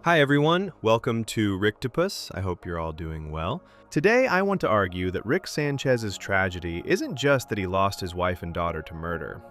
Hi everyone, welcome to Ricktopus. I hope you're all doing well. Today I want to argue that Rick Sanchez's tragedy isn't just that he lost his wife and daughter to murder.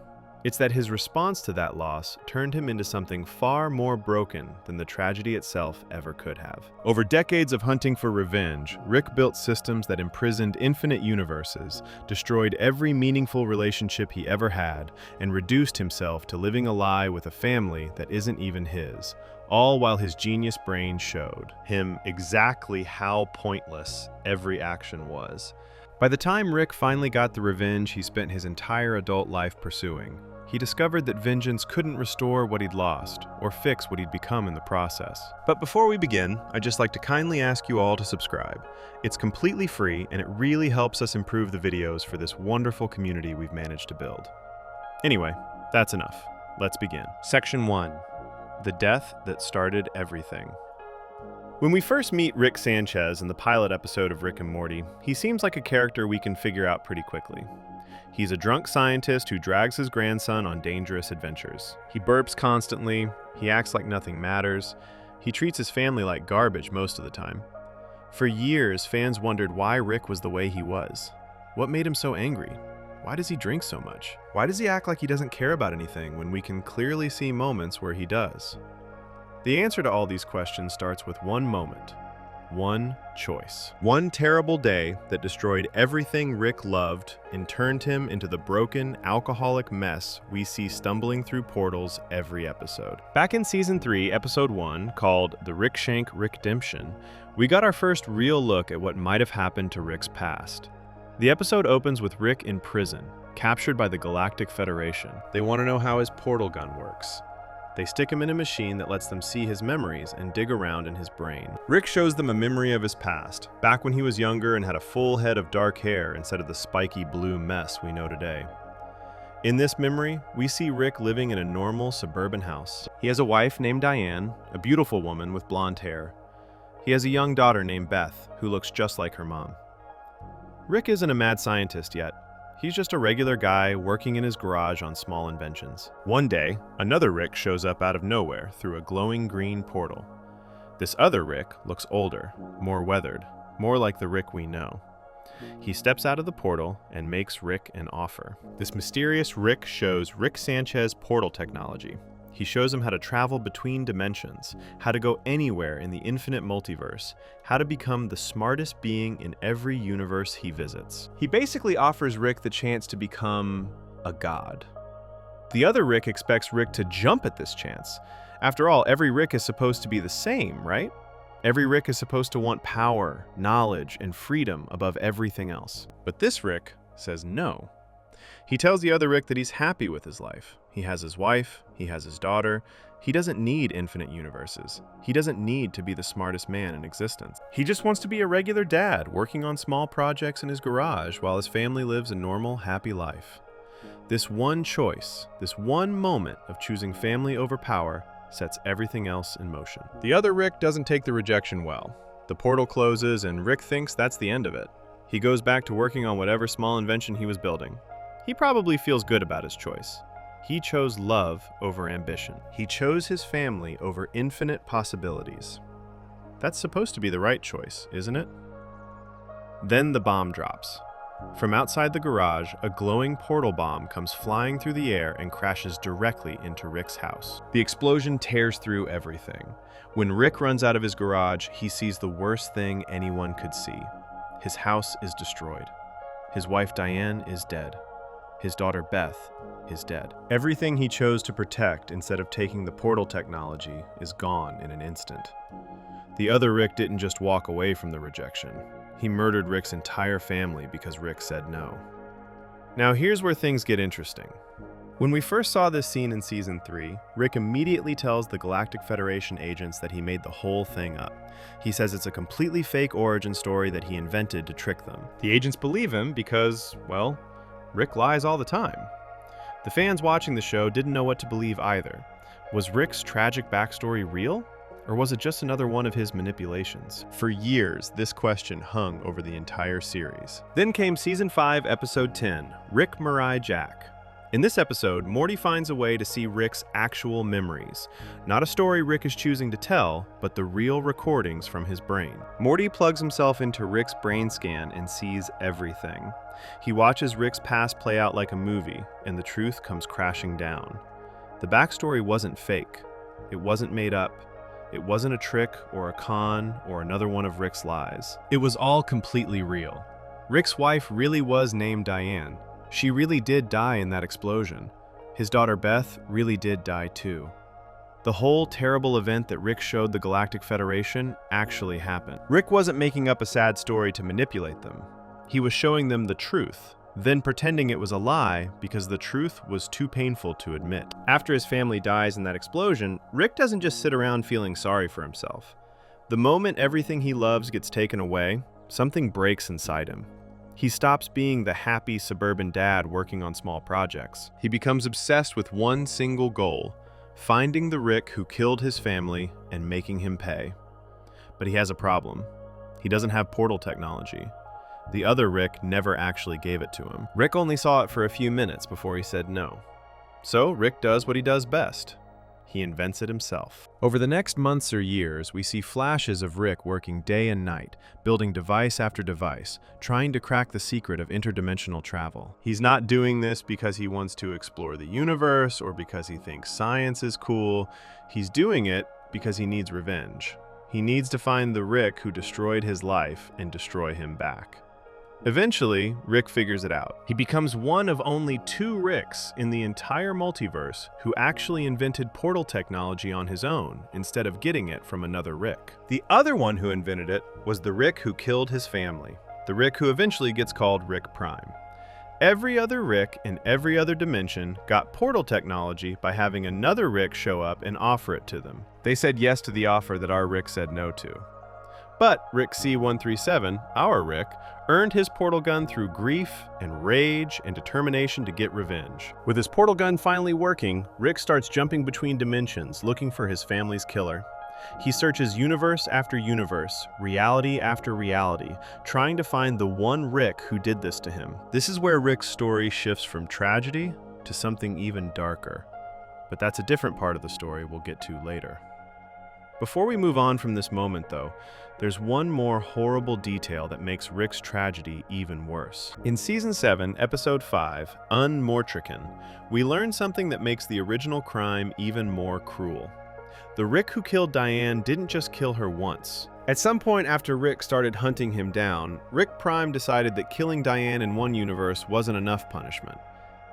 It's that his response to that loss turned him into something far more broken than the tragedy itself ever could have. Over decades of hunting for revenge, Rick built systems that imprisoned infinite universes, destroyed every meaningful relationship he ever had, and reduced himself to living a lie with a family that isn't even his. All while his genius brain showed him exactly how pointless every action was. By the time Rick finally got the revenge he spent his entire adult life pursuing, he discovered that vengeance couldn't restore what he'd lost, or fix what he'd become in the process. But before we begin, I'd just like to kindly ask you all to subscribe. It's completely free, and it really helps us improve the videos for this wonderful community we've managed to build. Anyway, that's enough. Let's begin. Section 1. The death that started everything. When we first meet Rick Sanchez in the pilot episode of Rick and Morty, he seems like a character we can figure out pretty quickly. He's a drunk scientist who drags his grandson on dangerous adventures. He burps constantly, he acts like nothing matters, he treats his family like garbage most of the time. For years, fans wondered why Rick was the way he was. What made him so angry? Why does he drink so much? Why does he act like he doesn't care about anything when we can clearly see moments where he does? The answer to all these questions starts with one moment, one choice. One terrible day that destroyed everything Rick loved and turned him into the broken, alcoholic mess we see stumbling through portals every episode. Back in Season 3, Episode 1, called The Rick Shank Rickdemption, we got our first real look at what might have happened to Rick's past. The episode opens with Rick in prison, captured by the Galactic Federation. They want to know how his portal gun works. They stick him in a machine that lets them see his memories and dig around in his brain. Rick shows them a memory of his past, back when he was younger and had a full head of dark hair instead of the spiky blue mess we know today. In this memory, we see Rick living in a normal suburban house. He has a wife named Diane, a beautiful woman with blonde hair. He has a young daughter named Beth, who looks just like her mom. Rick isn't a mad scientist yet. He's just a regular guy working in his garage on small inventions. One day, another Rick shows up out of nowhere through a glowing green portal. This other Rick looks older, more weathered, more like the Rick we know. He steps out of the portal and makes Rick an offer. This mysterious Rick shows Rick Sanchez portal technology. He shows him how to travel between dimensions, how to go anywhere in the infinite multiverse, how to become the smartest being in every universe he visits. He basically offers Rick the chance to become a god. The other Rick expects Rick to jump at this chance. After all, every Rick is supposed to be the same, right? Every Rick is supposed to want power, knowledge, and freedom above everything else. But this Rick says no. He tells the other Rick that he's happy with his life. He has his wife, he has his daughter. He doesn't need infinite universes. He doesn't need to be the smartest man in existence. He just wants to be a regular dad, working on small projects in his garage while his family lives a normal, happy life. This one choice, this one moment of choosing family over power, sets everything else in motion. The other Rick doesn't take the rejection well. The portal closes and Rick thinks that's the end of it. He goes back to working on whatever small invention he was building. He probably feels good about his choice. He chose love over ambition. He chose his family over infinite possibilities. That's supposed to be the right choice, isn't it? Then the bomb drops. From outside the garage, a glowing portal bomb comes flying through the air and crashes directly into Rick's house. The explosion tears through everything. When Rick runs out of his garage, he sees the worst thing anyone could see. His house is destroyed. His wife Diane is dead. His daughter Beth is dead. Everything he chose to protect instead of taking the portal technology is gone in an instant. The other Rick didn't just walk away from the rejection. He murdered Rick's entire family because Rick said no. Now here's where things get interesting. When we first saw this scene in Season 3, Rick immediately tells the Galactic Federation agents that he made the whole thing up. He says it's a completely fake origin story that he invented to trick them. The agents believe him because, well, Rick lies all the time. The fans watching the show didn't know what to believe either. Was Rick's tragic backstory real? Or was it just another one of his manipulations? For years, this question hung over the entire series. Then came Season 5, Episode 10, Rick Mirai Jack. In this episode, Morty finds a way to see Rick's actual memories. Not a story Rick is choosing to tell, but the real recordings from his brain. Morty plugs himself into Rick's brain scan and sees everything. He watches Rick's past play out like a movie, and the truth comes crashing down. The backstory wasn't fake. It wasn't made up. It wasn't a trick or a con or another one of Rick's lies. It was all completely real. Rick's wife really was named Diane. She really did die in that explosion. His daughter Beth really did die too. The whole terrible event that Rick showed the Galactic Federation actually happened. Rick wasn't making up a sad story to manipulate them. He was showing them the truth, then pretending it was a lie because the truth was too painful to admit. After his family dies in that explosion, Rick doesn't just sit around feeling sorry for himself. The moment everything he loves gets taken away, something breaks inside him. He stops being the happy suburban dad working on small projects. He becomes obsessed with one single goal: finding the Rick who killed his family and making him pay. But he has a problem. He doesn't have portal technology. The other Rick never actually gave it to him. Rick only saw it for a few minutes before he said no. So Rick does what he does best. He invents it himself. Over the next months or years, we see flashes of Rick working day and night, building device after device, trying to crack the secret of interdimensional travel. He's not doing this because he wants to explore the universe or because he thinks science is cool. He's doing it because he needs revenge. He needs to find the Rick who destroyed his life and destroy him back. Eventually, Rick figures it out. He becomes one of only 2 Ricks in the entire multiverse who actually invented portal technology on his own instead of getting it from another Rick. The other one who invented it was the Rick who killed his family, the Rick who eventually gets called Rick Prime. Every other Rick in every other dimension got portal technology by having another Rick show up and offer it to them. They said yes to the offer that our Rick said no to. But Rick C137, our Rick, earned his portal gun through grief and rage and determination to get revenge. With his portal gun finally working, Rick starts jumping between dimensions, looking for his family's killer. He searches universe after universe, reality after reality, trying to find the one Rick who did this to him. This is where Rick's story shifts from tragedy to something even darker. But that's a different part of the story we'll get to later. Before we move on from this moment, though, there's one more horrible detail that makes Rick's tragedy even worse. In Season 7, Episode 5, Unmortrican, we learn something that makes the original crime even more cruel. The Rick who killed Diane didn't just kill her once. At some point after Rick started hunting him down, Rick Prime decided that killing Diane in one universe wasn't enough punishment.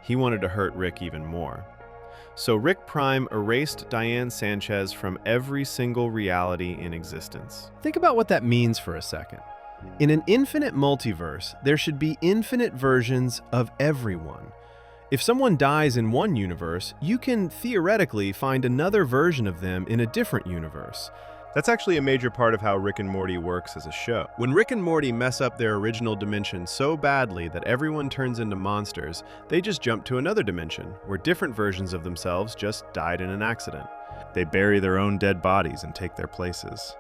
He wanted to hurt Rick even more. So Rick Prime erased Diane Sanchez from every single reality in existence. Think about what that means for a second. In an infinite multiverse, there should be infinite versions of everyone. If someone dies in one universe, you can theoretically find another version of them in a different universe. That's actually a major part of how Rick and Morty works as a show. When Rick and Morty mess up their original dimension so badly that everyone turns into monsters, they just jump to another dimension, where different versions of themselves just died in an accident. They bury their own dead bodies and take their places.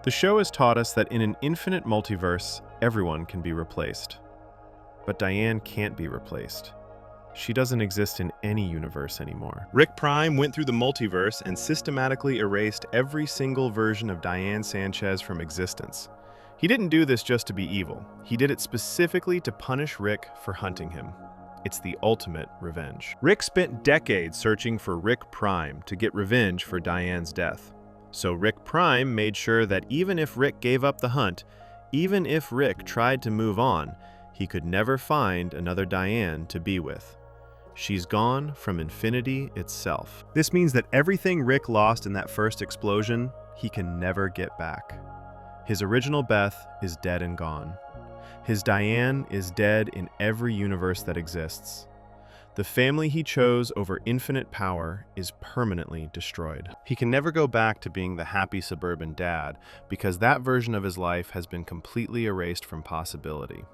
The show has taught us that in an infinite multiverse, everyone can be replaced. But Diane can't be replaced. She doesn't exist in any universe anymore. Rick Prime went through the multiverse and systematically erased every single version of Diane Sanchez from existence. He didn't do this just to be evil. He did it specifically to punish Rick for hunting him. It's the ultimate revenge. Rick spent decades searching for Rick Prime to get revenge for Diane's death. So Rick Prime made sure that even if Rick gave up the hunt, even if Rick tried to move on, he could never find another Diane to be with. She's gone from infinity itself. This means that everything Rick lost in that first explosion, he can never get back. His original Beth is dead and gone. His Diane is dead in every universe that exists. The family he chose over infinite power is permanently destroyed. He can never go back to being the happy suburban dad because that version of his life has been completely erased from possibility.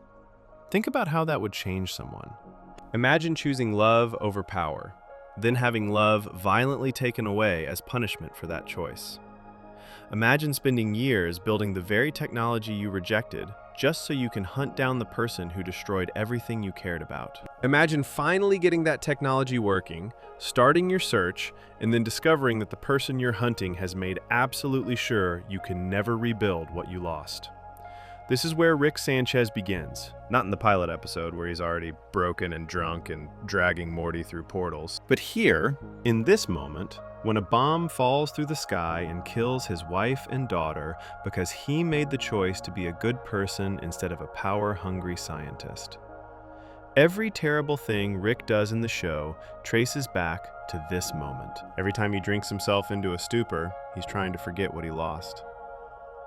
Think about how that would change someone. Imagine choosing love over power, then having love violently taken away as punishment for that choice. Imagine spending years building the very technology you rejected just so you can hunt down the person who destroyed everything you cared about. Imagine finally getting that technology working, starting your search, and then discovering that the person you're hunting has made absolutely sure you can never rebuild what you lost. This is where Rick Sanchez begins. Not in the pilot episode where he's already broken and drunk and dragging Morty through portals, but here, in this moment, when a bomb falls through the sky and kills his wife and daughter because he made the choice to be a good person instead of a power-hungry scientist. Every terrible thing Rick does in the show traces back to this moment. Every time he drinks himself into a stupor, he's trying to forget what he lost.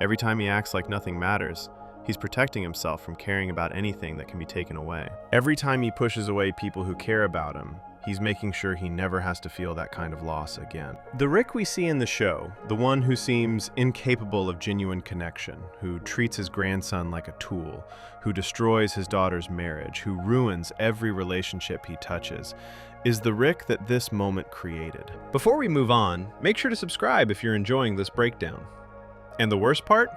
Every time he acts like nothing matters, he's protecting himself from caring about anything that can be taken away. Every time he pushes away people who care about him, he's making sure he never has to feel that kind of loss again. The Rick we see in the show, the one who seems incapable of genuine connection, who treats his grandson like a tool, who destroys his daughter's marriage, who ruins every relationship he touches, is the Rick that this moment created. Before we move on, make sure to subscribe if you're enjoying this breakdown. And the worst part?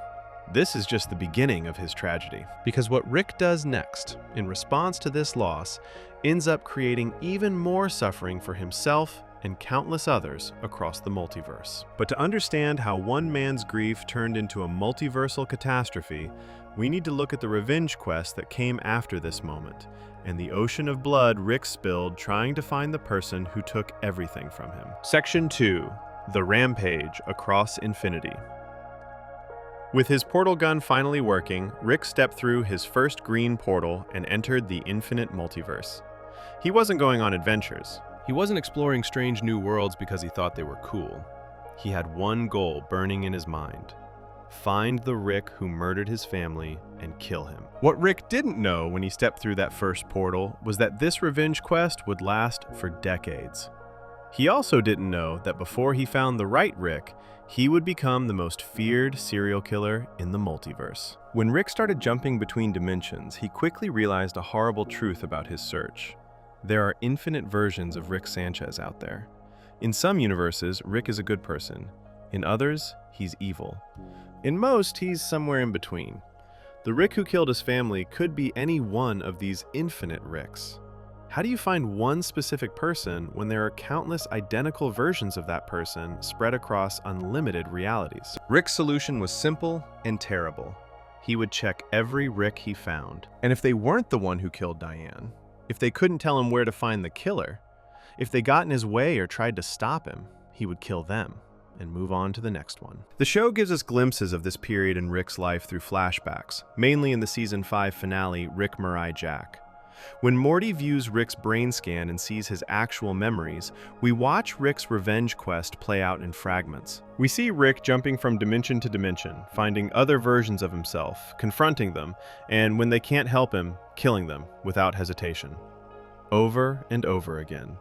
This is just the beginning of his tragedy. Because what Rick does next, in response to this loss, ends up creating even more suffering for himself and countless others across the multiverse. But to understand how one man's grief turned into a multiversal catastrophe, we need to look at the revenge quest that came after this moment, and the ocean of blood Rick spilled trying to find the person who took everything from him. Section 2. The Rampage Across Infinity. With his portal gun finally working, Rick stepped through his first green portal and entered the infinite multiverse. He wasn't going on adventures. He wasn't exploring strange new worlds because he thought they were cool. He had one goal burning in his mind: find the Rick who murdered his family and kill him. What Rick didn't know when he stepped through that first portal was that this revenge quest would last for decades. He also didn't know that before he found the right Rick, he would become the most feared serial killer in the multiverse. When Rick started jumping between dimensions, he quickly realized a horrible truth about his search. There are infinite versions of Rick Sanchez out there. In some universes, Rick is a good person. In others, he's evil. In most, he's somewhere in between. The Rick who killed his family could be any one of these infinite Ricks. How do you find one specific person when there are countless identical versions of that person spread across unlimited realities? Rick's solution was simple and terrible. He would check every Rick he found. And if they weren't the one who killed Diane, if they couldn't tell him where to find the killer, if they got in his way or tried to stop him, he would kill them and move on to the next one. The show gives us glimpses of this period in Rick's life through flashbacks, mainly in the Season 5 finale, Rick Mirai Jack. When Morty views Rick's brain scan and sees his actual memories, we watch Rick's revenge quest play out in fragments. We see Rick jumping from dimension to dimension, finding other versions of himself, confronting them, and when they can't help him, killing them without hesitation. Over and over again.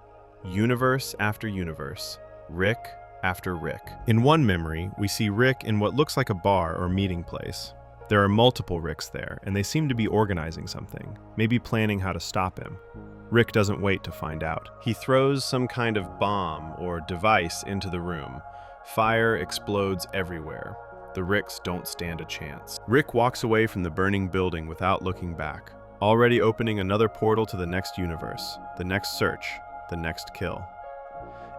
Universe after universe. Rick after Rick. In one memory, we see Rick in what looks like a bar or meeting place. There are multiple Ricks there, and they seem to be organizing something, maybe planning how to stop him. Rick doesn't wait to find out. He throws some kind of bomb or device into the room. Fire explodes everywhere. The Ricks don't stand a chance. Rick walks away from the burning building without looking back, already opening another portal to the next universe, the next search, the next kill.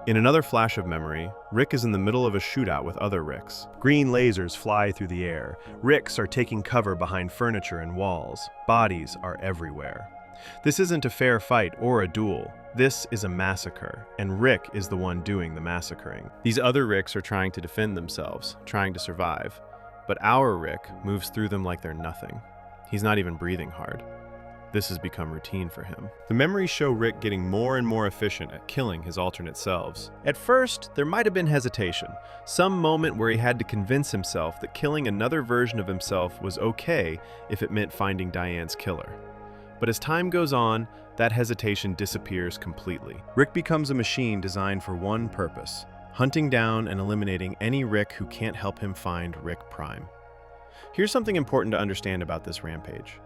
In another flash of memory, Rick is in the middle of a shootout with other Ricks. Green lasers fly through the air. Ricks are taking cover behind furniture and walls. Bodies are everywhere. This isn't a fair fight or a duel. This is a massacre, and Rick is the one doing the massacring. These other Ricks are trying to defend themselves, trying to survive. But our Rick moves through them like they're nothing. He's not even breathing hard. This has become routine for him. The memories show Rick getting more and more efficient at killing his alternate selves. At first, there might have been hesitation, some moment where he had to convince himself that killing another version of himself was okay if it meant finding Diane's killer. But as time goes on, that hesitation disappears completely. Rick becomes a machine designed for one purpose: hunting down and eliminating any Rick who can't help him find Rick Prime. Here's something important to understand about this rampage.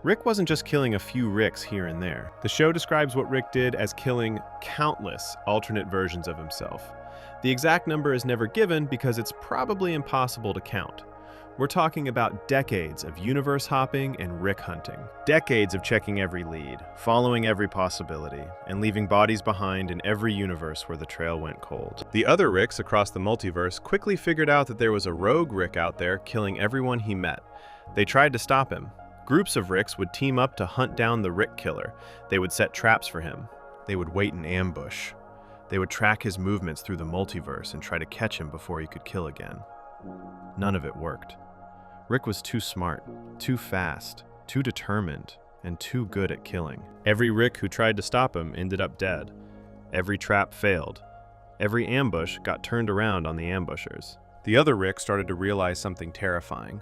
Rick wasn't just killing a few Ricks here and there. The show describes what Rick did as killing countless alternate versions of himself. The exact number is never given because it's probably impossible to count. We're talking about decades of universe hopping and Rick hunting. Decades of checking every lead, following every possibility, and leaving bodies behind in every universe where the trail went cold. The other Ricks across the multiverse quickly figured out that there was a rogue Rick out there killing everyone he met. They tried to stop him. Groups of Ricks would team up to hunt down the Rick killer. They would set traps for him. They would wait in ambush. They would track his movements through the multiverse and try to catch him before he could kill again. None of it worked. Rick was too smart, too fast, too determined, and too good at killing. Every Rick who tried to stop him ended up dead. Every trap failed. Every ambush got turned around on the ambushers. The other Rick started to realize something terrifying.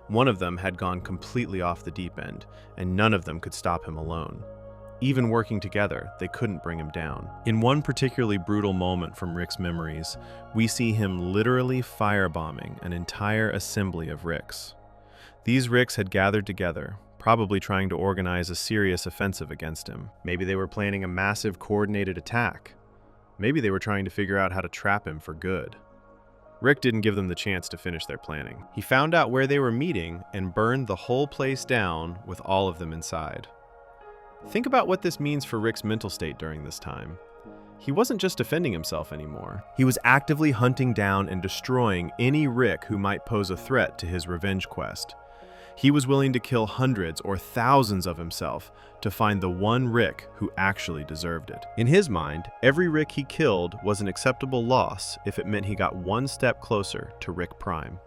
One of them had gone completely off the deep end, and none of them could stop him alone. Even working together, they couldn't bring him down. In one particularly brutal moment from Rick's memories, we see him literally firebombing an entire assembly of Ricks. These Ricks had gathered together, probably trying to organize a serious offensive against him. Maybe they were planning a massive coordinated attack. Maybe they were trying to figure out how to trap him for good. Rick didn't give them the chance to finish their planning. He found out where they were meeting and burned the whole place down with all of them inside. Think about what this means for Rick's mental state during this time. He wasn't just defending himself anymore. He was actively hunting down and destroying any Rick who might pose a threat to his revenge quest. He was willing to kill hundreds or thousands of himself to find the one Rick who actually deserved it. In his mind, every Rick he killed was an acceptable loss if it meant he got one step closer to Rick Prime.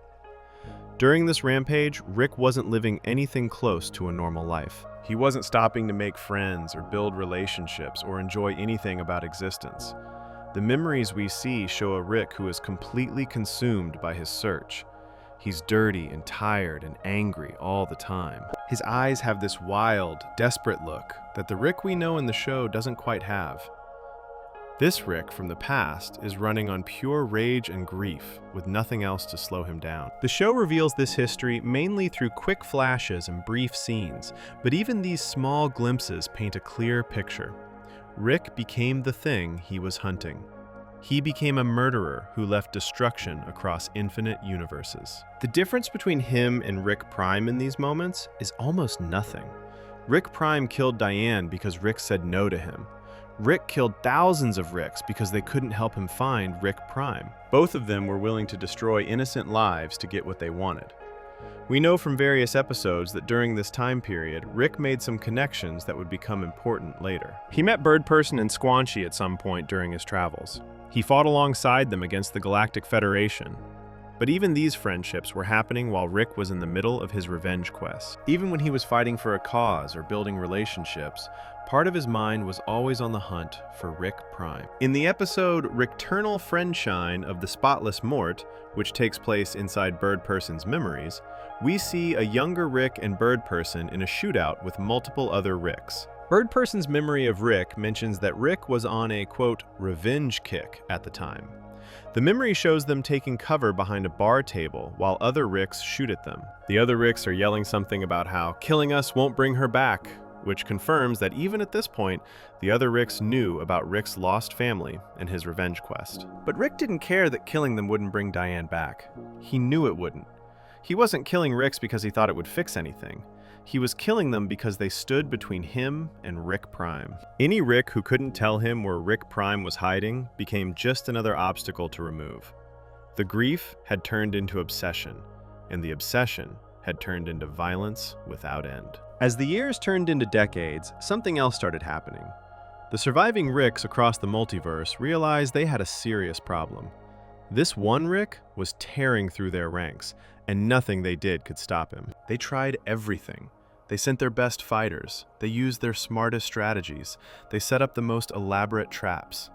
During this rampage, Rick wasn't living anything close to a normal life. He wasn't stopping to make friends or build relationships or enjoy anything about existence. The memories we see show a Rick who is completely consumed by his search. He's dirty and tired and angry all the time. His eyes have this wild, desperate look that the Rick we know in the show doesn't quite have. This Rick from the past is running on pure rage and grief, with nothing else to slow him down. The show reveals this history mainly through quick flashes and brief scenes, but even these small glimpses paint a clear picture. Rick became the thing he was hunting. He became a murderer who left destruction across infinite universes. The difference between him and Rick Prime in these moments is almost nothing. Rick Prime killed Diane because Rick said no to him. Rick killed thousands of Ricks because they couldn't help him find Rick Prime. Both of them were willing to destroy innocent lives to get what they wanted. We know from various episodes that during this time period, Rick made some connections that would become important later. He met Birdperson and Squanchy at some point during his travels. He fought alongside them against the Galactic Federation. But even these friendships were happening while Rick was in the middle of his revenge quest. Even when he was fighting for a cause or building relationships, part of his mind was always on the hunt for Rick Prime. In the episode Ricketernal Friendshine of the Spotless Mort, which takes place inside Birdperson's memories, we see a younger Rick and Birdperson in a shootout with multiple other Ricks. Birdperson's memory of Rick mentions that Rick was on a, quote, revenge kick at the time. The memory shows them taking cover behind a bar table while other Ricks shoot at them. The other Ricks are yelling something about how killing us won't bring her back, which confirms that even at this point, the other Ricks knew about Rick's lost family and his revenge quest. But Rick didn't care that killing them wouldn't bring Diane back. He knew it wouldn't. He wasn't killing Ricks because he thought it would fix anything. He was killing them because they stood between him and Rick Prime. Any Rick who couldn't tell him where Rick Prime was hiding became just another obstacle to remove. The grief had turned into obsession, and the obsession had turned into violence without end. As the years turned into decades, something else started happening. The surviving Ricks across the multiverse realized they had a serious problem. This one Rick was tearing through their ranks, and nothing they did could stop him. They tried everything. They sent their best fighters. They used their smartest strategies. They set up the most elaborate traps.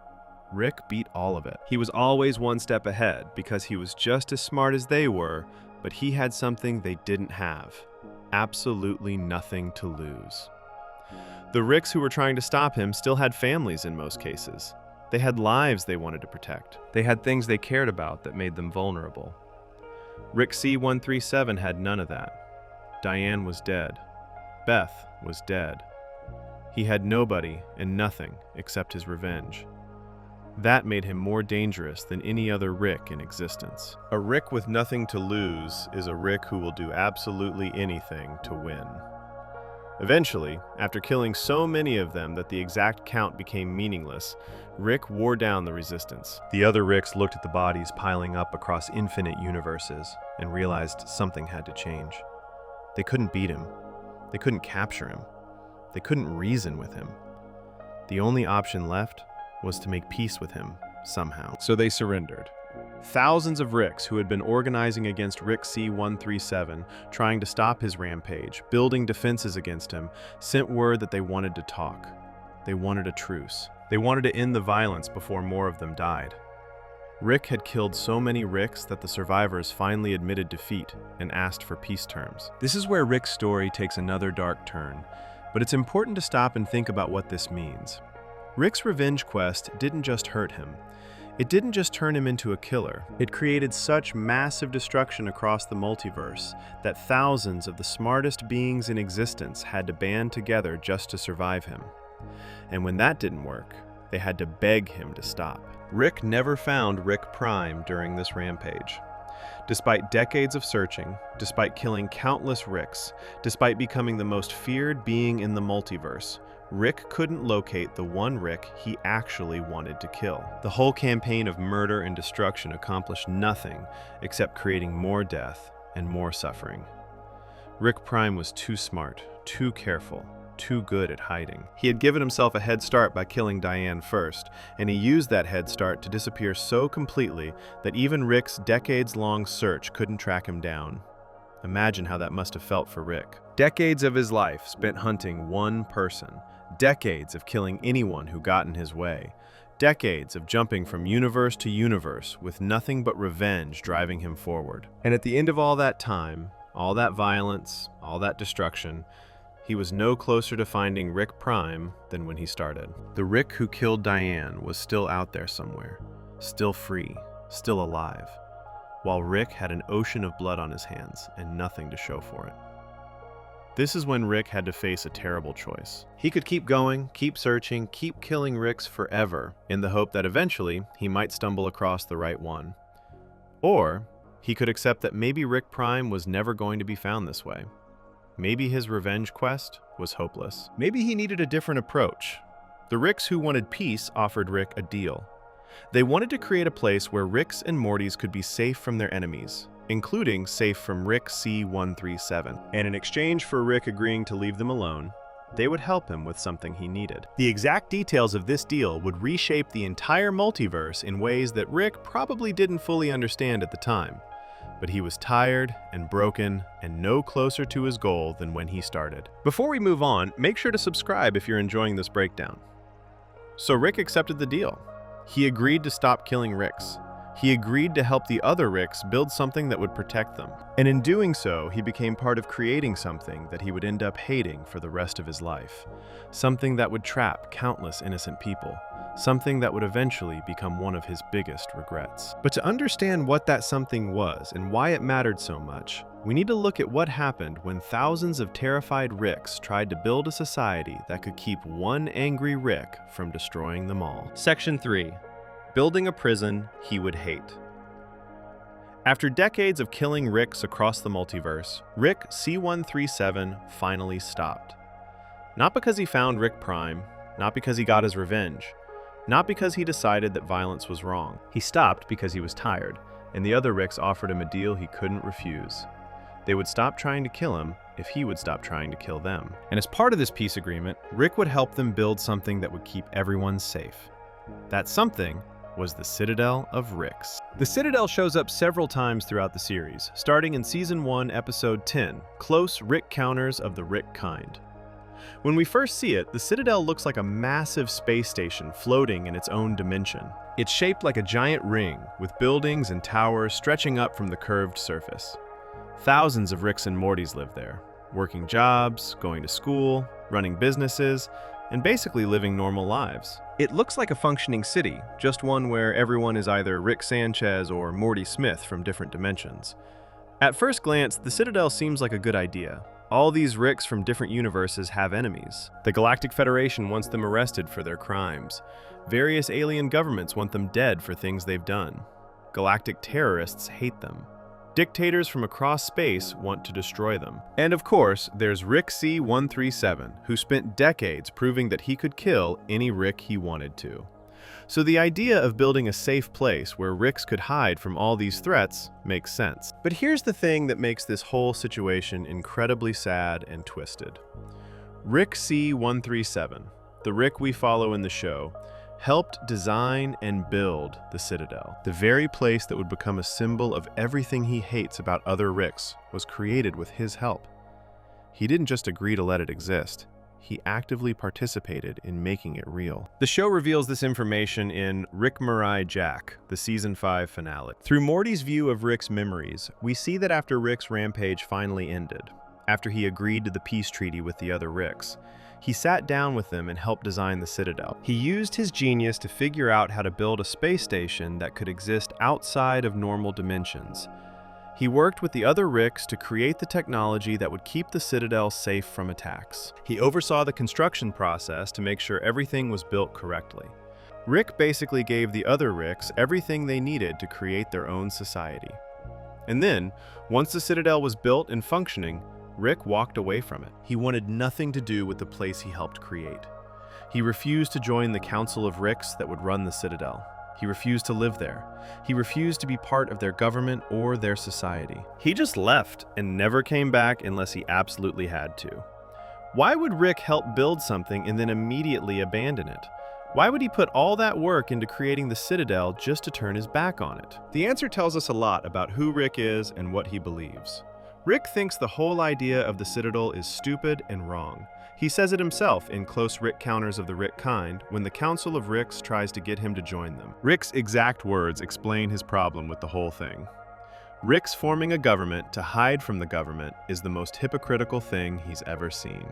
Rick beat all of it. He was always one step ahead because he was just as smart as they were, but he had something they didn't have. Absolutely nothing to lose. The Ricks who were trying to stop him still had families in most cases. They had lives they wanted to protect. They had things they cared about that made them vulnerable. Rick C-137 had none of that. Diane was dead. Beth was dead. He had nobody and nothing except his revenge. That made him more dangerous than any other Rick in existence. A Rick with nothing to lose is a Rick who will do absolutely anything to win. Eventually, after killing so many of them that the exact count became meaningless, Rick wore down the resistance. The other Ricks looked at the bodies piling up across infinite universes and realized something had to change. They couldn't beat him. They couldn't capture him. They couldn't reason with him. The only option left was to make peace with him somehow. So they surrendered. Thousands of Ricks who had been organizing against Rick C-137, trying to stop his rampage, building defenses against him, sent word that they wanted to talk. They wanted a truce. They wanted to end the violence before more of them died. Rick had killed so many Ricks that the survivors finally admitted defeat and asked for peace terms. This is where Rick's story takes another dark turn, but it's important to stop and think about what this means. Rick's revenge quest didn't just hurt him. It didn't just turn him into a killer. It created such massive destruction across the multiverse that thousands of the smartest beings in existence had to band together just to survive him. And when that didn't work, they had to beg him to stop. Rick never found Rick Prime during this rampage. Despite decades of searching, despite killing countless Ricks, despite becoming the most feared being in the multiverse, Rick couldn't locate the one Rick he actually wanted to kill. The whole campaign of murder and destruction accomplished nothing except creating more death and more suffering. Rick Prime was too smart, too careful, too good at hiding. He had given himself a head start by killing Diane first, and he used that head start to disappear so completely that even Rick's decades-long search couldn't track him down. Imagine how that must have felt for Rick. Decades of his life spent hunting one person. Decades of killing anyone who got in his way. Decades of jumping from universe to universe with nothing but revenge driving him forward. And at the end of all that time, all that violence, all that destruction, he was no closer to finding Rick Prime than when he started. The Rick who killed Diane was still out there somewhere, still free, still alive, while Rick had an ocean of blood on his hands and nothing to show for it. This is when Rick had to face a terrible choice. He could keep going, keep searching, keep killing Ricks forever, in the hope that eventually he might stumble across the right one. Or he could accept that maybe Rick Prime was never going to be found this way. Maybe his revenge quest was hopeless. Maybe he needed a different approach. The Ricks who wanted peace offered Rick a deal. They wanted to create a place where Ricks and Mortys could be safe from their enemies, including safe from Rick C-137. And in exchange for Rick agreeing to leave them alone, they would help him with something he needed. The exact details of this deal would reshape the entire multiverse in ways that Rick probably didn't fully understand at the time. But he was tired and broken and no closer to his goal than when he started. Before we move on, make sure to subscribe if you're enjoying this breakdown. So Rick accepted the deal. He agreed to stop killing Ricks. He agreed to help the other Ricks build something that would protect them. And in doing so, he became part of creating something that he would end up hating for the rest of his life. Something that would trap countless innocent people. Something that would eventually become one of his biggest regrets. But to understand what that something was and why it mattered so much, we need to look at what happened when thousands of terrified Ricks tried to build a society that could keep one angry Rick from destroying them all. Section 3. Building a prison he would hate. After decades of killing Ricks across the multiverse, Rick C-137 finally stopped. Not because he found Rick Prime, not because he got his revenge, not because he decided that violence was wrong. He stopped because he was tired, and the other Ricks offered him a deal he couldn't refuse. They would stop trying to kill him if he would stop trying to kill them. And as part of this peace agreement, Rick would help them build something that would keep everyone safe. That something was the Citadel of Ricks. The Citadel shows up several times throughout the series, starting in Season 1, Episode 10, Close Rick Counters of the Rick Kind. When we first see it, the Citadel looks like a massive space station floating in its own dimension. It's shaped like a giant ring, with buildings and towers stretching up from the curved surface. Thousands of Ricks and Mortys live there, working jobs, going to school, running businesses, and basically living normal lives. It looks like a functioning city, just one where everyone is either Rick Sanchez or Morty Smith from different dimensions. At first glance, the Citadel seems like a good idea. All these Ricks from different universes have enemies. The Galactic Federation wants them arrested for their crimes. Various alien governments want them dead for things they've done. Galactic terrorists hate them. Dictators from across space want to destroy them. And of course, there's Rick C-137, who spent decades proving that he could kill any Rick he wanted to. So the idea of building a safe place where Ricks could hide from all these threats makes sense. But here's the thing that makes this whole situation incredibly sad and twisted. Rick C-137, the Rick we follow in the show, helped design and build the Citadel. The very place that would become a symbol of everything he hates about other Ricks was created with his help. He didn't just agree to let it exist. He actively participated in making it real. The show reveals this information in Rick Mirai Jack, the Season 5 finale. Through Morty's view of Rick's memories, we see that after Rick's rampage finally ended, after he agreed to the peace treaty with the other Ricks, he sat down with them and helped design the Citadel. He used his genius to figure out how to build a space station that could exist outside of normal dimensions. He worked with the other Ricks to create the technology that would keep the Citadel safe from attacks. He oversaw the construction process to make sure everything was built correctly. Rick basically gave the other Ricks everything they needed to create their own society. And then, once the Citadel was built and functioning, Rick walked away from it. He wanted nothing to do with the place he helped create. He refused to join the Council of Ricks that would run the Citadel. He refused to live there. He refused to be part of their government or their society. He just left and never came back unless he absolutely had to. Why would Rick help build something and then immediately abandon it? Why would he put all that work into creating the Citadel just to turn his back on it? The answer tells us a lot about who Rick is and what he believes. Rick thinks the whole idea of the Citadel is stupid and wrong. He says it himself in Close Rick Counters of the Rick Kind when the Council of Ricks tries to get him to join them. Rick's exact words explain his problem with the whole thing. Rick's forming a government to hide from the government is the most hypocritical thing he's ever seen.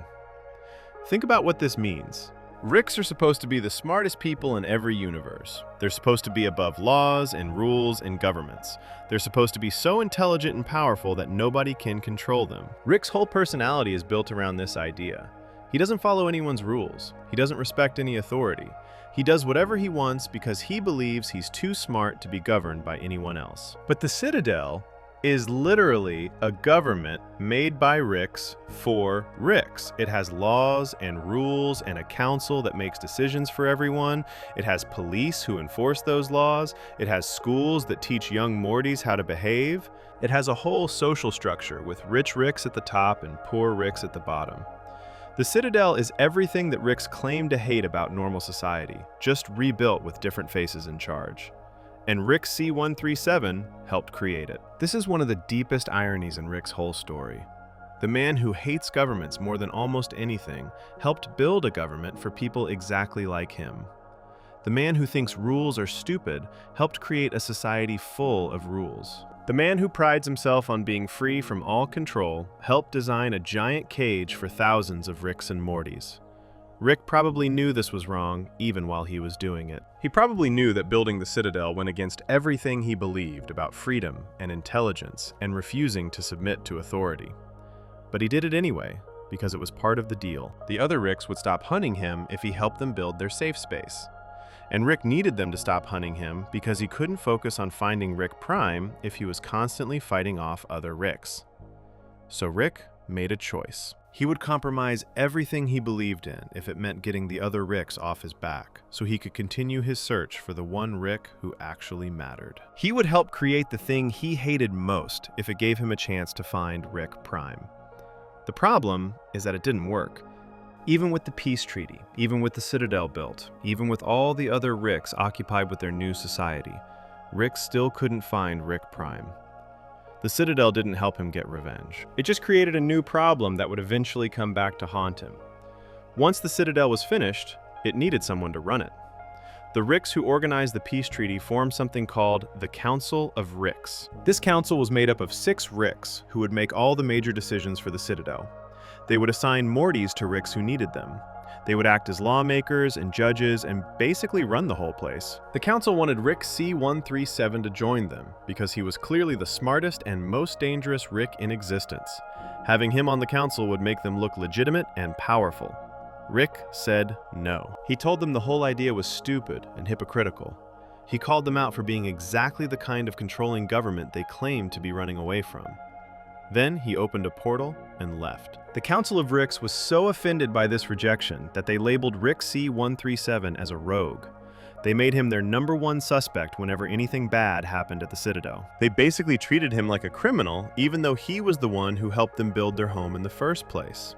Think about what this means. Ricks are supposed to be the smartest people in every universe. They're supposed to be above laws and rules and governments. They're supposed to be so intelligent and powerful that nobody can control them. Rick's whole personality is built around this idea. He doesn't follow anyone's rules. He doesn't respect any authority. He does whatever he wants because he believes he's too smart to be governed by anyone else. But the Citadel is literally a government made by Ricks for Ricks. It has laws and rules and a council that makes decisions for everyone. It has police who enforce those laws. It has schools that teach young Mortys how to behave. It has a whole social structure with rich Ricks at the top and poor Ricks at the bottom. The Citadel is everything that Ricks claim to hate about normal society, just rebuilt with different faces in charge. And Rick C-137 helped create it. This is one of the deepest ironies in Rick's whole story. The man who hates governments more than almost anything helped build a government for people exactly like him. The man who thinks rules are stupid helped create a society full of rules. The man who prides himself on being free from all control helped design a giant cage for thousands of Ricks and Mortys. Rick probably knew this was wrong, even while he was doing it. He probably knew that building the Citadel went against everything he believed about freedom and intelligence and refusing to submit to authority. But he did it anyway, because it was part of the deal. The other Ricks would stop hunting him if he helped them build their safe space. And Rick needed them to stop hunting him because he couldn't focus on finding Rick Prime if he was constantly fighting off other Ricks. So Rick made a choice. He would compromise everything he believed in if it meant getting the other Ricks off his back, so he could continue his search for the one Rick who actually mattered. He would help create the thing he hated most if it gave him a chance to find Rick Prime. The problem is that it didn't work. Even with the peace treaty, even with the Citadel built, even with all the other Ricks occupied with their new society, Rick still couldn't find Rick Prime. The Citadel didn't help him get revenge. It just created a new problem that would eventually come back to haunt him. Once the Citadel was finished, it needed someone to run it. The Ricks who organized the peace treaty formed something called the Council of Ricks. This council was made up of 6 Ricks who would make all the major decisions for the Citadel. They would assign Mortys to Ricks who needed them. They would act as lawmakers and judges and basically run the whole place. The council wanted Rick C-137 to join them because he was clearly the smartest and most dangerous Rick in existence. Having him on the council would make them look legitimate and powerful. Rick said no. He told them the whole idea was stupid and hypocritical. He called them out for being exactly the kind of controlling government they claimed to be running away from. Then he opened a portal and left. The Council of Ricks was so offended by this rejection that they labeled Rick C-137 as a rogue. They made him their #1 suspect whenever anything bad happened at the Citadel. They basically treated him like a criminal, even though he was the one who helped them build their home in the first place.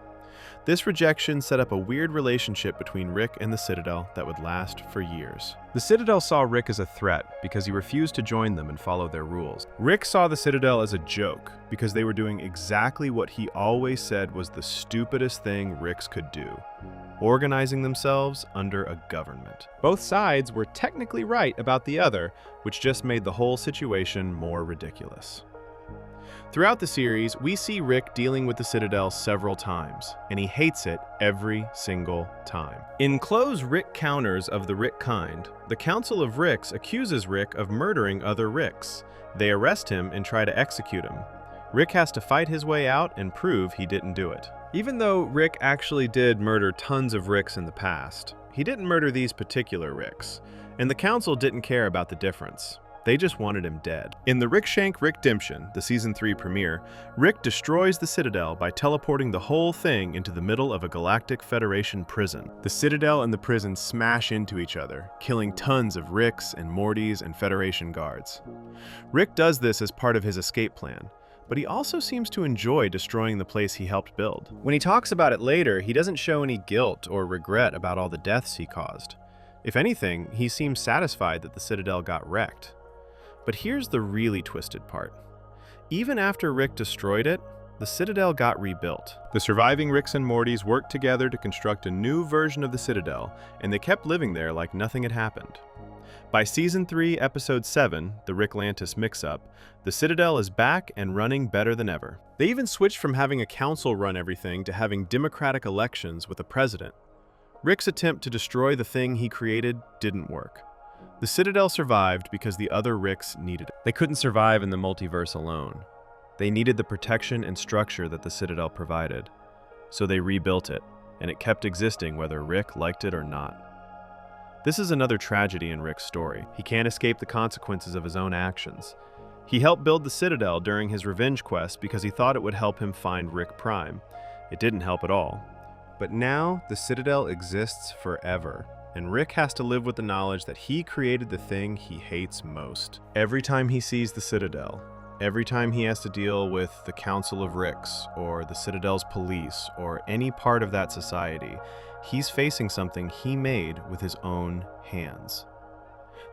This rejection set up a weird relationship between Rick and the Citadel that would last for years. The Citadel saw Rick as a threat because he refused to join them and follow their rules. Rick saw the Citadel as a joke because they were doing exactly what he always said was the stupidest thing Ricks could do: organizing themselves under a government. Both sides were technically right about the other, which just made the whole situation more ridiculous. Throughout the series, we see Rick dealing with the Citadel several times, and he hates it every single time. In Close Rick counters of the Rick kind, the Council of Ricks accuses Rick of murdering other Ricks. They arrest him and try to execute him. Rick has to fight his way out and prove he didn't do it. Even though Rick actually did murder tons of Ricks in the past, he didn't murder these particular Ricks, and the Council didn't care about the difference. They just wanted him dead. In the Rick Shank Rickdemption, the Season 3 premiere, Rick destroys the Citadel by teleporting the whole thing into the middle of a Galactic Federation prison. The Citadel and the prison smash into each other, killing tons of Ricks and Mortys and Federation guards. Rick does this as part of his escape plan, but he also seems to enjoy destroying the place he helped build. When he talks about it later, he doesn't show any guilt or regret about all the deaths he caused. If anything, he seems satisfied that the Citadel got wrecked. But here's the really twisted part. Even after Rick destroyed it, the Citadel got rebuilt. The surviving Ricks and Mortys worked together to construct a new version of the Citadel, and they kept living there like nothing had happened. By Season 3, Episode 7, the Ricklantis Mix-Up, the Citadel is back and running better than ever. They even switched from having a council run everything to having democratic elections with a president. Rick's attempt to destroy the thing he created didn't work. The Citadel survived because the other Ricks needed it. They couldn't survive in the multiverse alone. They needed the protection and structure that the Citadel provided. So they rebuilt it, and it kept existing whether Rick liked it or not. This is another tragedy in Rick's story. He can't escape the consequences of his own actions. He helped build the Citadel during his revenge quest because he thought it would help him find Rick Prime. It didn't help at all. But now, the Citadel exists forever. And Rick has to live with the knowledge that he created the thing he hates most. Every time he sees the Citadel, every time he has to deal with the Council of Ricks, or the Citadel's police, or any part of that society, he's facing something he made with his own hands.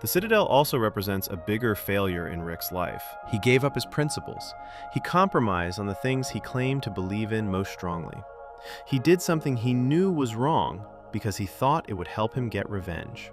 The Citadel also represents a bigger failure in Rick's life. He gave up his principles. He compromised on the things he claimed to believe in most strongly. He did something he knew was wrong, because he thought it would help him get revenge.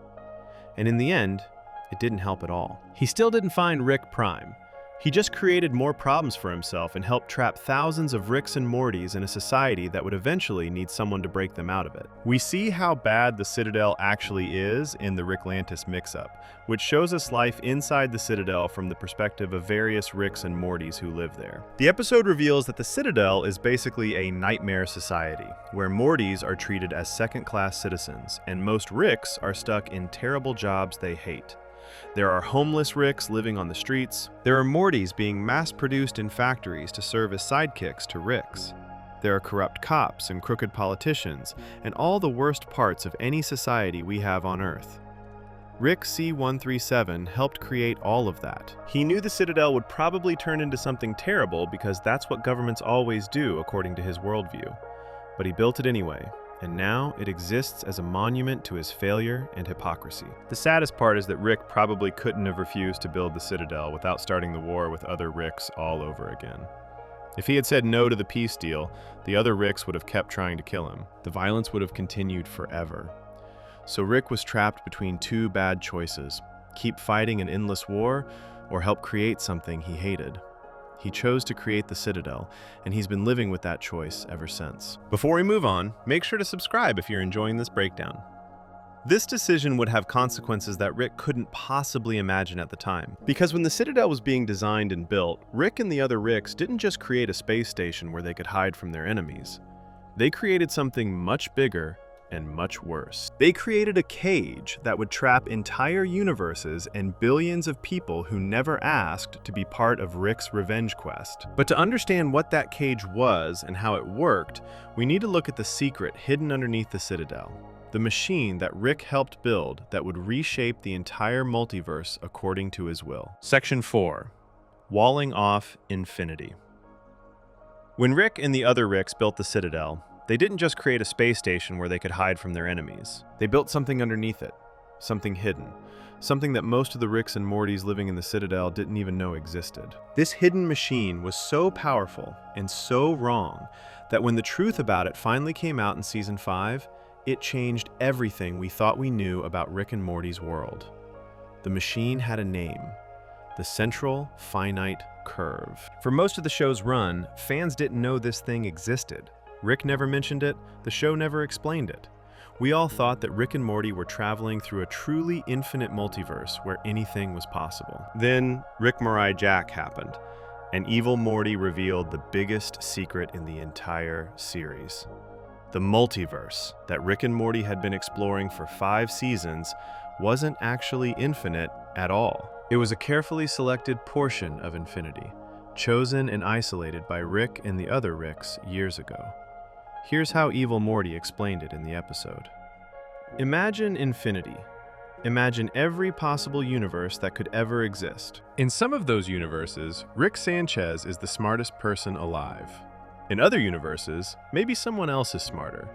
And in the end, it didn't help at all. He still didn't find Rick Prime. He just created more problems for himself and helped trap thousands of Ricks and Mortys in a society that would eventually need someone to break them out of it. We see how bad the Citadel actually is in the Ricklantis Mix-Up, which shows us life inside the Citadel from the perspective of various Ricks and Mortys who live there. The episode reveals that the Citadel is basically a nightmare society, where Mortys are treated as second-class citizens, and most Ricks are stuck in terrible jobs they hate. There are homeless Ricks living on the streets. There are Mortys being mass-produced in factories to serve as sidekicks to Ricks. There are corrupt cops and crooked politicians, and all the worst parts of any society we have on Earth. Rick C-137 helped create all of that. He knew the Citadel would probably turn into something terrible because that's what governments always do according to his worldview. But he built it anyway. And now it exists as a monument to his failure and hypocrisy. The saddest part is that Rick probably couldn't have refused to build the Citadel without starting the war with other Ricks all over again. If he had said no to the peace deal, the other Ricks would have kept trying to kill him. The violence would have continued forever. So Rick was trapped between two bad choices: keep fighting an endless war, or help create something he hated. He chose to create the Citadel, and he's been living with that choice ever since. Before we move on, make sure to subscribe if you're enjoying this breakdown. This decision would have consequences that Rick couldn't possibly imagine at the time. Because when the Citadel was being designed and built, Rick and the other Ricks didn't just create a space station where they could hide from their enemies. They created something much bigger and much worse. They created a cage that would trap entire universes and billions of people who never asked to be part of Rick's revenge quest. But to understand what that cage was and how it worked, we need to look at the secret hidden underneath the Citadel. The machine that Rick helped build that would reshape the entire multiverse according to his will. Section 4. Walling off infinity. When Rick and the other Ricks built the Citadel, they didn't just create a space station where they could hide from their enemies. They built something underneath it, something hidden, something that most of the Ricks and Mortys living in the Citadel didn't even know existed. This hidden machine was so powerful and so wrong that when the truth about it finally came out in Season 5, it changed everything we thought we knew about Rick and Morty's world. The machine had a name: the Central Finite Curve. For most of the show's run, fans didn't know this thing existed. Rick never mentioned it, the show never explained it. We all thought that Rick and Morty were traveling through a truly infinite multiverse where anything was possible. Then, Rick Jack happened, and evil Morty revealed the biggest secret in the entire series. The multiverse that Rick and Morty had been exploring for 5 seasons wasn't actually infinite at all. It was a carefully selected portion of infinity, chosen and isolated by Rick and the other Ricks years ago. Here's how evil Morty explained it in the episode. Imagine infinity. Imagine every possible universe that could ever exist. In some of those universes, Rick Sanchez is the smartest person alive. In other universes, maybe someone else is smarter.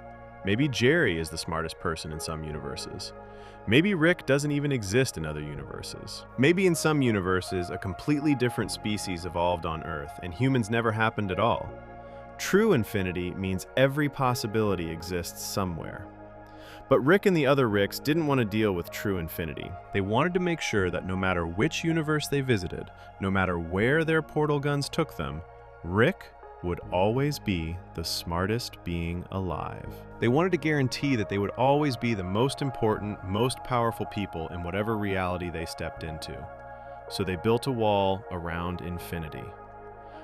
Maybe Jerry is the smartest person in some universes. Maybe Rick doesn't even exist in other universes. Maybe in some universes, a completely different species evolved on Earth, and humans never happened at all. True infinity means every possibility exists somewhere. But Rick and the other Ricks didn't want to deal with true infinity. They wanted to make sure that no matter which universe they visited, no matter where their portal guns took them, Rick would always be the smartest being alive. They wanted to guarantee that they would always be the most important, most powerful people in whatever reality they stepped into. So they built a wall around infinity.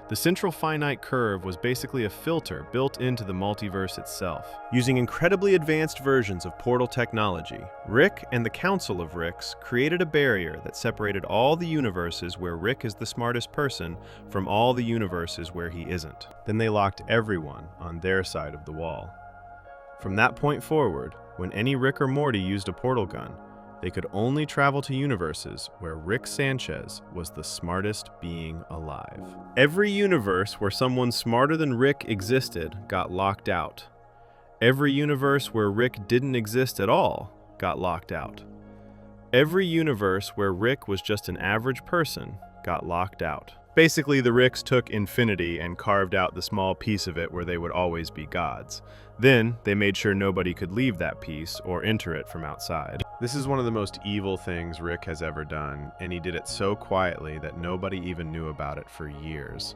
The Central Finite Curve was basically a filter built into the multiverse itself. Using incredibly advanced versions of portal technology, Rick and the Council of Ricks created a barrier that separated all the universes where Rick is the smartest person from all the universes where he isn't. Then they locked everyone on their side of the wall. From that point forward, when any Rick or Morty used a portal gun, they could only travel to universes where Rick Sanchez was the smartest being alive. Every universe where someone smarter than Rick existed got locked out. Every universe where Rick didn't exist at all got locked out. Every universe where Rick was just an average person got locked out. Basically, the Ricks took infinity and carved out the small piece of it where they would always be gods. Then, they made sure nobody could leave that piece or enter it from outside. This is one of the most evil things Rick has ever done, and he did it so quietly that nobody even knew about it for years.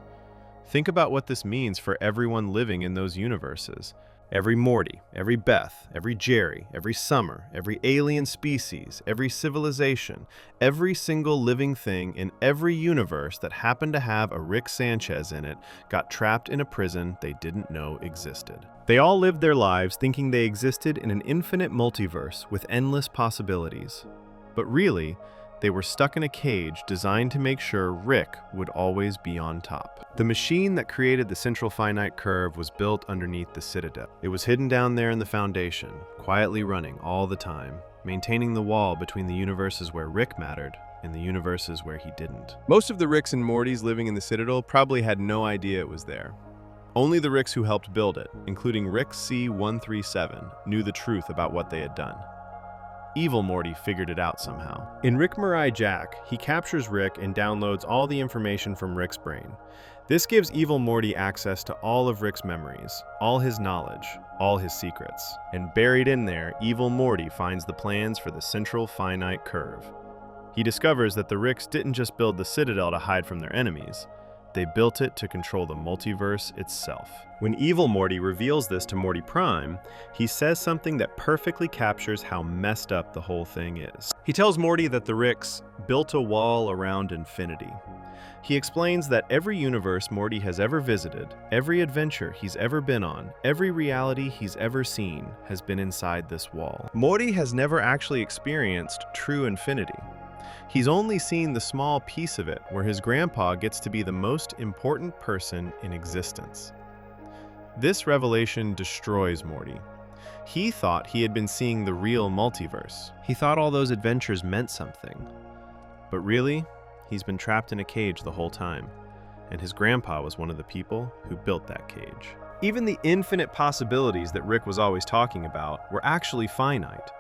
Think about what this means for everyone living in those universes. Every Morty, every Beth, every Jerry, every Summer, every alien species, every civilization, every single living thing in every universe that happened to have a Rick Sanchez in it got trapped in a prison they didn't know existed. They all lived their lives thinking they existed in an infinite multiverse with endless possibilities. But really, they were stuck in a cage designed to make sure Rick would always be on top. The machine that created the Central Finite Curve was built underneath the Citadel. It was hidden down there in the foundation, quietly running all the time, maintaining the wall between the universes where Rick mattered and the universes where he didn't. Most of the Ricks and Mortys living in the Citadel probably had no idea it was there. Only the Ricks who helped build it, including Rick C-137, knew the truth about what they had done. Evil Morty figured it out somehow. In Rick Jack, he captures Rick and downloads all the information from Rick's brain. This gives Evil Morty access to all of Rick's memories, all his knowledge, all his secrets. And buried in there, Evil Morty finds the plans for the Central Finite Curve. He discovers that the Ricks didn't just build the Citadel to hide from their enemies. They built it to control the multiverse itself. When evil Morty reveals this to Morty Prime, he says something that perfectly captures how messed up the whole thing is. He tells Morty that the Ricks built a wall around infinity. He explains that every universe Morty has ever visited, every adventure he's ever been on, every reality he's ever seen has been inside this wall. Morty has never actually experienced true infinity. He's only seen the small piece of it where his grandpa gets to be the most important person in existence. This revelation destroys Morty. He thought he had been seeing the real multiverse. He thought all those adventures meant something. But really, he's been trapped in a cage the whole time, and his grandpa was one of the people who built that cage. Even the infinite possibilities that Rick was always talking about were actually finite.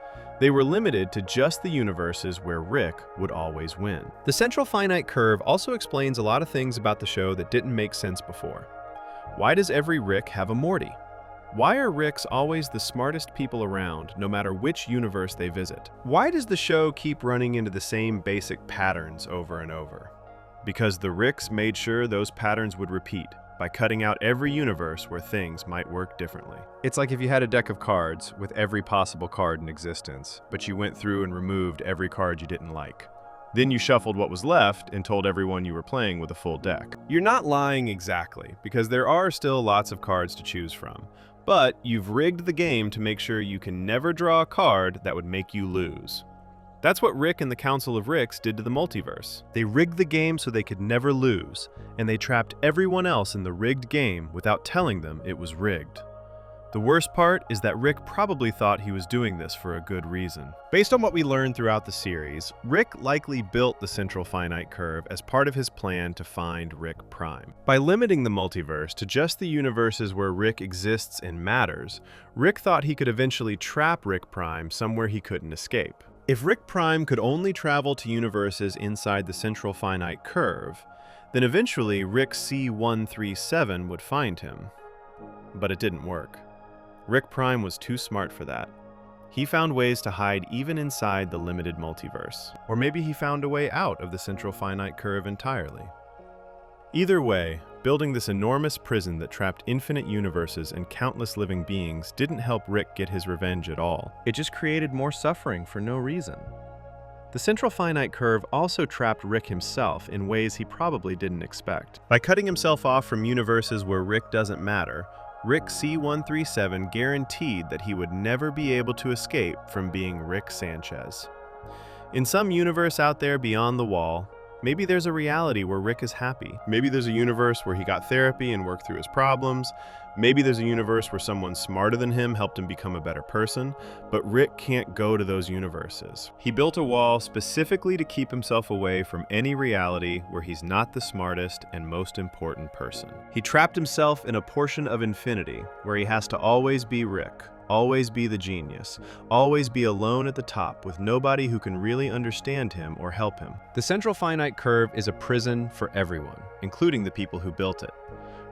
They were limited to just the universes where Rick would always win. The central finite curve also explains a lot of things about the show that didn't make sense before. Why does every Rick have a Morty? Why are Ricks always the smartest people around, no matter which universe they visit? Why does the show keep running into the same basic patterns over and over? Because the Ricks made sure those patterns would repeat, by cutting out every universe where things might work differently. It's like if you had a deck of cards with every possible card in existence, but you went through and removed every card you didn't like. Then you shuffled what was left and told everyone you were playing with a full deck. You're not lying exactly, because there are still lots of cards to choose from, but you've rigged the game to make sure you can never draw a card that would make you lose. That's what Rick and the Council of Ricks did to the multiverse. They rigged the game so they could never lose, and they trapped everyone else in the rigged game without telling them it was rigged. The worst part is that Rick probably thought he was doing this for a good reason. Based on what we learned throughout the series, Rick likely built the central finite curve as part of his plan to find Rick Prime. By limiting the multiverse to just the universes where Rick exists and matters, Rick thought he could eventually trap Rick Prime somewhere he couldn't escape. If Rick Prime could only travel to universes inside the central finite curve, then eventually Rick C137 would find him. But it didn't work. Rick Prime was too smart for that. He found ways to hide even inside the limited multiverse. Or maybe he found a way out of the central finite curve entirely. Either way, building this enormous prison that trapped infinite universes and countless living beings didn't help Rick get his revenge at all. It just created more suffering for no reason. The central finite curve also trapped Rick himself in ways he probably didn't expect. By cutting himself off from universes where Rick doesn't matter, Rick C137 guaranteed that he would never be able to escape from being Rick Sanchez. In some universe out there beyond the wall, maybe there's a reality where Rick is happy. Maybe there's a universe where he got therapy and worked through his problems. Maybe there's a universe where someone smarter than him helped him become a better person, but Rick can't go to those universes. He built a wall specifically to keep himself away from any reality where he's not the smartest and most important person. He trapped himself in a portion of infinity where he has to always be Rick, always be the genius, always be alone at the top with nobody who can really understand him or help him. The central finite curve is a prison for everyone, including the people who built it.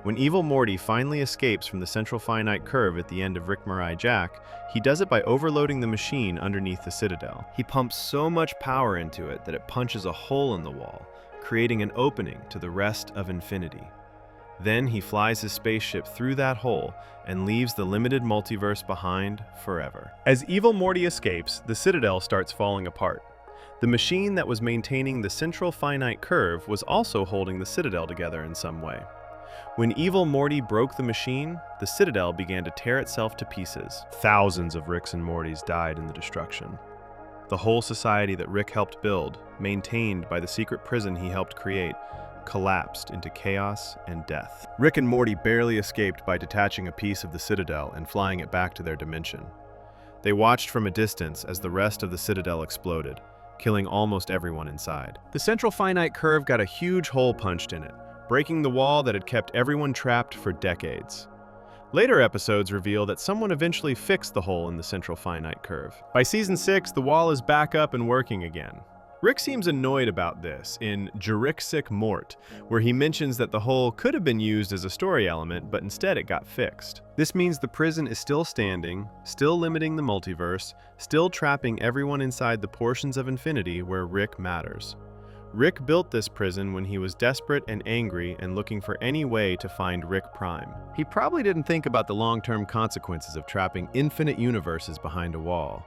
When evil Morty finally escapes from the central finite curve at the end of Rick Mirai Jack, he does it by overloading the machine underneath the Citadel. He pumps so much power into it that it punches a hole in the wall, creating an opening to the rest of infinity. Then he flies his spaceship through that hole and leaves the limited multiverse behind forever. As evil Morty escapes, the Citadel starts falling apart. The machine that was maintaining the central finite curve was also holding the Citadel together in some way. When evil Morty broke the machine, the Citadel began to tear itself to pieces. Thousands of Ricks and Mortys died in the destruction. The whole society that Rick helped build, maintained by the secret prison he helped create, collapsed into chaos and death. Rick and Morty barely escaped by detaching a piece of the Citadel and flying it back to their dimension. They watched from a distance as the rest of the Citadel exploded, killing almost everyone inside. The central finite curve got a huge hole punched in it, breaking the wall that had kept everyone trapped for decades. Later episodes reveal that someone eventually fixed the hole in the central finite curve. By season 6, the wall is back up and working again. Rick seems annoyed about this in Jurassic Mort, where he mentions that the hole could have been used as a story element, but instead it got fixed. This means the prison is still standing, still limiting the multiverse, still trapping everyone inside the portions of infinity where Rick matters. Rick built this prison when he was desperate and angry and looking for any way to find Rick Prime. He probably didn't think about the long-term consequences of trapping infinite universes behind a wall.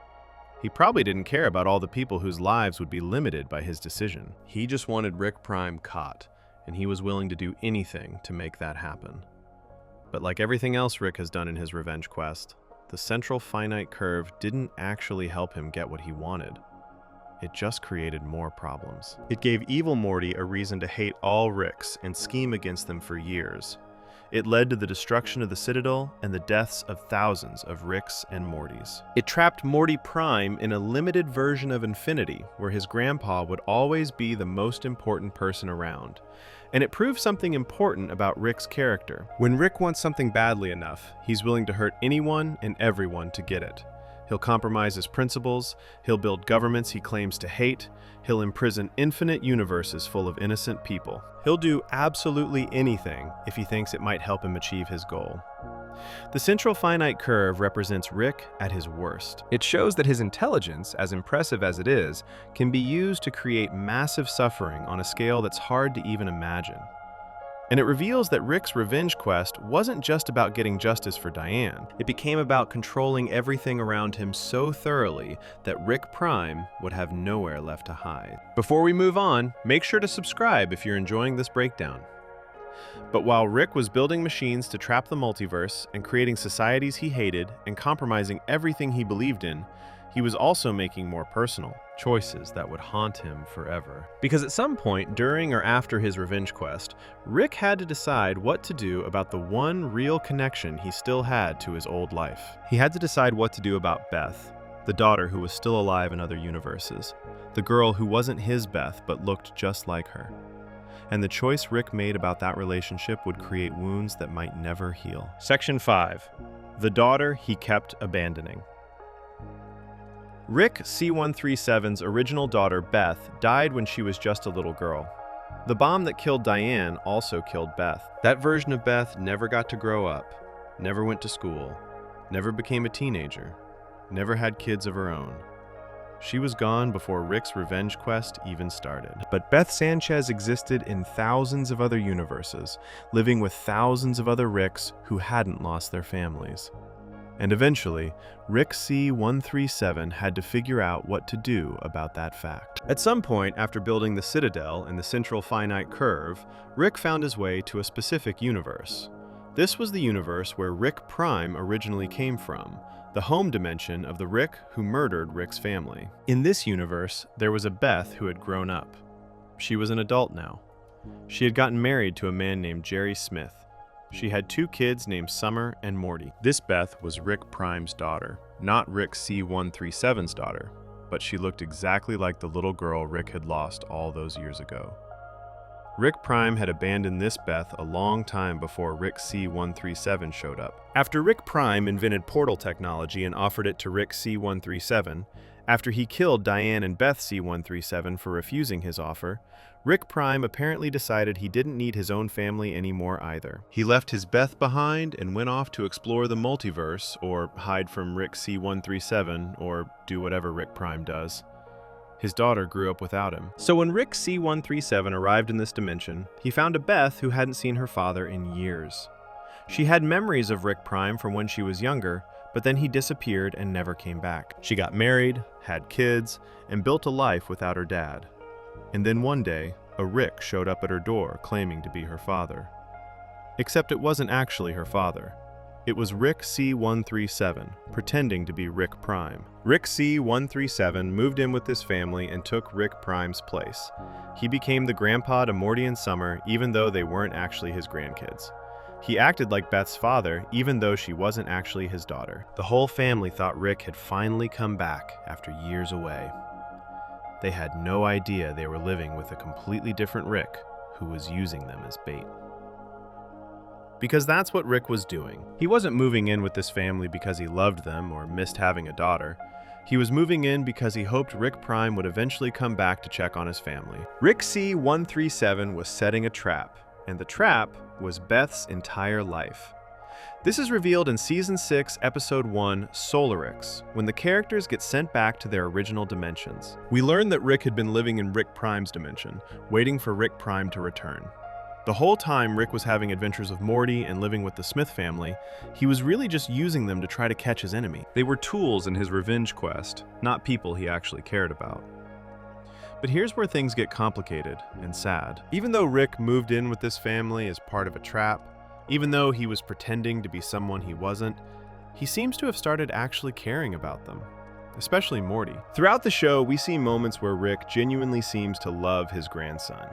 He probably didn't care about all the people whose lives would be limited by his decision. He just wanted Rick Prime caught, and he was willing to do anything to make that happen. But like everything else Rick has done in his revenge quest, the central finite curve didn't actually help him get what he wanted. It just created more problems. It gave evil Morty a reason to hate all Ricks and scheme against them for years. It led to the destruction of the Citadel and the deaths of thousands of Ricks and Mortys. It trapped Morty Prime in a limited version of infinity, where his grandpa would always be the most important person around. And it proved something important about Rick's character. When Rick wants something badly enough, he's willing to hurt anyone and everyone to get it. He'll compromise his principles, he'll build governments he claims to hate, he'll imprison infinite universes full of innocent people. He'll do absolutely anything if he thinks it might help him achieve his goal. The central finite curve represents Rick at his worst. It shows that his intelligence, as impressive as it is, can be used to create massive suffering on a scale that's hard to even imagine. And it reveals that Rick's revenge quest wasn't just about getting justice for Diane. It became about controlling everything around him so thoroughly that Rick Prime would have nowhere left to hide. Before we move on, make sure to subscribe if you're enjoying this breakdown. But while Rick was building machines to trap the multiverse and creating societies he hated and compromising everything he believed in, he was also making more personal choices that would haunt him forever. Because at some point during or after his revenge quest, Rick had to decide what to do about the one real connection he still had to his old life. He had to decide what to do about Beth, the daughter who was still alive in other universes, the girl who wasn't his Beth but looked just like her. And the choice Rick made about that relationship would create wounds that might never heal. Section 5. The daughter he kept abandoning. Rick C-137's original daughter, Beth, died when she was just a little girl. The bomb that killed Diane also killed Beth. That version of Beth never got to grow up, never went to school, never became a teenager, never had kids of her own. She was gone before Rick's revenge quest even started. But Beth Sanchez existed in thousands of other universes, living with thousands of other Ricks who hadn't lost their families. And eventually, Rick C-137 had to figure out what to do about that fact. At some point after building the Citadel and the central finite curve, Rick found his way to a specific universe. This was the universe where Rick Prime originally came from, the home dimension of the Rick who murdered Rick's family. In this universe, there was a Beth who had grown up. She was an adult now. She had gotten married to a man named Jerry Smith. She had 2 kids named Summer and Morty. This Beth was Rick Prime's daughter, not Rick C-137's daughter, but she looked exactly like the little girl Rick had lost all those years ago. Rick Prime had abandoned this Beth a long time before Rick C-137 showed up. After Rick Prime invented portal technology and offered it to Rick C-137, after he killed Diane and Beth C-137 for refusing his offer, Rick Prime apparently decided he didn't need his own family anymore either. He left his Beth behind and went off to explore the multiverse, or hide from Rick C-137, or do whatever Rick Prime does. His daughter grew up without him. So when Rick C-137 arrived in this dimension, he found a Beth who hadn't seen her father in years. She had memories of Rick Prime from when she was younger, but then he disappeared and never came back. She got married, had kids, and built a life without her dad. And then one day, a Rick showed up at her door claiming to be her father. Except it wasn't actually her father. It was Rick C-137, pretending to be Rick Prime. Rick C-137 moved in with this family and took Rick Prime's place. He became the grandpa to Morty and Summer, even though they weren't actually his grandkids. He acted like Beth's father, even though she wasn't actually his daughter. The whole family thought Rick had finally come back after years away. They had no idea they were living with a completely different Rick who was using them as bait. Because that's what Rick was doing. He wasn't moving in with this family because he loved them or missed having a daughter. He was moving in because he hoped Rick Prime would eventually come back to check on his family. Rick C-137 was setting a trap, and the trap was Beth's entire life. This is revealed in Season 6, Episode 1, Solarix, when the characters get sent back to their original dimensions. We learn that Rick had been living in Rick Prime's dimension, waiting for Rick Prime to return. The whole time Rick was having adventures with Morty and living with the Smith family, he was really just using them to try to catch his enemy. They were tools in his revenge quest, not people he actually cared about. But here's where things get complicated and sad. Even though Rick moved in with this family as part of a trap, even though he was pretending to be someone he wasn't, he seems to have started actually caring about them, especially Morty. Throughout the show, we see moments where Rick genuinely seems to love his grandson,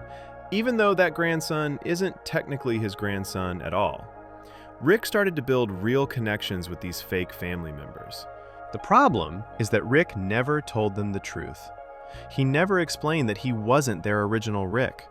even though that grandson isn't technically his grandson at all. Rick started to build real connections with these fake family members. The problem is that Rick never told them the truth. He never explained that he wasn't their original Rick.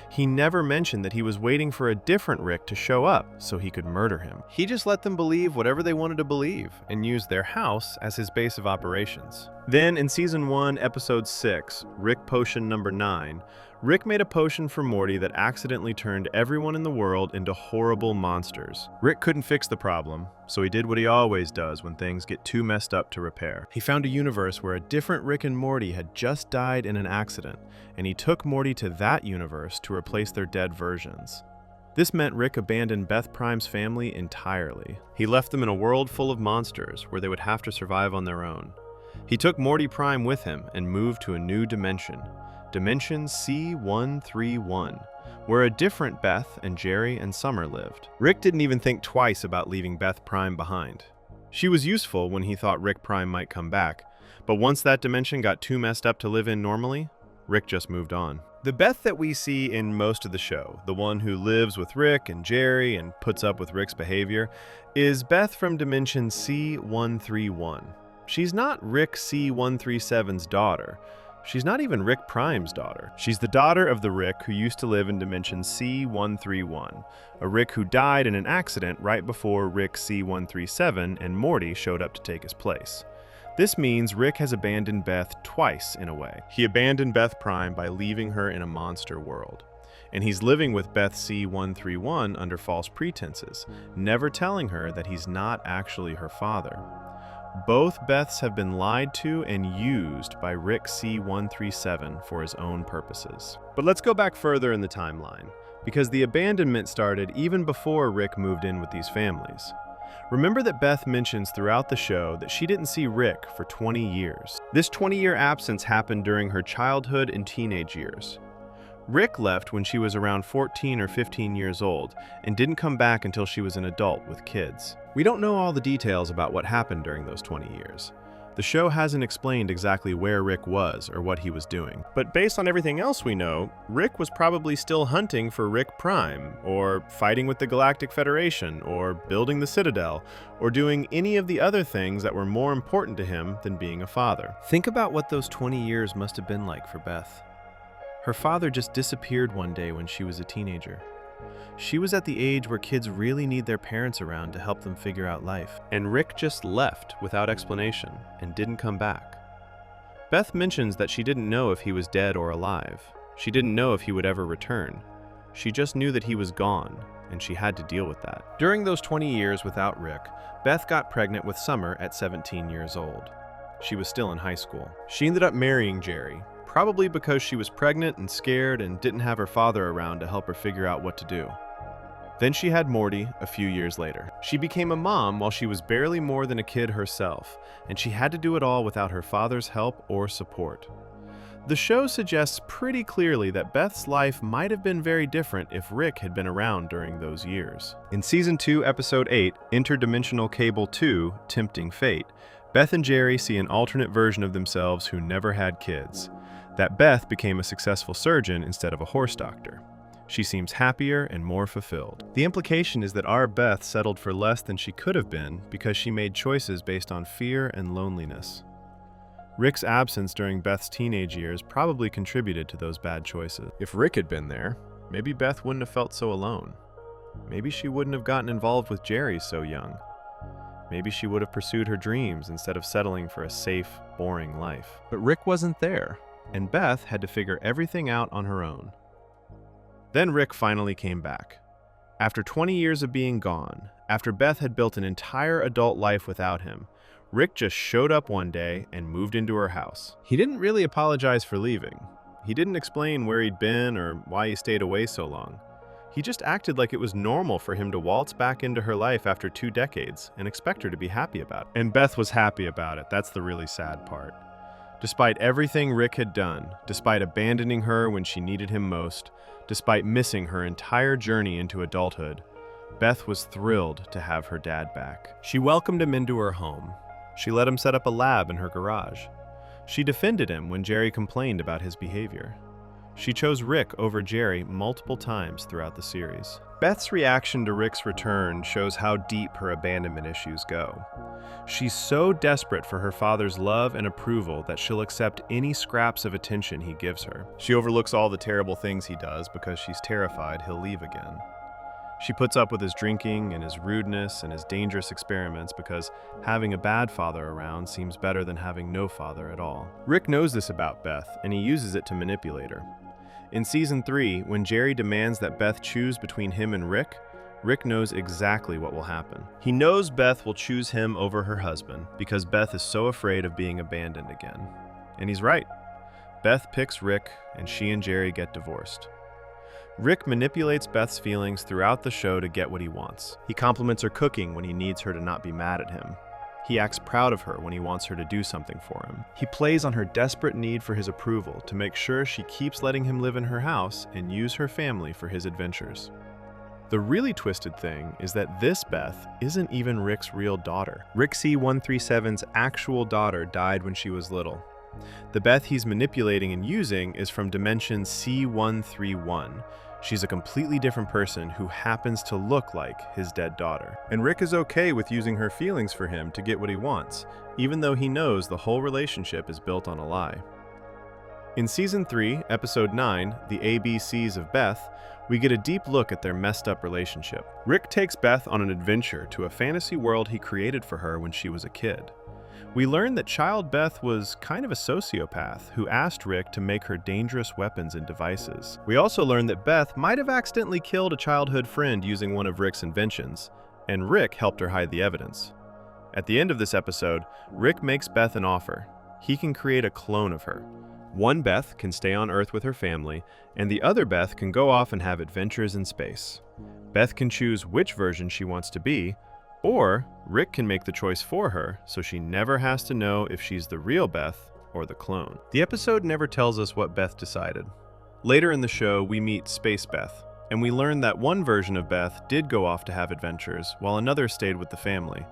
He never mentioned that he was waiting for a different Rick to show up so he could murder him. He just let them believe whatever they wanted to believe and used their house as his base of operations. Then in Season 1, Episode 6, Rick Potion number 9, Rick made a potion for Morty that accidentally turned everyone in the world into horrible monsters. Rick couldn't fix the problem, so he did what he always does when things get too messed up to repair. He found a universe where a different Rick and Morty had just died in an accident, and he took Morty to that universe to replace their dead versions. This meant Rick abandoned Beth Prime's family entirely. He left them in a world full of monsters where they would have to survive on their own. He took Morty Prime with him and moved to a new dimension. Dimension C131, where a different Beth and Jerry and Summer lived. Rick didn't even think twice about leaving Beth Prime behind. She was useful when he thought Rick Prime might come back, but once that dimension got too messed up to live in normally, Rick just moved on. The Beth that we see in most of the show, the one who lives with Rick and Jerry and puts up with Rick's behavior, is Beth from Dimension C131. She's not Rick C137's daughter. She's not even Rick Prime's daughter. She's the daughter of the Rick who used to live in Dimension C131, a Rick who died in an accident right before Rick C137 and Morty showed up to take his place. This means Rick has abandoned Beth twice in a way. He abandoned Beth Prime by leaving her in a monster world. And he's living with Beth C131 under false pretenses, never telling her that he's not actually her father. Both Beths have been lied to and used by Rick C137 for his own purposes. But let's go back further in the timeline, because the abandonment started even before Rick moved in with these families. Remember that Beth mentions throughout the show that she didn't see Rick for 20 years. This 20-year absence happened during her childhood and teenage years. Rick left when she was around 14 or 15 years old and didn't come back until she was an adult with kids. We don't know all the details about what happened during those 20 years. The show hasn't explained exactly where Rick was or what he was doing. But based on everything else we know, Rick was probably still hunting for Rick Prime, or fighting with the Galactic Federation, or building the Citadel, or doing any of the other things that were more important to him than being a father. Think about what those 20 years must have been like for Beth. Her father just disappeared one day when she was a teenager. She was at the age where kids really need their parents around to help them figure out life. And Rick just left without explanation and didn't come back. Beth mentions that she didn't know if he was dead or alive. She didn't know if he would ever return. She just knew that he was gone, and she had to deal with that. During those 20 years without Rick, Beth got pregnant with Summer at 17 years old. She was still in high school. She ended up marrying Jerry, probably because she was pregnant and scared and didn't have her father around to help her figure out what to do. Then she had Morty a few years later. She became a mom while she was barely more than a kid herself, and she had to do it all without her father's help or support. The show suggests pretty clearly that Beth's life might have been very different if Rick had been around during those years. In Season 2, Episode 8, Interdimensional Cable 2, Tempting Fate, Beth and Jerry see an alternate version of themselves who never had kids. That Beth became a successful surgeon instead of a horse doctor. She seems happier and more fulfilled. The implication is that our Beth settled for less than she could have been because she made choices based on fear and loneliness. Rick's absence during Beth's teenage years probably contributed to those bad choices. If Rick had been there, maybe Beth wouldn't have felt so alone. Maybe she wouldn't have gotten involved with Jerry so young. Maybe she would have pursued her dreams instead of settling for a safe, boring life. But Rick wasn't there, and Beth had to figure everything out on her own. Then Rick finally came back. After 20 years of being gone, After Beth had built an entire adult life without him, Rick just showed up one day and moved into her house. He didn't really apologize for leaving. He didn't explain where he'd been or why he stayed away so long. He just acted like it was normal for him to waltz back into her life after 2 decades and expect her to be happy about it. And Beth was happy about it. That's the really sad part. Despite everything Rick had done, despite abandoning her when she needed him most, despite missing her entire journey into adulthood, Beth was thrilled to have her dad back. She welcomed him into her home. She let him set up a lab in her garage. She defended him when Jerry complained about his behavior. She chose Rick over Jerry multiple times throughout the series. Beth's reaction to Rick's return shows how deep her abandonment issues go. She's so desperate for her father's love and approval that she'll accept any scraps of attention he gives her. She overlooks all the terrible things he does because she's terrified he'll leave again. She puts up with his drinking and his rudeness and his dangerous experiments because having a bad father around seems better than having no father at all. Rick knows this about Beth, and he uses it to manipulate her. In Season 3, when Jerry demands that Beth choose between him and Rick, Rick knows exactly what will happen. He knows Beth will choose him over her husband because Beth is so afraid of being abandoned again. And he's right. Beth picks Rick, and she and Jerry get divorced. Rick manipulates Beth's feelings throughout the show to get what he wants. He compliments her cooking when he needs her to not be mad at him. He acts proud of her when he wants her to do something for him. He plays on her desperate need for his approval to make sure she keeps letting him live in her house and use her family for his adventures. The really twisted thing is that this Beth isn't even Rick's real daughter. Rick C-137's actual daughter died when she was little. The Beth he's manipulating and using is from dimension C-131. She's a completely different person who happens to look like his dead daughter. And Rick is okay with using her feelings for him to get what he wants, even though he knows the whole relationship is built on a lie. In Season 3, Episode 9, The ABCs of Beth, we get a deep look at their messed up relationship. Rick takes Beth on an adventure to a fantasy world he created for her when she was a kid. We learn that child Beth was kind of a sociopath who asked Rick to make her dangerous weapons and devices. We also learn that Beth might have accidentally killed a childhood friend using one of Rick's inventions, and Rick helped her hide the evidence. At the end of this episode, Rick makes Beth an offer. He can create a clone of her. One Beth can stay on Earth with her family, and the other Beth can go off and have adventures in space. Beth can choose which version she wants to be, or Rick can make the choice for her so she never has to know if she's the real Beth or the clone. The episode never tells us what Beth decided. Later in the show, we meet Space Beth, and we learn that one version of Beth did go off to have adventures while another stayed with the family.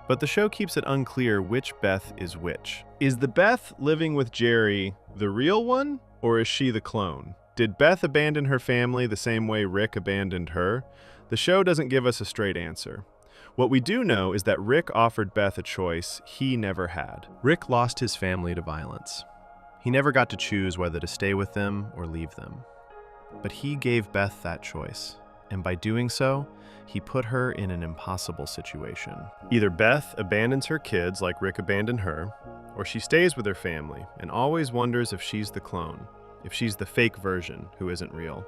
But the show keeps it unclear which Beth is which. Is the Beth living with Jerry the real one, or is she the clone? Did Beth abandon her family the same way Rick abandoned her? The show doesn't give us a straight answer. What we do know is that Rick offered Beth a choice he never had. Rick lost his family to violence. He never got to choose whether to stay with them or leave them. But he gave Beth that choice, and by doing so, he put her in an impossible situation. Either Beth abandons her kids like Rick abandoned her, or she stays with her family and always wonders if she's the clone, if she's the fake version who isn't real.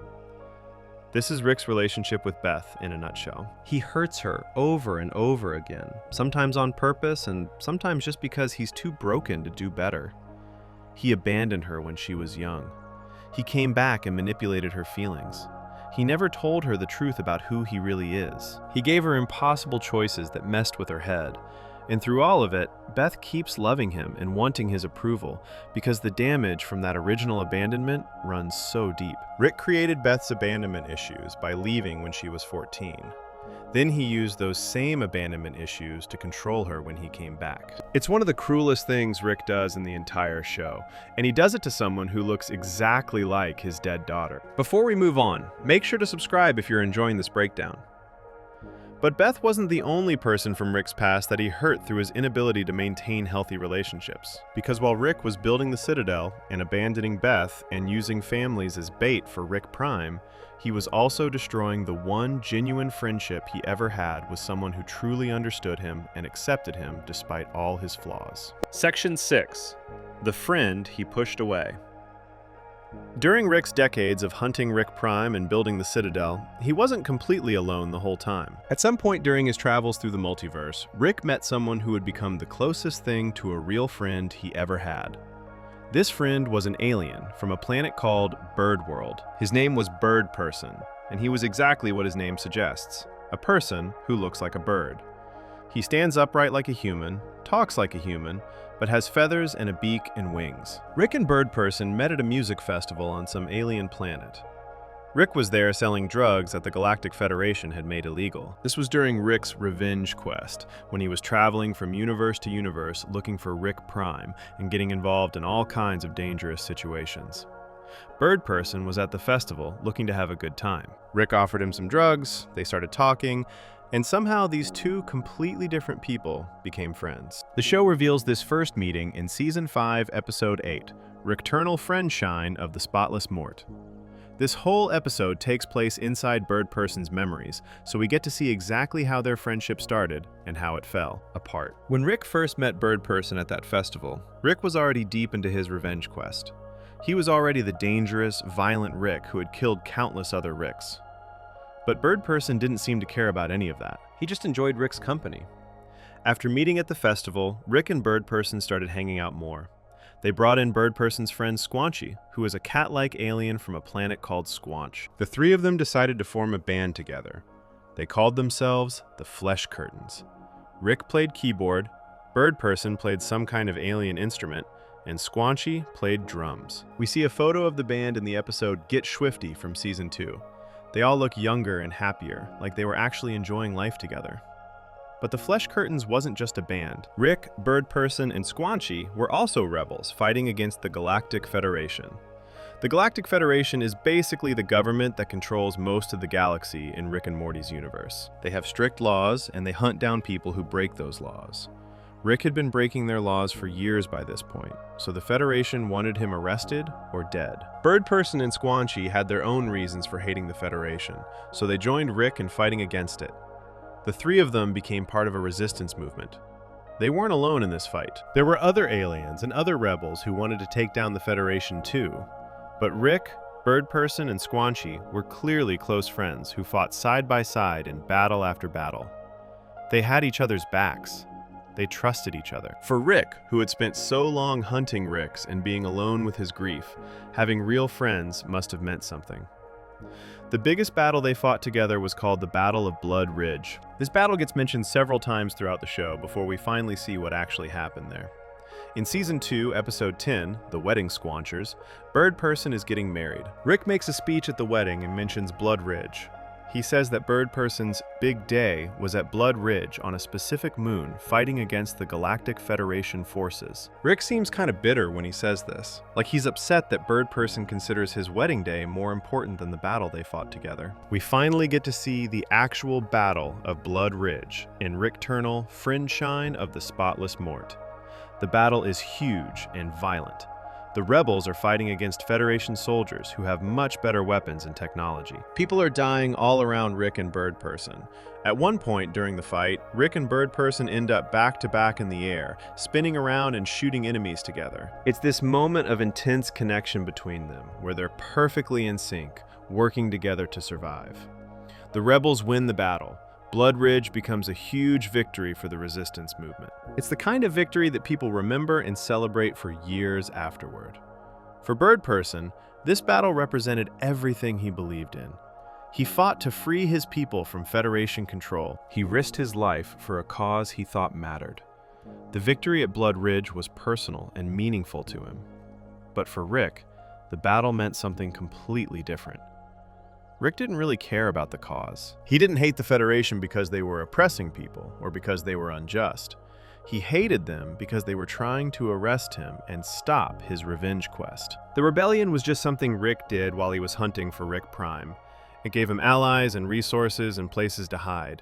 This is Rick's relationship with Beth in a nutshell. He hurts her over and over again, sometimes on purpose and sometimes just because he's too broken to do better. He abandoned her when she was young. He came back and manipulated her feelings. He never told her the truth about who he really is. He gave her impossible choices that messed with her head. And through all of it, Beth keeps loving him and wanting his approval because the damage from that original abandonment runs so deep. Rick created Beth's abandonment issues by leaving when she was 14. Then he used those same abandonment issues to control her when he came back. It's one of the cruelest things Rick does in the entire show, and he does it to someone who looks exactly like his dead daughter. Before we move on, make sure to subscribe if you're enjoying this breakdown. But Beth wasn't the only person from Rick's past that he hurt through his inability to maintain healthy relationships. Because while Rick was building the Citadel and abandoning Beth and using families as bait for Rick Prime, he was also destroying the one genuine friendship he ever had with someone who truly understood him and accepted him despite all his flaws. Section 6. The friend he pushed away. During Rick's decades of hunting Rick Prime and building the Citadel, he wasn't completely alone the whole time. At some point during his travels through the multiverse, Rick met someone who would become the closest thing to a real friend he ever had. This friend was an alien from a planet called Birdworld. His name was Birdperson, and he was exactly what his name suggests, a person who looks like a bird. He stands upright like a human, talks like a human, but has feathers and a beak and wings. Rick and Birdperson met at a music festival on some alien planet. Rick was there selling drugs that the Galactic Federation had made illegal. This was during Rick's revenge quest, when he was traveling from universe to universe looking for Rick Prime and getting involved in all kinds of dangerous situations. Birdperson was at the festival looking to have a good time. Rick offered him some drugs, they started talking, and somehow these two completely different people became friends. The show reveals this first meeting in Season 5, Episode 8, Rickternal Friendshine of the Spotless Mort. This whole episode takes place inside Birdperson's memories, so we get to see exactly how their friendship started and how it fell apart. When Rick first met Birdperson at that festival, Rick was already deep into his revenge quest. He was already the dangerous, violent Rick who had killed countless other Ricks. But Birdperson didn't seem to care about any of that. He just enjoyed Rick's company. After meeting at the festival, Rick and Birdperson started hanging out more. They brought in Birdperson's friend Squanchy, who is a cat-like alien from a planet called Squanch. The three of them decided to form a band together. They called themselves the Flesh Curtains. Rick played keyboard, Birdperson played some kind of alien instrument, and Squanchy played drums. We see a photo of the band in the episode Get Swifty from Season 2. They all look younger and happier, like they were actually enjoying life together. But the Flesh Curtains wasn't just a band. Rick, Birdperson, and Squanchy were also rebels fighting against the Galactic Federation. The Galactic Federation is basically the government that controls most of the galaxy in Rick and Morty's universe. They have strict laws, and they hunt down people who break those laws. Rick had been breaking their laws for years by this point, so the Federation wanted him arrested or dead. Birdperson and Squanchy had their own reasons for hating the Federation, so they joined Rick in fighting against it. The three of them became part of a resistance movement. They weren't alone in this fight. There were other aliens and other rebels who wanted to take down the Federation too, but Rick, Birdperson, and Squanchy were clearly close friends who fought side by side in battle after battle. They had each other's backs. They trusted each other. For Rick, who had spent so long hunting Ricks and being alone with his grief, having real friends must have meant something. The biggest battle they fought together was called the Battle of Blood Ridge. This battle gets mentioned several times throughout the show before we finally see what actually happened there. In Season 2, Episode 10, The Wedding Squanchers, Birdperson is getting married. Rick makes a speech at the wedding and mentions Blood Ridge. He says that Birdperson's big day was at Blood Ridge on a specific moon fighting against the Galactic Federation forces. Rick seems kind of bitter when he says this, like he's upset that Birdperson considers his wedding day more important than the battle they fought together. We finally get to see the actual battle of Blood Ridge in Rickternal Friendshine of the Spotless Mort. The battle is huge and violent. The rebels are fighting against Federation soldiers who have much better weapons and technology. People are dying all around Rick and Birdperson. At one point during the fight, Rick and Birdperson end up back to back in the air, spinning around and shooting enemies together. It's this moment of intense connection between them, where they're perfectly in sync, working together to survive. The rebels win the battle. Blood Ridge becomes a huge victory for the resistance movement. It's the kind of victory that people remember and celebrate for years afterward. For Birdperson, this battle represented everything he believed in. He fought to free his people from Federation control. He risked his life for a cause he thought mattered. The victory at Blood Ridge was personal and meaningful to him. But for Rick, the battle meant something completely different. Rick didn't really care about the cause. He didn't hate the Federation because they were oppressing people or because they were unjust. He hated them because they were trying to arrest him and stop his revenge quest. The rebellion was just something Rick did while he was hunting for Rick Prime. It gave him allies and resources and places to hide,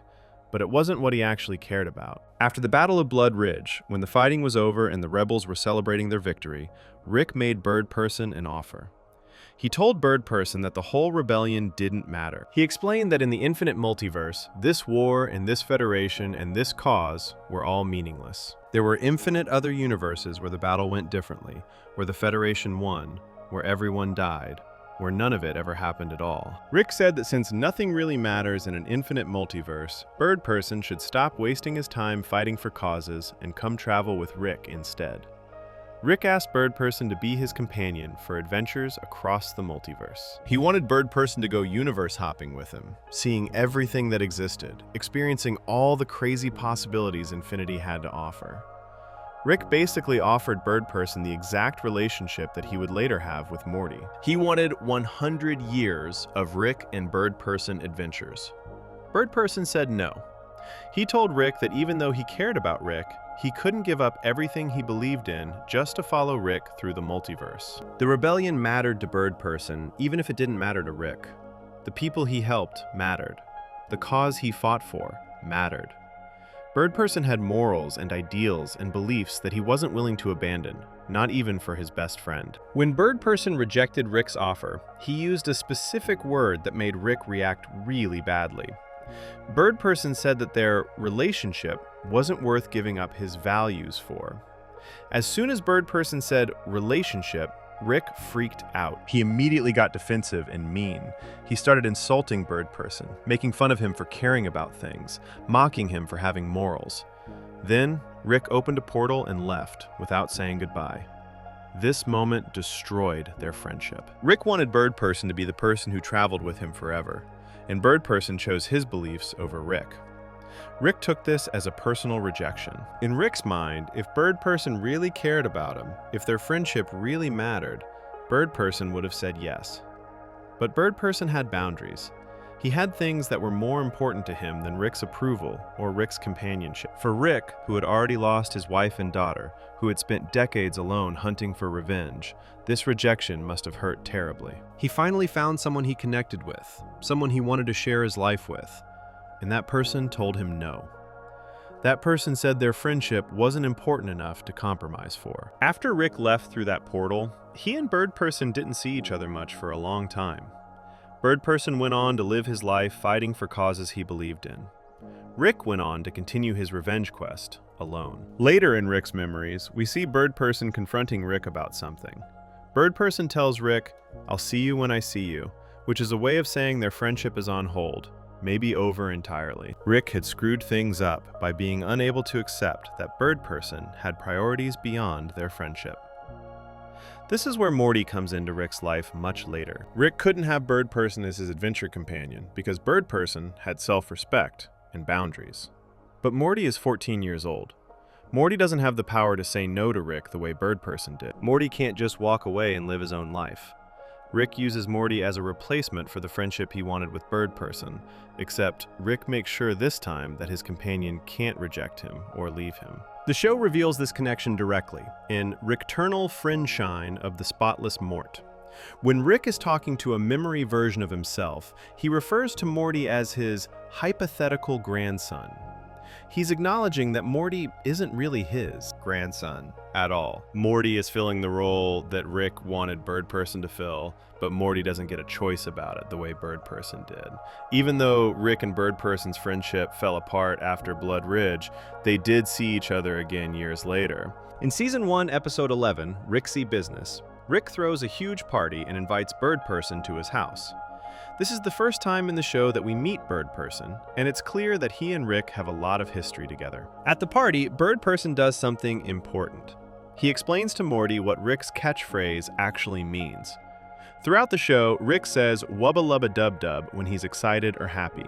but it wasn't what he actually cared about. After the Battle of Blood Ridge, when the fighting was over and the rebels were celebrating their victory, Rick made Birdperson an offer. He told Birdperson that the whole rebellion didn't matter. He explained that in the infinite multiverse, this war and this federation and this cause were all meaningless. There were infinite other universes where the battle went differently, where the Federation won, where everyone died, where none of it ever happened at all. Rick said that since nothing really matters in an infinite multiverse, Birdperson should stop wasting his time fighting for causes and come travel with Rick instead. Rick asked Birdperson to be his companion for adventures across the multiverse. He wanted Birdperson to go universe hopping with him, seeing everything that existed, experiencing all the crazy possibilities infinity had to offer. Rick basically offered Birdperson the exact relationship that he would later have with Morty. He wanted 100 years of Rick and Birdperson adventures. Birdperson said no. He told Rick that even though he cared about Rick, he couldn't give up everything he believed in just to follow Rick through the multiverse. The rebellion mattered to Birdperson, even if it didn't matter to Rick. The people he helped mattered. The cause he fought for mattered. Birdperson had morals and ideals and beliefs that he wasn't willing to abandon, not even for his best friend. When Birdperson rejected Rick's offer, he used a specific word that made Rick react really badly. Birdperson said that their relationship wasn't worth giving up his values for. As soon as Birdperson said relationship, Rick freaked out. He immediately got defensive and mean. He started insulting Birdperson, making fun of him for caring about things, mocking him for having morals. Then, Rick opened a portal and left without saying goodbye. This moment destroyed their friendship. Rick wanted Birdperson to be the person who traveled with him forever, and Birdperson chose his beliefs over Rick. Rick took this as a personal rejection. In Rick's mind, if Birdperson really cared about him, if their friendship really mattered, Birdperson would have said yes. But Birdperson had boundaries. He had things that were more important to him than Rick's approval or Rick's companionship. For Rick, who had already lost his wife and daughter, who had spent decades alone hunting for revenge, this rejection must have hurt terribly. He finally found someone he connected with, someone he wanted to share his life with, and that person told him no. That person said their friendship wasn't important enough to compromise for. After Rick left through that portal, he and Birdperson didn't see each other much for a long time. Birdperson went on to live his life fighting for causes he believed in. Rick went on to continue his revenge quest, alone. Later in Rick's memories, we see Birdperson confronting Rick about something. Birdperson tells Rick, "I'll see you when I see you," which is a way of saying their friendship is on hold, maybe over entirely. Rick had screwed things up by being unable to accept that Birdperson had priorities beyond their friendship. This is where Morty comes into Rick's life much later. Rick couldn't have Birdperson as his adventure companion because Birdperson had self-respect and boundaries. But Morty is 14 years old. Morty doesn't have the power to say no to Rick the way Birdperson did. Morty can't just walk away and live his own life. Rick uses Morty as a replacement for the friendship he wanted with Birdperson, except Rick makes sure this time that his companion can't reject him or leave him. The show reveals this connection directly in Rick'ternal Friendshine of the Spotless Mort. When Rick is talking to a memory version of himself, he refers to Morty as his hypothetical grandson. He's acknowledging that Morty isn't really his grandson at all. Morty is filling the role that Rick wanted Birdperson to fill, but Morty doesn't get a choice about it the way Birdperson did. Even though Rick and Birdperson's friendship fell apart after Blood Ridge, they did see each other again years later. In Season 1, Episode 11, Rick's Business, Rick throws a huge party and invites Birdperson to his house. This is the first time in the show that we meet Birdperson, and it's clear that he and Rick have a lot of history together. At the party, Birdperson does something important. He explains to Morty what Rick's catchphrase actually means. Throughout the show, Rick says "wubba lubba dub dub" when he's excited or happy.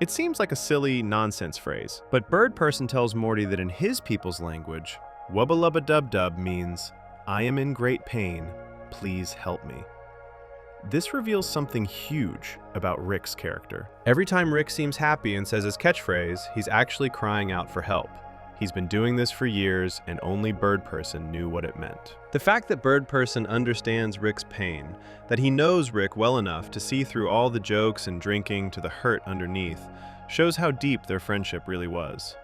It seems like a silly nonsense phrase, but Birdperson tells Morty that in his people's language, "wubba lubba dub dub" means "I am in great pain, please help me." This reveals something huge about Rick's character. Every time Rick seems happy and says his catchphrase, he's actually crying out for help. He's been doing this for years, and only Birdperson knew what it meant. The fact that Birdperson understands Rick's pain, that he knows Rick well enough to see through all the jokes and drinking to the hurt underneath, shows how deep their friendship really was.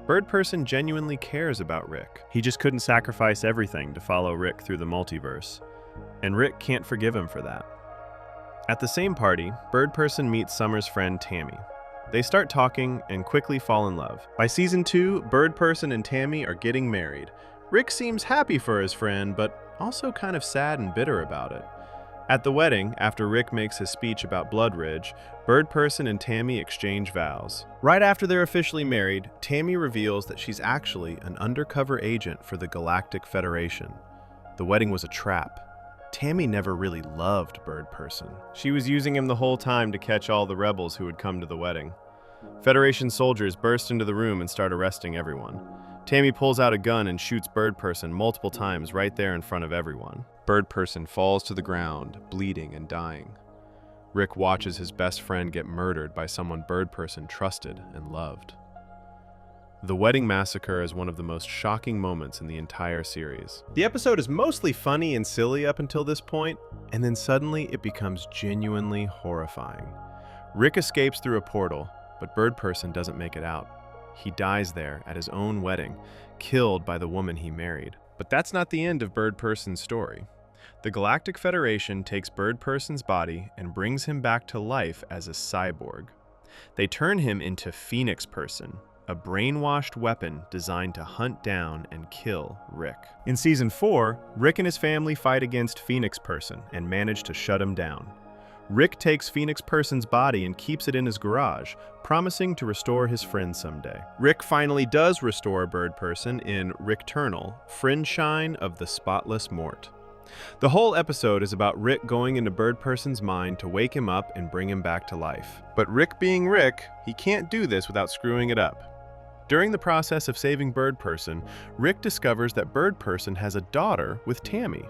Birdperson genuinely cares about Rick. He just couldn't sacrifice everything to follow Rick through the multiverse, and Rick can't forgive him for that. At the same party, Birdperson meets Summer's friend Tammy. They start talking and quickly fall in love. By Season 2, Birdperson and Tammy are getting married. Rick seems happy for his friend, but also kind of sad and bitter about it. At the wedding, after Rick makes his speech about Blood Ridge, Birdperson and Tammy exchange vows. Right after they're officially married, Tammy reveals that she's actually an undercover agent for the Galactic Federation. The wedding was a trap. Tammy never really loved Birdperson. She was using him the whole time to catch all the rebels who would come to the wedding. Federation soldiers burst into the room and start arresting everyone. Tammy pulls out a gun and shoots Birdperson multiple times right there in front of everyone. Birdperson falls to the ground, bleeding and dying. Rick watches his best friend get murdered by someone Birdperson trusted and loved. The wedding massacre is one of the most shocking moments in the entire series. The episode is mostly funny and silly up until this point, and then suddenly it becomes genuinely horrifying. Rick escapes through a portal, but Birdperson doesn't make it out. He dies there at his own wedding, killed by the woman he married. But that's not the end of Birdperson's story. The Galactic Federation takes Birdperson's body and brings him back to life as a cyborg. They turn him into Phoenix Person, a brainwashed weapon designed to hunt down and kill Rick. In Season 4, Rick and his family fight against Phoenix Person and manage to shut him down. Rick takes Phoenix Person's body and keeps it in his garage, promising to restore his friend someday. Rick finally does restore Birdperson in Rickternal, Friendshine of the Spotless Mort. The whole episode is about Rick going into Birdperson's mind to wake him up and bring him back to life. But Rick being Rick, he can't do this without screwing it up. During the process of saving Birdperson, Rick discovers that Birdperson has a daughter with Tammy.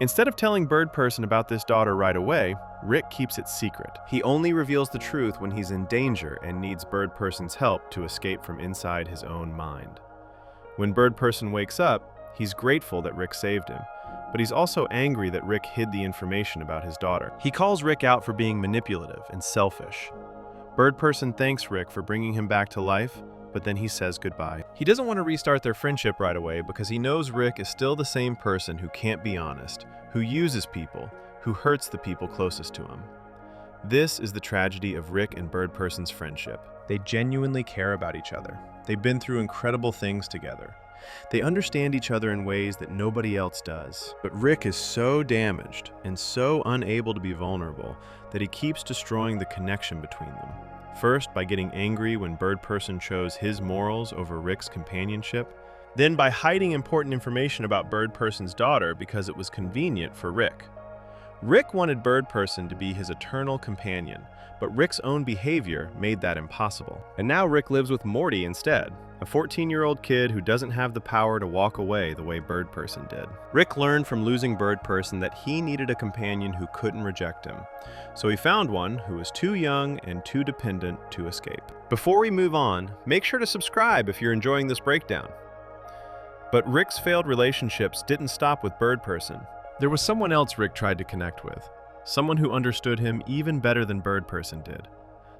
Instead of telling Birdperson about this daughter right away, Rick keeps it secret. He only reveals the truth when he's in danger and needs Birdperson's help to escape from inside his own mind. When Birdperson wakes up, he's grateful that Rick saved him, but he's also angry that Rick hid the information about his daughter. He calls Rick out for being manipulative and selfish. Birdperson thanks Rick for bringing him back to life, but then he says goodbye. He doesn't want to restart their friendship right away because he knows Rick is still the same person who can't be honest, who uses people, who hurts the people closest to him. This is the tragedy of Rick and Birdperson's friendship. They genuinely care about each other. They've been through incredible things together. They understand each other in ways that nobody else does. But Rick is so damaged and so unable to be vulnerable that he keeps destroying the connection between them. First, by getting angry when Birdperson chose his morals over Rick's companionship, then by hiding important information about Birdperson's daughter because it was convenient for Rick. Rick wanted Birdperson to be his eternal companion, but Rick's own behavior made that impossible. And now Rick lives with Morty instead, a 14-year-old kid who doesn't have the power to walk away the way Birdperson did. Rick learned from losing Birdperson that he needed a companion who couldn't reject him, so he found one who was too young and too dependent to escape. Before we move on, make sure to subscribe if you're enjoying this breakdown. But Rick's failed relationships didn't stop with Birdperson. There was someone else Rick tried to connect with, someone who understood him even better than Birdperson did.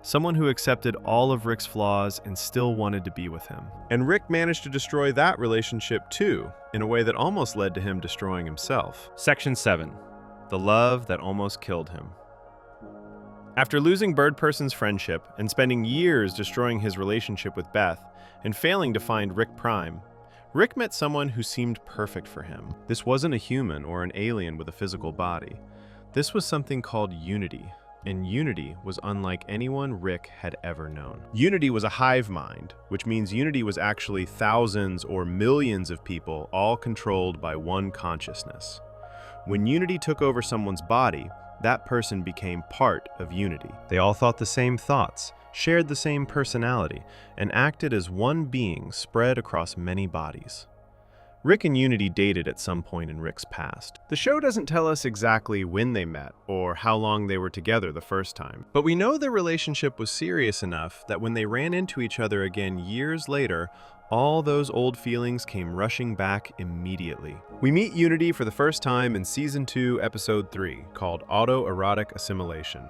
Someone who accepted all of Rick's flaws and still wanted to be with him. And Rick managed to destroy that relationship too, in a way that almost led to him destroying himself. Section 7. The love that almost killed him. After losing Birdperson's friendship and spending years destroying his relationship with Beth and failing to find Rick Prime, Rick met someone who seemed perfect for him. This wasn't a human or an alien with a physical body. This was something called Unity. And Unity was unlike anyone Rick had ever known. Unity was a hive mind, which means Unity was actually thousands or millions of people all controlled by one consciousness. When Unity took over someone's body, that person became part of Unity. They all thought the same thoughts, shared the same personality, and acted as one being spread across many bodies. Rick and Unity dated at some point in Rick's past. The show doesn't tell us exactly when they met or how long they were together the first time, but we know their relationship was serious enough that when they ran into each other again years later, all those old feelings came rushing back immediately. We meet Unity for the first time in Season 2, Episode 3, called Autoerotic Assimilation.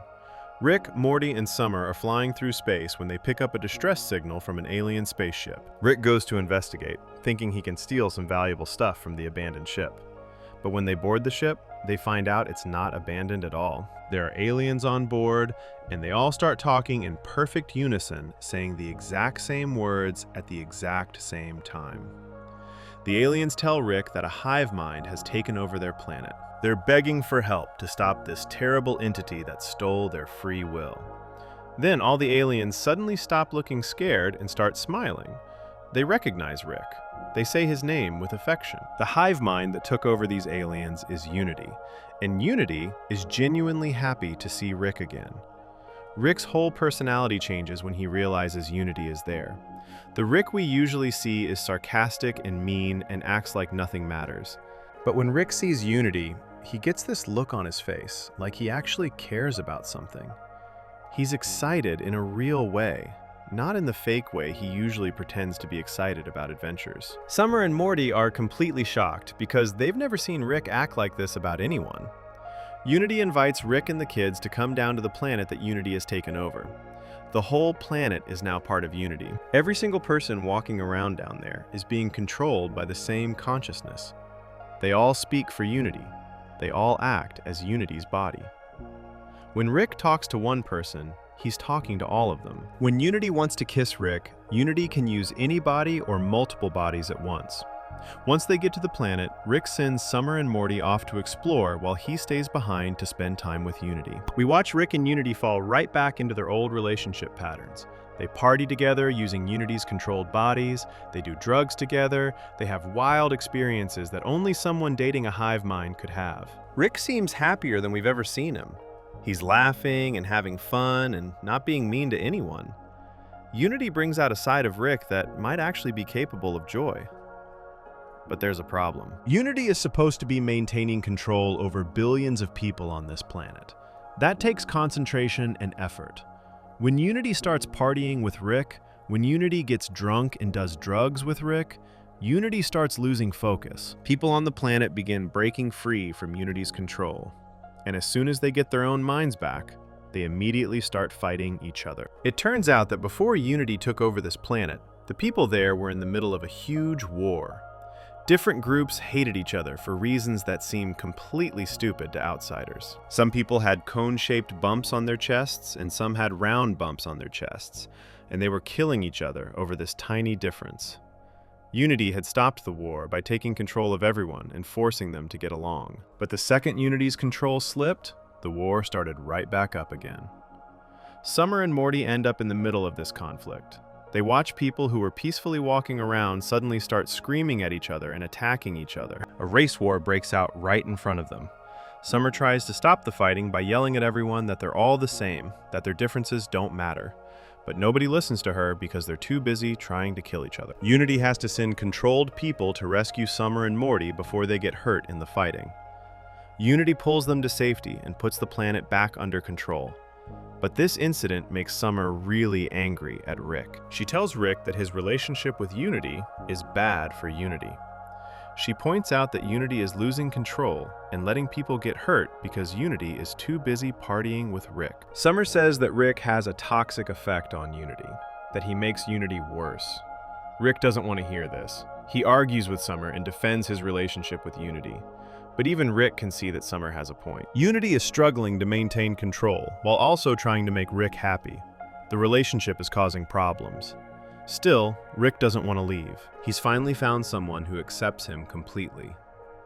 Rick, Morty, and Summer are flying through space when they pick up a distress signal from an alien spaceship. Rick goes to investigate, thinking he can steal some valuable stuff from the abandoned ship. But when they board the ship, they find out it's not abandoned at all. There are aliens on board, and they all start talking in perfect unison, saying the exact same words at the exact same time. The aliens tell Rick that a hive mind has taken over their planet. They're begging for help to stop this terrible entity that stole their free will. Then all the aliens suddenly stop looking scared and start smiling. They recognize Rick. They say his name with affection. The hive mind that took over these aliens is Unity, and Unity is genuinely happy to see Rick again. Rick's whole personality changes when he realizes Unity is there. The Rick we usually see is sarcastic and mean and acts like nothing matters. But when Rick sees Unity, he gets this look on his face, like he actually cares about something. He's excited in a real way, not in the fake way he usually pretends to be excited about adventures. Summer and Morty are completely shocked because they've never seen Rick act like this about anyone. Unity invites Rick and the kids to come down to the planet that Unity has taken over. The whole planet is now part of Unity. Every single person walking around down there is being controlled by the same consciousness. They all speak for Unity. They all act as Unity's body. When Rick talks to one person, he's talking to all of them. When Unity wants to kiss Rick, Unity can use any body or multiple bodies at once. Once they get to the planet, Rick sends Summer and Morty off to explore while he stays behind to spend time with Unity. We watch Rick and Unity fall right back into their old relationship patterns. They party together using Unity's controlled bodies, they do drugs together, they have wild experiences that only someone dating a hive mind could have. Rick seems happier than we've ever seen him. He's laughing and having fun and not being mean to anyone. Unity brings out a side of Rick that might actually be capable of joy. But there's a problem. Unity is supposed to be maintaining control over billions of people on this planet. That takes concentration and effort. When Unity starts partying with Rick, when Unity gets drunk and does drugs with Rick, Unity starts losing focus. People on the planet begin breaking free from Unity's control. And as soon as they get their own minds back, they immediately start fighting each other. It turns out that before Unity took over this planet, the people there were in the middle of a huge war. Different groups hated each other for reasons that seem completely stupid to outsiders. Some people had cone-shaped bumps on their chests, and some had round bumps on their chests, and they were killing each other over this tiny difference. Unity had stopped the war by taking control of everyone and forcing them to get along. But the second Unity's control slipped, the war started right back up again. Summer and Morty end up in the middle of this conflict. They watch people who were peacefully walking around suddenly start screaming at each other and attacking each other. A race war breaks out right in front of them. Summer tries to stop the fighting by yelling at everyone that they're all the same, that their differences don't matter. But nobody listens to her because they're too busy trying to kill each other. Unity has to send controlled people to rescue Summer and Morty before they get hurt in the fighting. Unity pulls them to safety and puts the planet back under control. But this incident makes Summer really angry at Rick. She tells Rick that his relationship with Unity is bad for Unity. She points out that Unity is losing control and letting people get hurt because Unity is too busy partying with Rick. Summer says that Rick has a toxic effect on Unity, that he makes Unity worse. Rick doesn't want to hear this. He argues with Summer and defends his relationship with Unity. But even Rick can see that Summer has a point. Unity is struggling to maintain control while also trying to make Rick happy. The relationship is causing problems. Still, Rick doesn't want to leave. He's finally found someone who accepts him completely,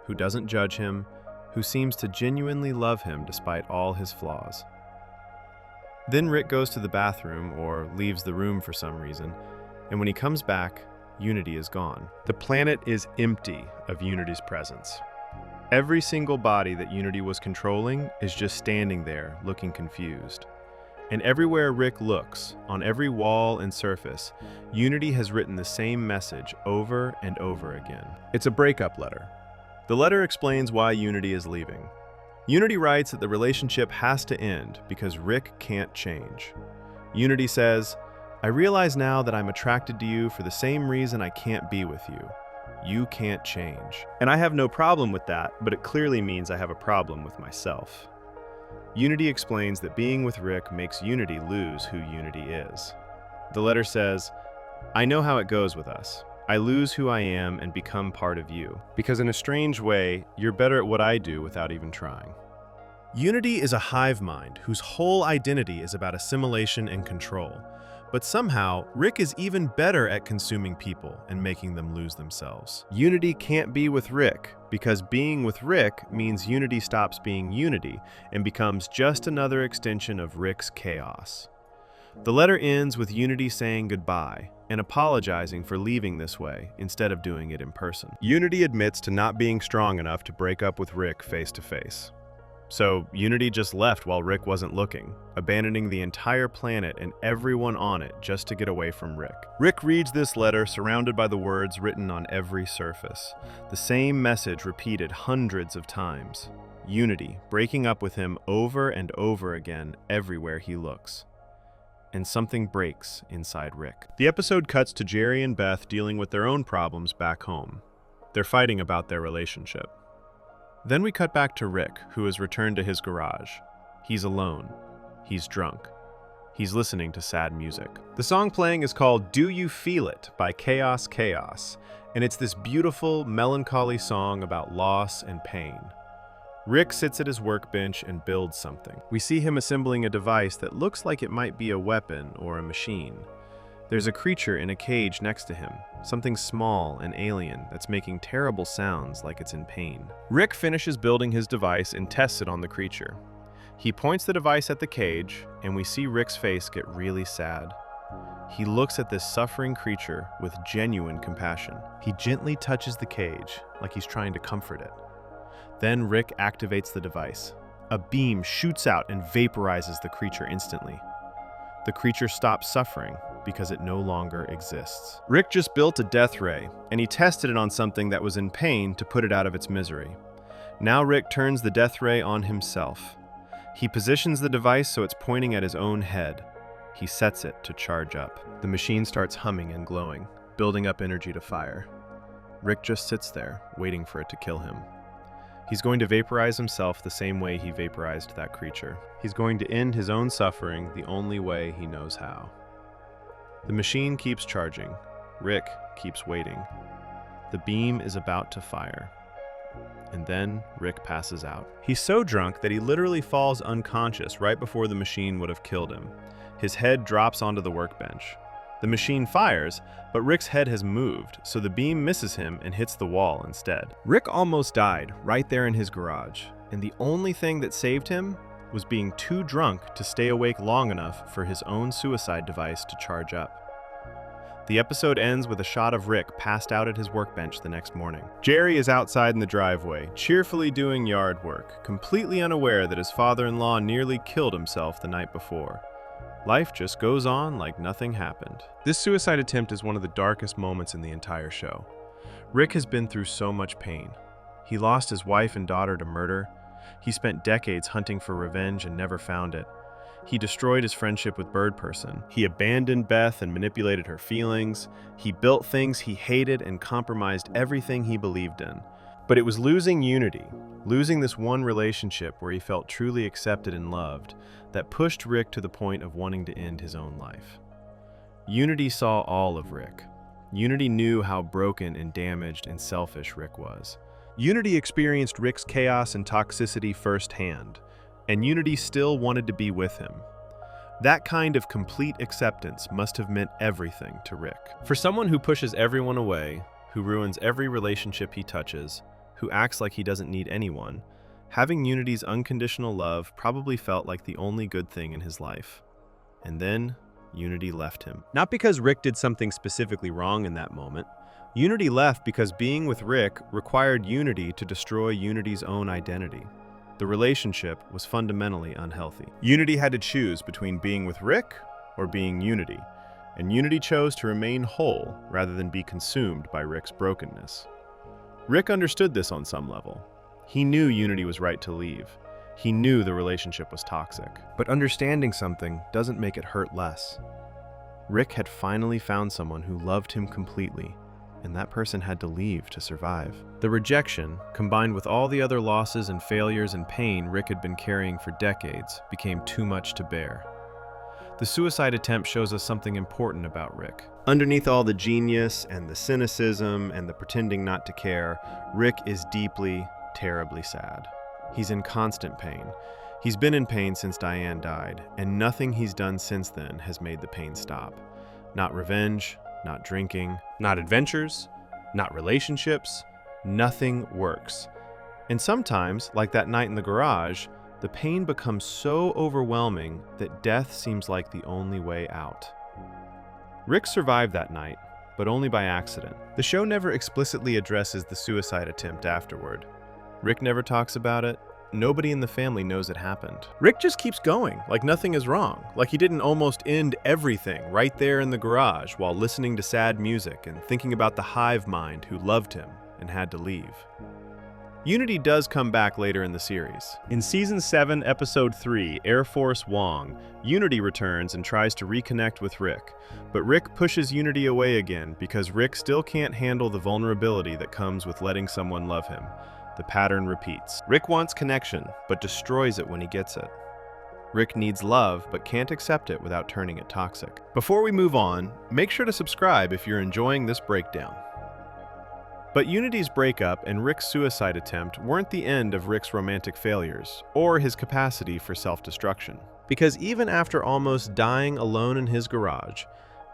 who doesn't judge him, who seems to genuinely love him despite all his flaws. Then Rick goes to the bathroom or leaves the room for some reason, and when he comes back, Unity is gone. The planet is empty of Unity's presence. Every single body that Unity was controlling is just standing there, looking confused. And everywhere Rick looks, on every wall and surface, Unity has written the same message over and over again. It's a breakup letter. The letter explains why Unity is leaving. Unity writes that the relationship has to end because Rick can't change. Unity says, "I realize now that I'm attracted to you for the same reason I can't be with you. You can't change. And I have no problem with that, but it clearly means I have a problem with myself." Unity explains that being with Rick makes Unity lose who Unity is. The letter says, "I know how it goes with us. I lose who I am and become part of you, because in a strange way, you're better at what I do without even trying." Unity is a hive mind whose whole identity is about assimilation and control. But somehow, Rick is even better at consuming people and making them lose themselves. Unity can't be with Rick, because being with Rick means Unity stops being Unity and becomes just another extension of Rick's chaos. The letter ends with Unity saying goodbye and apologizing for leaving this way instead of doing it in person. Unity admits to not being strong enough to break up with Rick face to face. So Unity just left while Rick wasn't looking, abandoning the entire planet and everyone on it just to get away from Rick. Rick reads this letter surrounded by the words written on every surface, the same message repeated hundreds of times. Unity breaking up with him over and over again everywhere he looks. And something breaks inside Rick. The episode cuts to Jerry and Beth dealing with their own problems back home. They're fighting about their relationship. Then we cut back to Rick, who has returned to his garage. He's alone. He's drunk. He's listening to sad music. The song playing is called Do You Feel It by Chaos, and it's this beautiful, melancholy song about loss and pain. Rick sits at his workbench and builds something. We see him assembling a device that looks like it might be a weapon or a machine. There's a creature in a cage next to him, something small and alien that's making terrible sounds like it's in pain. Rick finishes building his device and tests it on the creature. He points the device at the cage, and we see Rick's face get really sad. He looks at this suffering creature with genuine compassion. He gently touches the cage, like he's trying to comfort it. Then Rick activates the device. A beam shoots out and vaporizes the creature instantly. The creature stops suffering because it no longer exists. Rick just built a death ray, and he tested it on something that was in pain to put it out of its misery. Now Rick turns the death ray on himself. He positions the device so it's pointing at his own head. He sets it to charge up. The machine starts humming and glowing, building up energy to fire. Rick just sits there, waiting for it to kill him. He's going to vaporize himself the same way he vaporized that creature. He's going to end his own suffering the only way he knows how. The machine keeps charging. Rick keeps waiting. The beam is about to fire. And then Rick passes out. He's so drunk that he literally falls unconscious right before the machine would have killed him. His head drops onto the workbench. The machine fires, but Rick's head has moved, so the beam misses him and hits the wall instead. Rick almost died right there in his garage, and the only thing that saved him was being too drunk to stay awake long enough for his own suicide device to charge up. The episode ends with a shot of Rick passed out at his workbench the next morning. Jerry is outside in the driveway, cheerfully doing yard work, completely unaware that his father-in-law nearly killed himself the night before. Life just goes on like nothing happened. This suicide attempt is one of the darkest moments in the entire show. Rick has been through so much pain. He lost his wife and daughter to murder. He spent decades hunting for revenge and never found it. He destroyed his friendship with Birdperson. He abandoned Beth and manipulated her feelings. He built things he hated and compromised everything he believed in. But it was losing Unity, losing this one relationship where he felt truly accepted and loved, that pushed Rick to the point of wanting to end his own life. Unity saw all of Rick. Unity knew how broken and damaged and selfish Rick was. Unity experienced Rick's chaos and toxicity firsthand, and Unity still wanted to be with him. That kind of complete acceptance must have meant everything to Rick. For someone who pushes everyone away, who ruins every relationship he touches, who acts like he doesn't need anyone, having Unity's unconditional love probably felt like the only good thing in his life. And then, Unity left him. Not because Rick did something specifically wrong in that moment. Unity left because being with Rick required Unity to destroy Unity's own identity. The relationship was fundamentally unhealthy. Unity had to choose between being with Rick or being Unity, and Unity chose to remain whole rather than be consumed by Rick's brokenness. Rick understood this on some level. He knew Unity was right to leave. He knew the relationship was toxic. But understanding something doesn't make it hurt less. Rick had finally found someone who loved him completely, and that person had to leave to survive. The rejection, combined with all the other losses and failures and pain Rick had been carrying for decades, became too much to bear. The suicide attempt shows us something important about Rick. Underneath all the genius and the cynicism and the pretending not to care, Rick is deeply, terribly sad. He's in constant pain. He's been in pain since Diane died, and nothing he's done since then has made the pain stop. Not revenge, not drinking, not adventures, not relationships. Nothing works. And sometimes, like that night in the garage, the pain becomes so overwhelming that death seems like the only way out. Rick survived that night, but only by accident. The show never explicitly addresses the suicide attempt afterward. Rick never talks about it. Nobody in the family knows it happened. Rick just keeps going, like nothing is wrong, like he didn't almost end everything right there in the garage while listening to sad music and thinking about the hive mind who loved him and had to leave. Unity does come back later in the series. In Season 7, Episode 3, Air Force Wong, Unity returns and tries to reconnect with Rick, but Rick pushes Unity away again because Rick still can't handle the vulnerability that comes with letting someone love him. The pattern repeats. Rick wants connection, but destroys it when he gets it. Rick needs love, but can't accept it without turning it toxic. Before we move on, make sure to subscribe if you're enjoying this breakdown. But Unity's breakup and Rick's suicide attempt weren't the end of Rick's romantic failures, or his capacity for self-destruction. Because even after almost dying alone in his garage,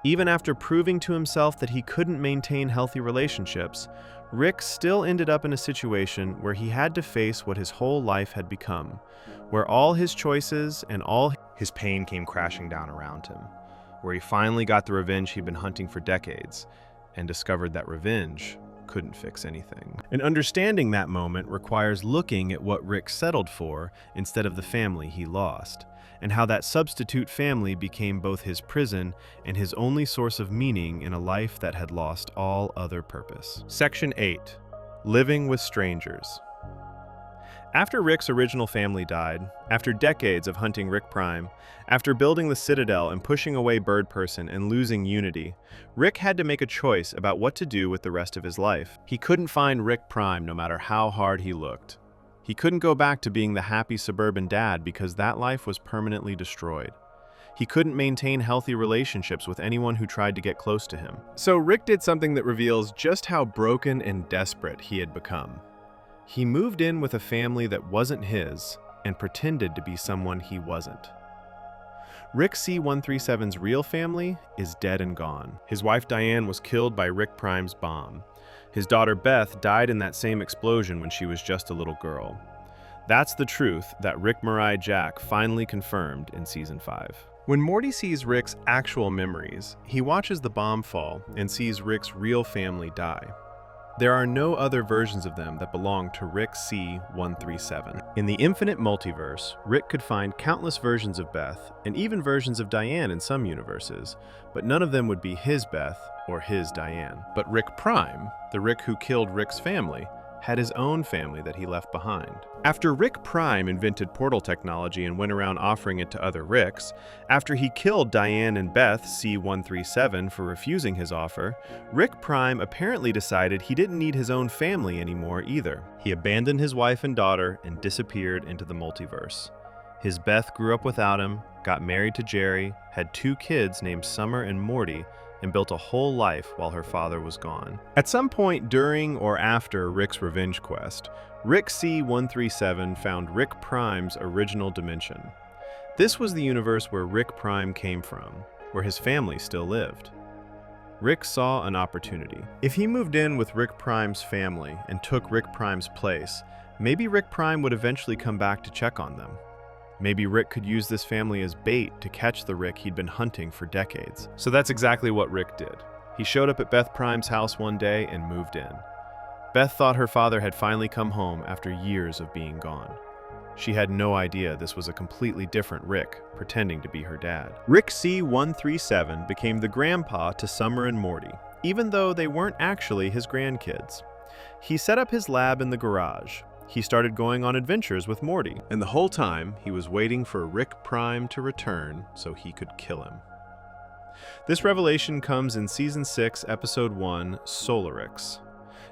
even after proving to himself that he couldn't maintain healthy relationships, Rick still ended up in a situation where he had to face what his whole life had become, where all his choices and all his pain came crashing down around him, where he finally got the revenge he'd been hunting for decades, and discovered that revenge couldn't fix anything. And understanding that moment requires looking at what Rick settled for instead of the family he lost, and how that substitute family became both his prison and his only source of meaning in a life that had lost all other purpose. Section 8. Living with Strangers. After Rick's original family died, after decades of hunting Rick Prime, after building the Citadel and pushing away Birdperson and losing Unity, Rick had to make a choice about what to do with the rest of his life. He couldn't find Rick Prime no matter how hard he looked. He couldn't go back to being the happy suburban dad because that life was permanently destroyed. He couldn't maintain healthy relationships with anyone who tried to get close to him. So Rick did something that reveals just how broken and desperate he had become. He moved in with a family that wasn't his and pretended to be someone he wasn't. Rick C-137's real family is dead and gone. His wife Diane was killed by Rick Prime's bomb. His daughter Beth died in that same explosion when she was just a little girl. That's the truth that Rick Mirai Jack finally confirmed in Season 5. When Morty sees Rick's actual memories, he watches the bomb fall and sees Rick's real family die. There are no other versions of them that belong to Rick C-137. In the infinite multiverse, Rick could find countless versions of Beth, and even versions of Diane in some universes, but none of them would be his Beth or his Diane. But Rick Prime, the Rick who killed Rick's family, had his own family that he left behind. After Rick Prime invented portal technology and went around offering it to other Ricks, after he killed Diane and Beth C-137 for refusing his offer, Rick Prime apparently decided he didn't need his own family anymore either. He abandoned his wife and daughter and disappeared into the multiverse. His Beth grew up without him, got married to Jerry, had 2 kids named Summer and Morty, and built a whole life while her father was gone. At some point during or after Rick's revenge quest, Rick C-137 found Rick Prime's original dimension. This was the universe where Rick Prime came from, where his family still lived. Rick saw an opportunity. If he moved in with Rick Prime's family and took Rick Prime's place, maybe Rick Prime would eventually come back to check on them. Maybe Rick could use this family as bait to catch the Rick he'd been hunting for decades. So that's exactly what Rick did. He showed up at Beth Prime's house one day and moved in. Beth thought her father had finally come home after years of being gone. She had no idea this was a completely different Rick, pretending to be her dad. Rick C-137 became the grandpa to Summer and Morty, even though they weren't actually his grandkids. He set up his lab in the garage. He started going on adventures with Morty, and the whole time he was waiting for Rick Prime to return so he could kill him. This revelation comes in Season 6, Episode 1, Solarix.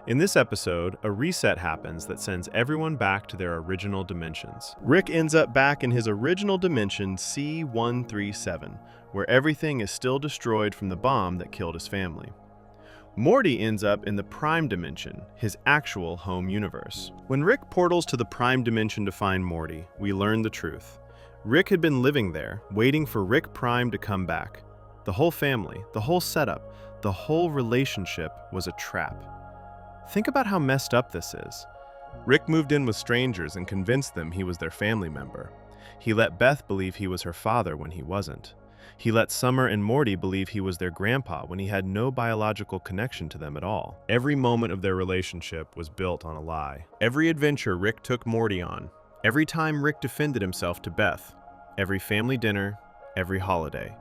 In this episode, a reset happens that sends everyone back to their original dimensions. Rick ends up back in his original dimension C-137, where everything is still destroyed from the bomb that killed his family. Morty ends up in the Prime Dimension, his actual home universe. When Rick portals to the Prime Dimension to find Morty, we learn the truth. Rick had been living there, waiting for Rick Prime to come back. The whole family, the whole setup, the whole relationship was a trap. Think about how messed up this is. Rick moved in with strangers and convinced them he was their family member. He let Beth believe he was her father when he wasn't. He let Summer and Morty believe he was their grandpa when he had no biological connection to them at all. Every moment of their relationship was built on a lie. Every adventure Rick took Morty on, every time Rick defended himself to Beth, every family dinner, every holiday.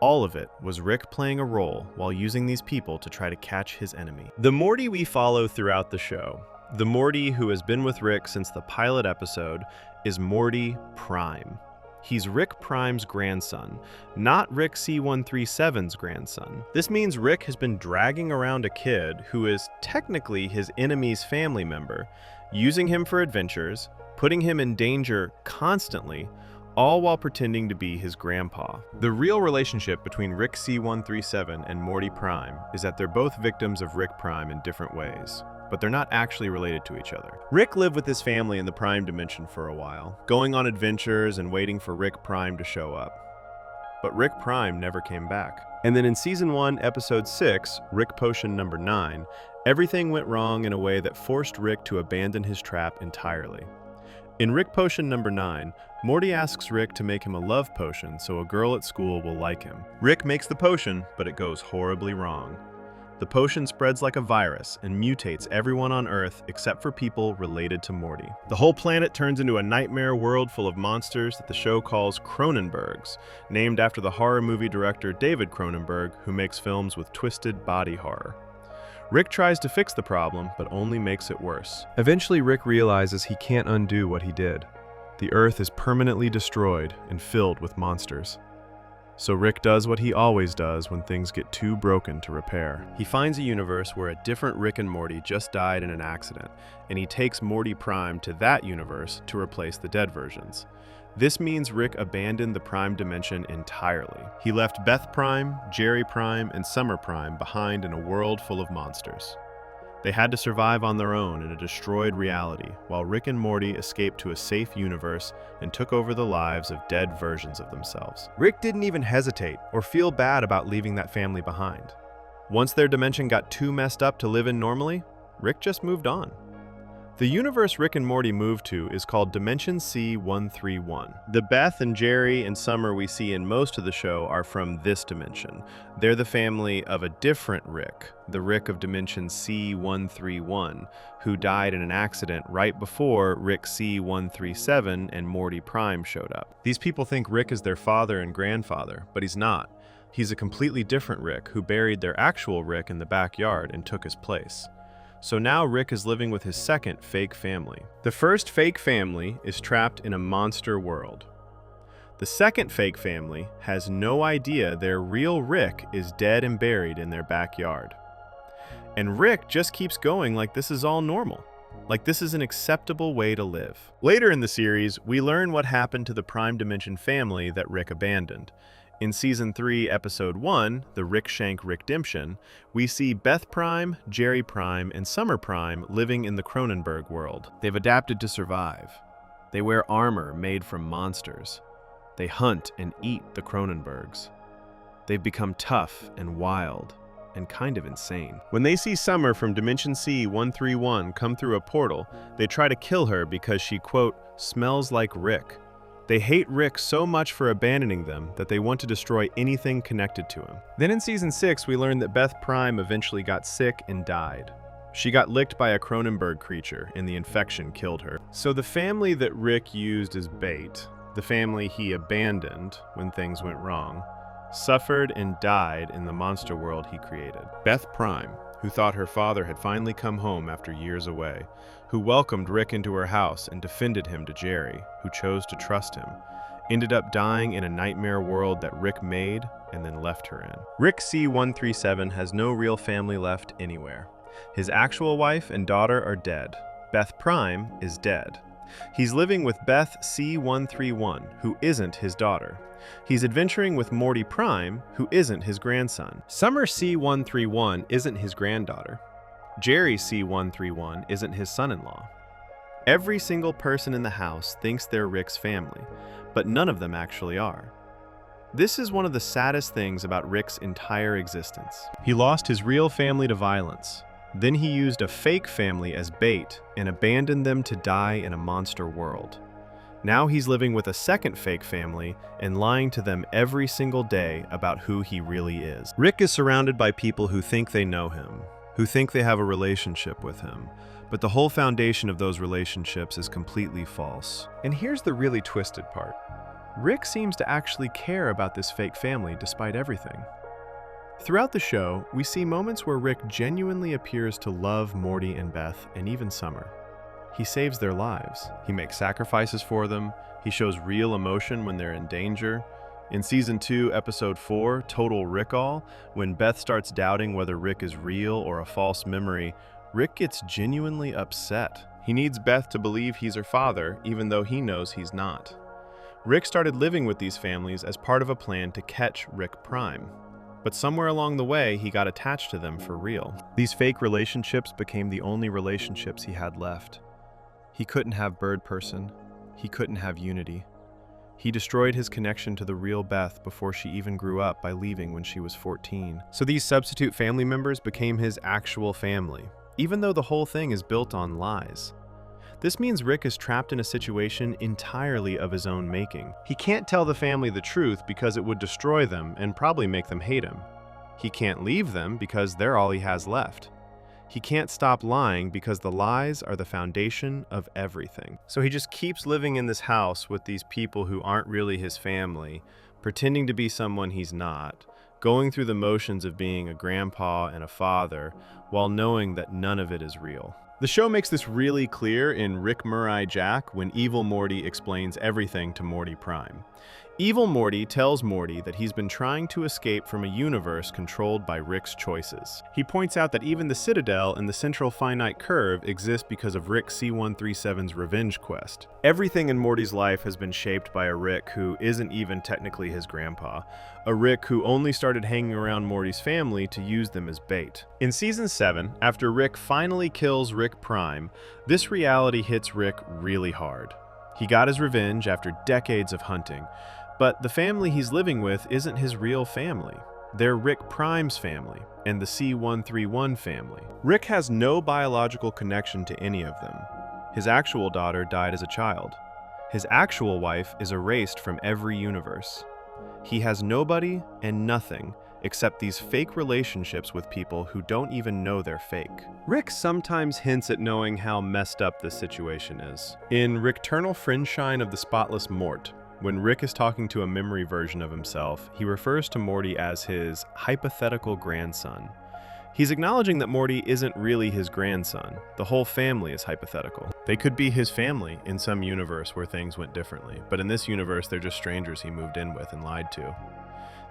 All of it was Rick playing a role while using these people to try to catch his enemy. The Morty we follow throughout the show, the Morty who has been with Rick since the pilot episode, is Morty Prime. He's Rick Prime's grandson, not Rick C-137's grandson. This means Rick has been dragging around a kid who is technically his enemy's family member, using him for adventures, putting him in danger constantly, all while pretending to be his grandpa. The real relationship between Rick C-137 and Morty Prime is that they're both victims of Rick Prime in different ways, but they're not actually related to each other. Rick lived with his family in the Prime Dimension for a while, going on adventures and waiting for Rick Prime to show up. But Rick Prime never came back. And then in Season 1, Episode 6, Rick Potion number 9, everything went wrong in a way that forced Rick to abandon his trap entirely. In Rick Potion number 9, Morty asks Rick to make him a love potion so a girl at school will like him. Rick makes the potion, but it goes horribly wrong. The potion spreads like a virus and mutates everyone on Earth except for people related to Morty. The whole planet turns into a nightmare world full of monsters that the show calls Cronenbergs, named after the horror movie director David Cronenberg, who makes films with twisted body horror. Rick tries to fix the problem, but only makes it worse. Eventually, Rick realizes he can't undo what he did. The Earth is permanently destroyed and filled with monsters. So Rick does what he always does when things get too broken to repair. He finds a universe where a different Rick and Morty just died in an accident, and he takes Morty Prime to that universe to replace the dead versions. This means Rick abandoned the Prime Dimension entirely. He left Beth Prime, Jerry Prime, and Summer Prime behind in a world full of monsters. They had to survive on their own in a destroyed reality, while Rick and Morty escaped to a safe universe and took over the lives of dead versions of themselves. Rick didn't even hesitate or feel bad about leaving that family behind. Once their dimension got too messed up to live in normally, Rick just moved on. The universe Rick and Morty moved to is called Dimension C-131. The Beth and Jerry and Summer we see in most of the show are from this dimension. They're the family of a different Rick, the Rick of Dimension C-131, who died in an accident right before Rick C-137 and Morty Prime showed up. These people think Rick is their father and grandfather, but he's not. He's a completely different Rick who buried their actual Rick in the backyard and took his place. So now Rick is living with his second fake family. The first fake family is trapped in a monster world. The second fake family has no idea their real Rick is dead and buried in their backyard. And Rick just keeps going like this is all normal, like this is an acceptable way to live. Later in the series, we learn what happened to the Prime Dimension family that Rick abandoned. In Season 3, Episode 1, The Rick Shank Rickdemption, we see Beth Prime, Jerry Prime, and Summer Prime living in the Cronenberg world. They've adapted to survive. They wear armor made from monsters. They hunt and eat the Cronenbergs. They've become tough and wild and kind of insane. When they see Summer from Dimension C-131 come through a portal, they try to kill her because she, quote, smells like Rick. They hate Rick so much for abandoning them that they want to destroy anything connected to him. Then in Season 6, we learn that Beth Prime eventually got sick and died. She got licked by a Cronenberg creature, and the infection killed her. So the family that Rick used as bait, the family he abandoned when things went wrong, suffered and died in the monster world he created. Beth Prime, who thought her father had finally come home after years away, who welcomed Rick into her house and defended him to Jerry, who chose to trust him, ended up dying in a nightmare world that Rick made and then left her in. Rick C-137 has no real family left anywhere. His actual wife and daughter are dead. Beth Prime is dead. He's living with Beth C131, who isn't his daughter. He's adventuring with Morty Prime, who isn't his grandson. Summer C131 isn't his granddaughter. Jerry C131 isn't his son-in-law. Every single person in the house thinks they're Rick's family, but none of them actually are. This is one of the saddest things about Rick's entire existence. He lost his real family to violence. Then he used a fake family as bait and abandoned them to die in a monster world. Now he's living with a second fake family and lying to them every single day about who he really is. Rick is surrounded by people who think they know him, who think they have a relationship with him, but the whole foundation of those relationships is completely false. And here's the really twisted part. Rick seems to actually care about this fake family despite everything. Throughout the show, we see moments where Rick genuinely appears to love Morty and Beth and even Summer. He saves their lives. He makes sacrifices for them. He shows real emotion when they're in danger. In Season 2, Episode 4, Total Rick-All, when Beth starts doubting whether Rick is real or a false memory, Rick gets genuinely upset. He needs Beth to believe he's her father, even though he knows he's not. Rick started living with these families as part of a plan to catch Rick Prime. But somewhere along the way, he got attached to them for real. These fake relationships became the only relationships he had left. He couldn't have Birdperson. He couldn't have unity. He destroyed his connection to the real Beth before she even grew up by leaving when she was 14. So these substitute family members became his actual family, even though the whole thing is built on lies. This means Rick is trapped in a situation entirely of his own making. He can't tell the family the truth because it would destroy them and probably make them hate him. He can't leave them because they're all he has left. He can't stop lying because the lies are the foundation of everything. So he just keeps living in this house with these people who aren't really his family, pretending to be someone he's not, going through the motions of being a grandpa and a father, while knowing that none of it is real. The show makes this really clear in Rick Murray Jack when Evil Morty explains everything to Morty Prime. Evil Morty tells Morty that he's been trying to escape from a universe controlled by Rick's choices. He points out that even the Citadel and the central finite curve exist because of Rick C137's revenge quest. Everything in Morty's life has been shaped by a Rick who isn't even technically his grandpa, a Rick who only started hanging around Morty's family to use them as bait. In Season 7, after Rick finally kills Rick Prime, this reality hits Rick really hard. He got his revenge after decades of hunting, but the family he's living with isn't his real family. They're Rick Prime's family and the C131 family. Rick has no biological connection to any of them. His actual daughter died as a child. His actual wife is erased from every universe. He has nobody and nothing except these fake relationships with people who don't even know they're fake. Rick sometimes hints at knowing how messed up this situation is. In Rickternal Friendshine of the Spotless Mort, when Rick is talking to a memory version of himself, he refers to Morty as his hypothetical grandson. He's acknowledging that Morty isn't really his grandson. The whole family is hypothetical. They could be his family in some universe where things went differently, but in this universe, they're just strangers he moved in with and lied to.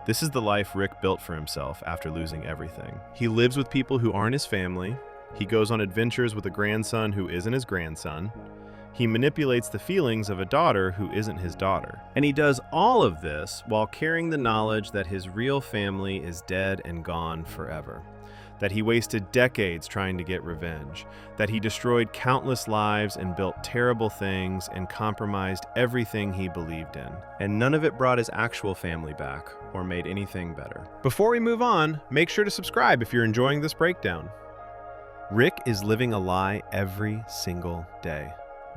This is the life Rick built for himself after losing everything. He lives with people who aren't his family. He goes on adventures with a grandson who isn't his grandson. He manipulates the feelings of a daughter who isn't his daughter. And he does all of this while carrying the knowledge that his real family is dead and gone forever. That he wasted decades trying to get revenge. That he destroyed countless lives and built terrible things and compromised everything he believed in. And none of it brought his actual family back or made anything better. Before we move on, make sure to subscribe if you're enjoying this breakdown. Rick is living a lie every single day.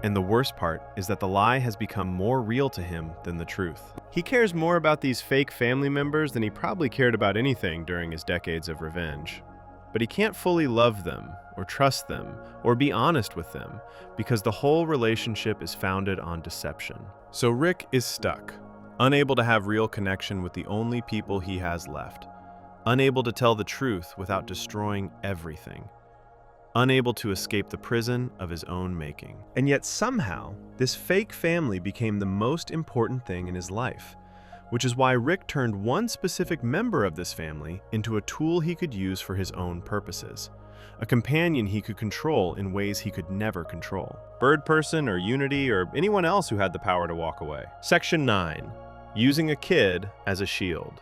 And the worst part is that the lie has become more real to him than the truth. He cares more about these fake family members than he probably cared about anything during his decades of revenge. But he can't fully love them, or trust them, or be honest with them, because the whole relationship is founded on deception. So Rick is stuck, unable to have real connection with the only people he has left, unable to tell the truth without destroying everything, unable to escape the prison of his own making. And yet somehow, this fake family became the most important thing in his life, which is why Rick turned one specific member of this family into a tool he could use for his own purposes. a companion he could control in ways he could never control. Birdperson or Unity or anyone else who had the power to walk away. Section 9. Using a kid as a shield.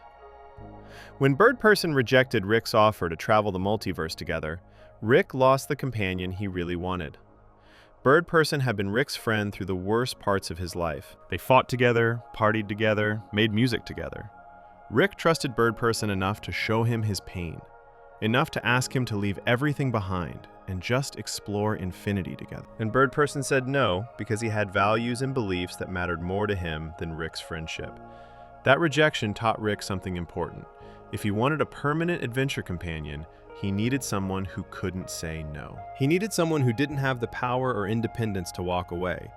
When Birdperson rejected Rick's offer to travel the multiverse together, Rick lost the companion he really wanted. Birdperson had been Rick's friend through the worst parts of his life. They fought together, partied together, made music together. Rick trusted Birdperson enough to show him his pain, enough to ask him to leave everything behind and just explore infinity together. And Birdperson said no because he had values and beliefs that mattered more to him than Rick's friendship. That rejection taught Rick something important. If he wanted a permanent adventure companion, he needed someone who couldn't say no. He needed someone who didn't have the power or independence to walk away.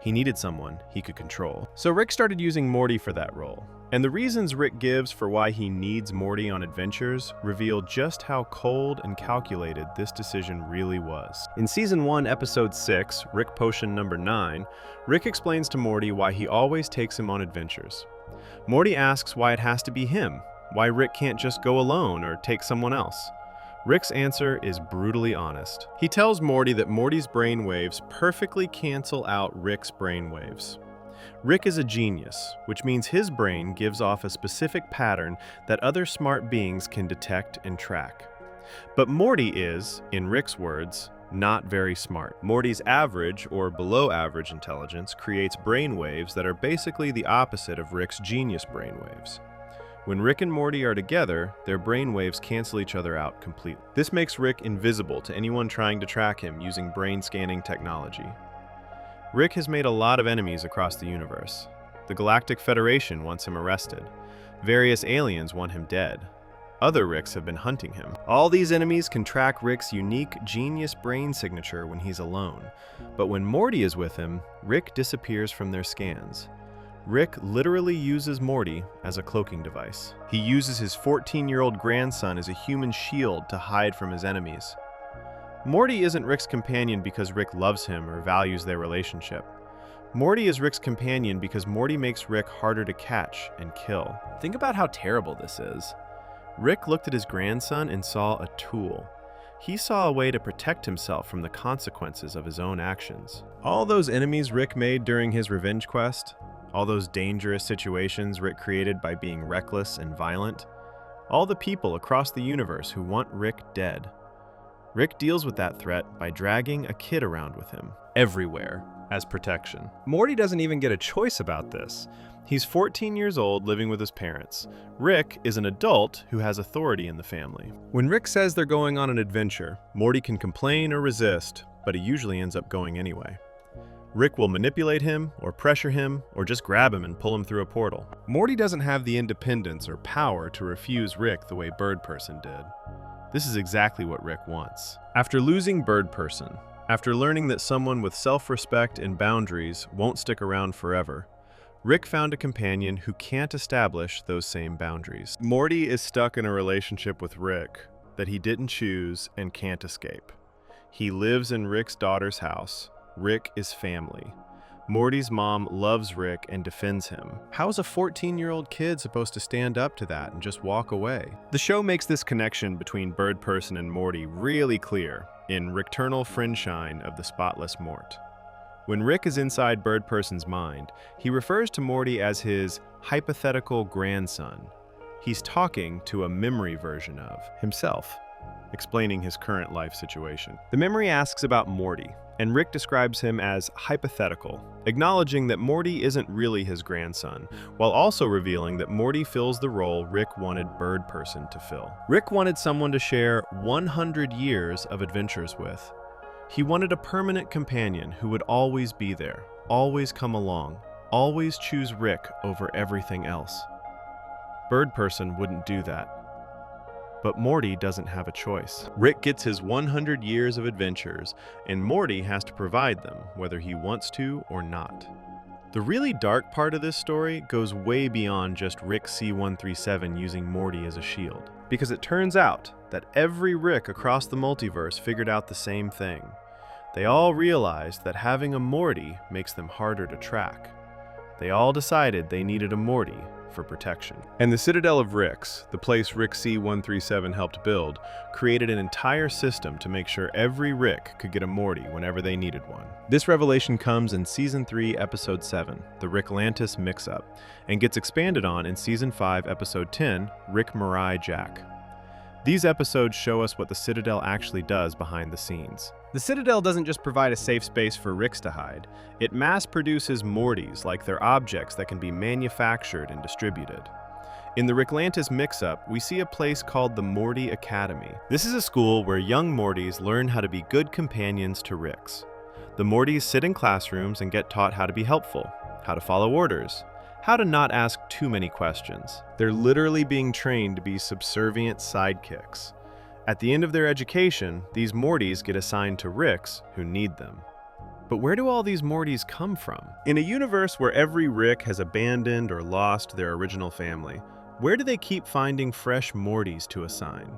He needed someone he could control. So Rick started using Morty for that role. And the reasons Rick gives for why he needs Morty on adventures reveal just how cold and calculated this decision really was. In Season 1, Episode 6, Rick Potion number 9, Rick explains to Morty why he always takes him on adventures. Morty asks why it has to be him, why Rick can't just go alone or take someone else. Rick's answer is brutally honest. He tells Morty that Morty's brainwaves perfectly cancel out Rick's brainwaves. Rick is a genius, which means his brain gives off a specific pattern that other smart beings can detect and track. But Morty is, in Rick's words, not very smart. Morty's average or below average intelligence creates brainwaves that are basically the opposite of Rick's genius brainwaves. When Rick and Morty are together, their brainwaves cancel each other out completely. This makes Rick invisible to anyone trying to track him using brain scanning technology. Rick has made a lot of enemies across the universe. The Galactic Federation wants him arrested. Various aliens want him dead. Other Ricks have been hunting him. All these enemies can track Rick's unique genius brain signature when he's alone. But when Morty is with him, Rick disappears from their scans. Rick literally uses Morty as a cloaking device. He uses his 14-year-old grandson as a human shield to hide from his enemies. Morty isn't Rick's companion because Rick loves him or values their relationship. Morty is Rick's companion because Morty makes Rick harder to catch and kill. Think about how terrible this is. Rick looked at his grandson and saw a tool. He saw a way to protect himself from the consequences of his own actions. All those enemies Rick made during his revenge quest, all those dangerous situations Rick created by being reckless and violent, all the people across the universe who want Rick dead. Rick deals with that threat by dragging a kid around with him, everywhere, as protection. Morty doesn't even get a choice about this. He's 14 years old living with his parents. Rick is an adult who has authority in the family. When Rick says they're going on an adventure, Morty can complain or resist, but he usually ends up going anyway. Rick will manipulate him, or pressure him, or just grab him and pull him through a portal. Morty doesn't have the independence or power to refuse Rick the way Birdperson did. This is exactly what Rick wants. After losing Birdperson, after learning that someone with self-respect and boundaries won't stick around forever, Rick found a companion who can't establish those same boundaries. Morty is stuck in a relationship with Rick that he didn't choose and can't escape. He lives in Rick's daughter's house. Rick is family. Morty's mom loves Rick and defends him. How is a 14-year-old kid supposed to stand up to that and just walk away? The show makes this connection between Birdperson and Morty really clear in Rickternal Friendshine of the Spotless Mort. When Rick is inside Birdperson's mind, he refers to Morty as his hypothetical grandson. He's talking to a memory version of himself, explaining his current life situation. The memory asks about Morty, and Rick describes him as hypothetical, acknowledging that Morty isn't really his grandson, while also revealing that Morty fills the role Rick wanted Birdperson to fill. Rick wanted someone to share 100 years of adventures with. He wanted a permanent companion who would always be there, always come along, always choose Rick over everything else. Birdperson wouldn't do that. But Morty doesn't have a choice. Rick gets his 100 years of adventures, and Morty has to provide them, whether he wants to or not. The really dark part of this story goes way beyond just Rick C-137 using Morty as a shield, because it turns out that every Rick across the multiverse figured out the same thing. They all realized that having a Morty makes them harder to track. They all decided they needed a Morty for protection. And the Citadel of Ricks, the place Rick C-137 helped build, created an entire system to make sure every Rick could get a Morty whenever they needed one. This revelation comes in Season 3, Episode 7, the Ricklantis Mix-Up, and gets expanded on in Season 5, Episode 10, Rick Mirai Jack. These episodes show us what the Citadel actually does behind the scenes. The Citadel doesn't just provide a safe space for Ricks to hide, it mass-produces Mortys like they're objects that can be manufactured and distributed. In the Ricklantis Mix-Up, we see a place called the Morty Academy. This is a school where young Mortys learn how to be good companions to Ricks. The Mortys sit in classrooms and get taught how to be helpful, how to follow orders, how to not ask too many questions. They're literally being trained to be subservient sidekicks. At the end of their education, these Mortys get assigned to Ricks who need them. But where do all these Mortys come from? In a universe where every Rick has abandoned or lost their original family, where do they keep finding fresh Mortys to assign?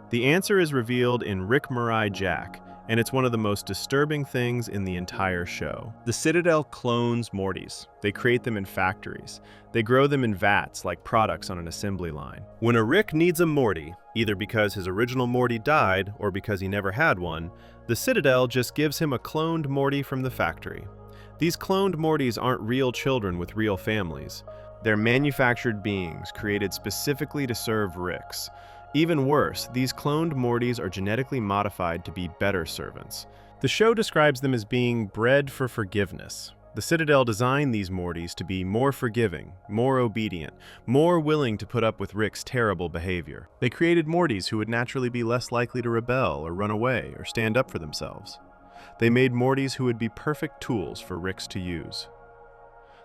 The answer is revealed in Rick Mirai Jack, and it's one of the most disturbing things in the entire show. The Citadel clones Mortys. They create them in factories. They grow them in vats like products on an assembly line. When a Rick needs a Morty, either because his original Morty died or because he never had one, the Citadel just gives him a cloned Morty from the factory. These cloned Mortys aren't real children with real families. They're manufactured beings created specifically to serve Ricks. Even worse, these cloned Mortys are genetically modified to be better servants. The show describes them as being bred for forgiveness. The Citadel designed these Mortys to be more forgiving, more obedient, more willing to put up with Rick's terrible behavior. They created Mortys who would naturally be less likely to rebel or run away or stand up for themselves. They made Mortys who would be perfect tools for Ricks to use.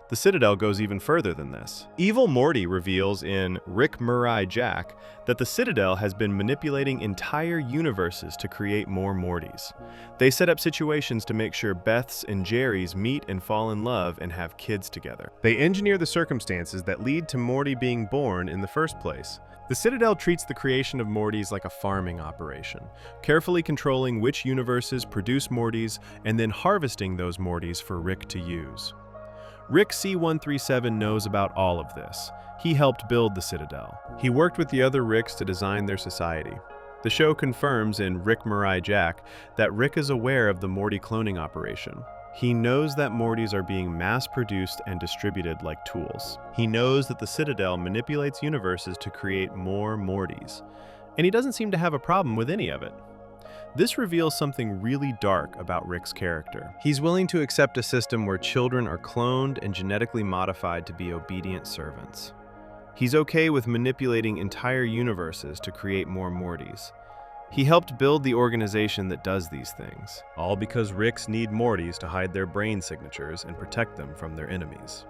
The Citadel goes even further than this. Evil Morty reveals in Rick Mirai Jack that the Citadel has been manipulating entire universes to create more Mortys. They set up situations to make sure Beths and Jerrys meet and fall in love and have kids together. They engineer the circumstances that lead to Morty being born in the first place. The Citadel treats the creation of Mortys like a farming operation, carefully controlling which universes produce Mortys and then harvesting those Mortys for Rick to use. Rick C-137 knows about all of this. He helped build the Citadel. He worked with the other Ricks to design their society. The show confirms in Rick Mirai Jack that Rick is aware of the Morty cloning operation. He knows that Mortys are being mass-produced and distributed like tools. He knows that the Citadel manipulates universes to create more Mortys, and he doesn't seem to have a problem with any of it. This reveals something really dark about Rick's character. He's willing to accept a system where children are cloned and genetically modified to be obedient servants. He's okay with manipulating entire universes to create more Mortys. He helped build the organization that does these things, all because Ricks need Mortys to hide their brain signatures and protect them from their enemies.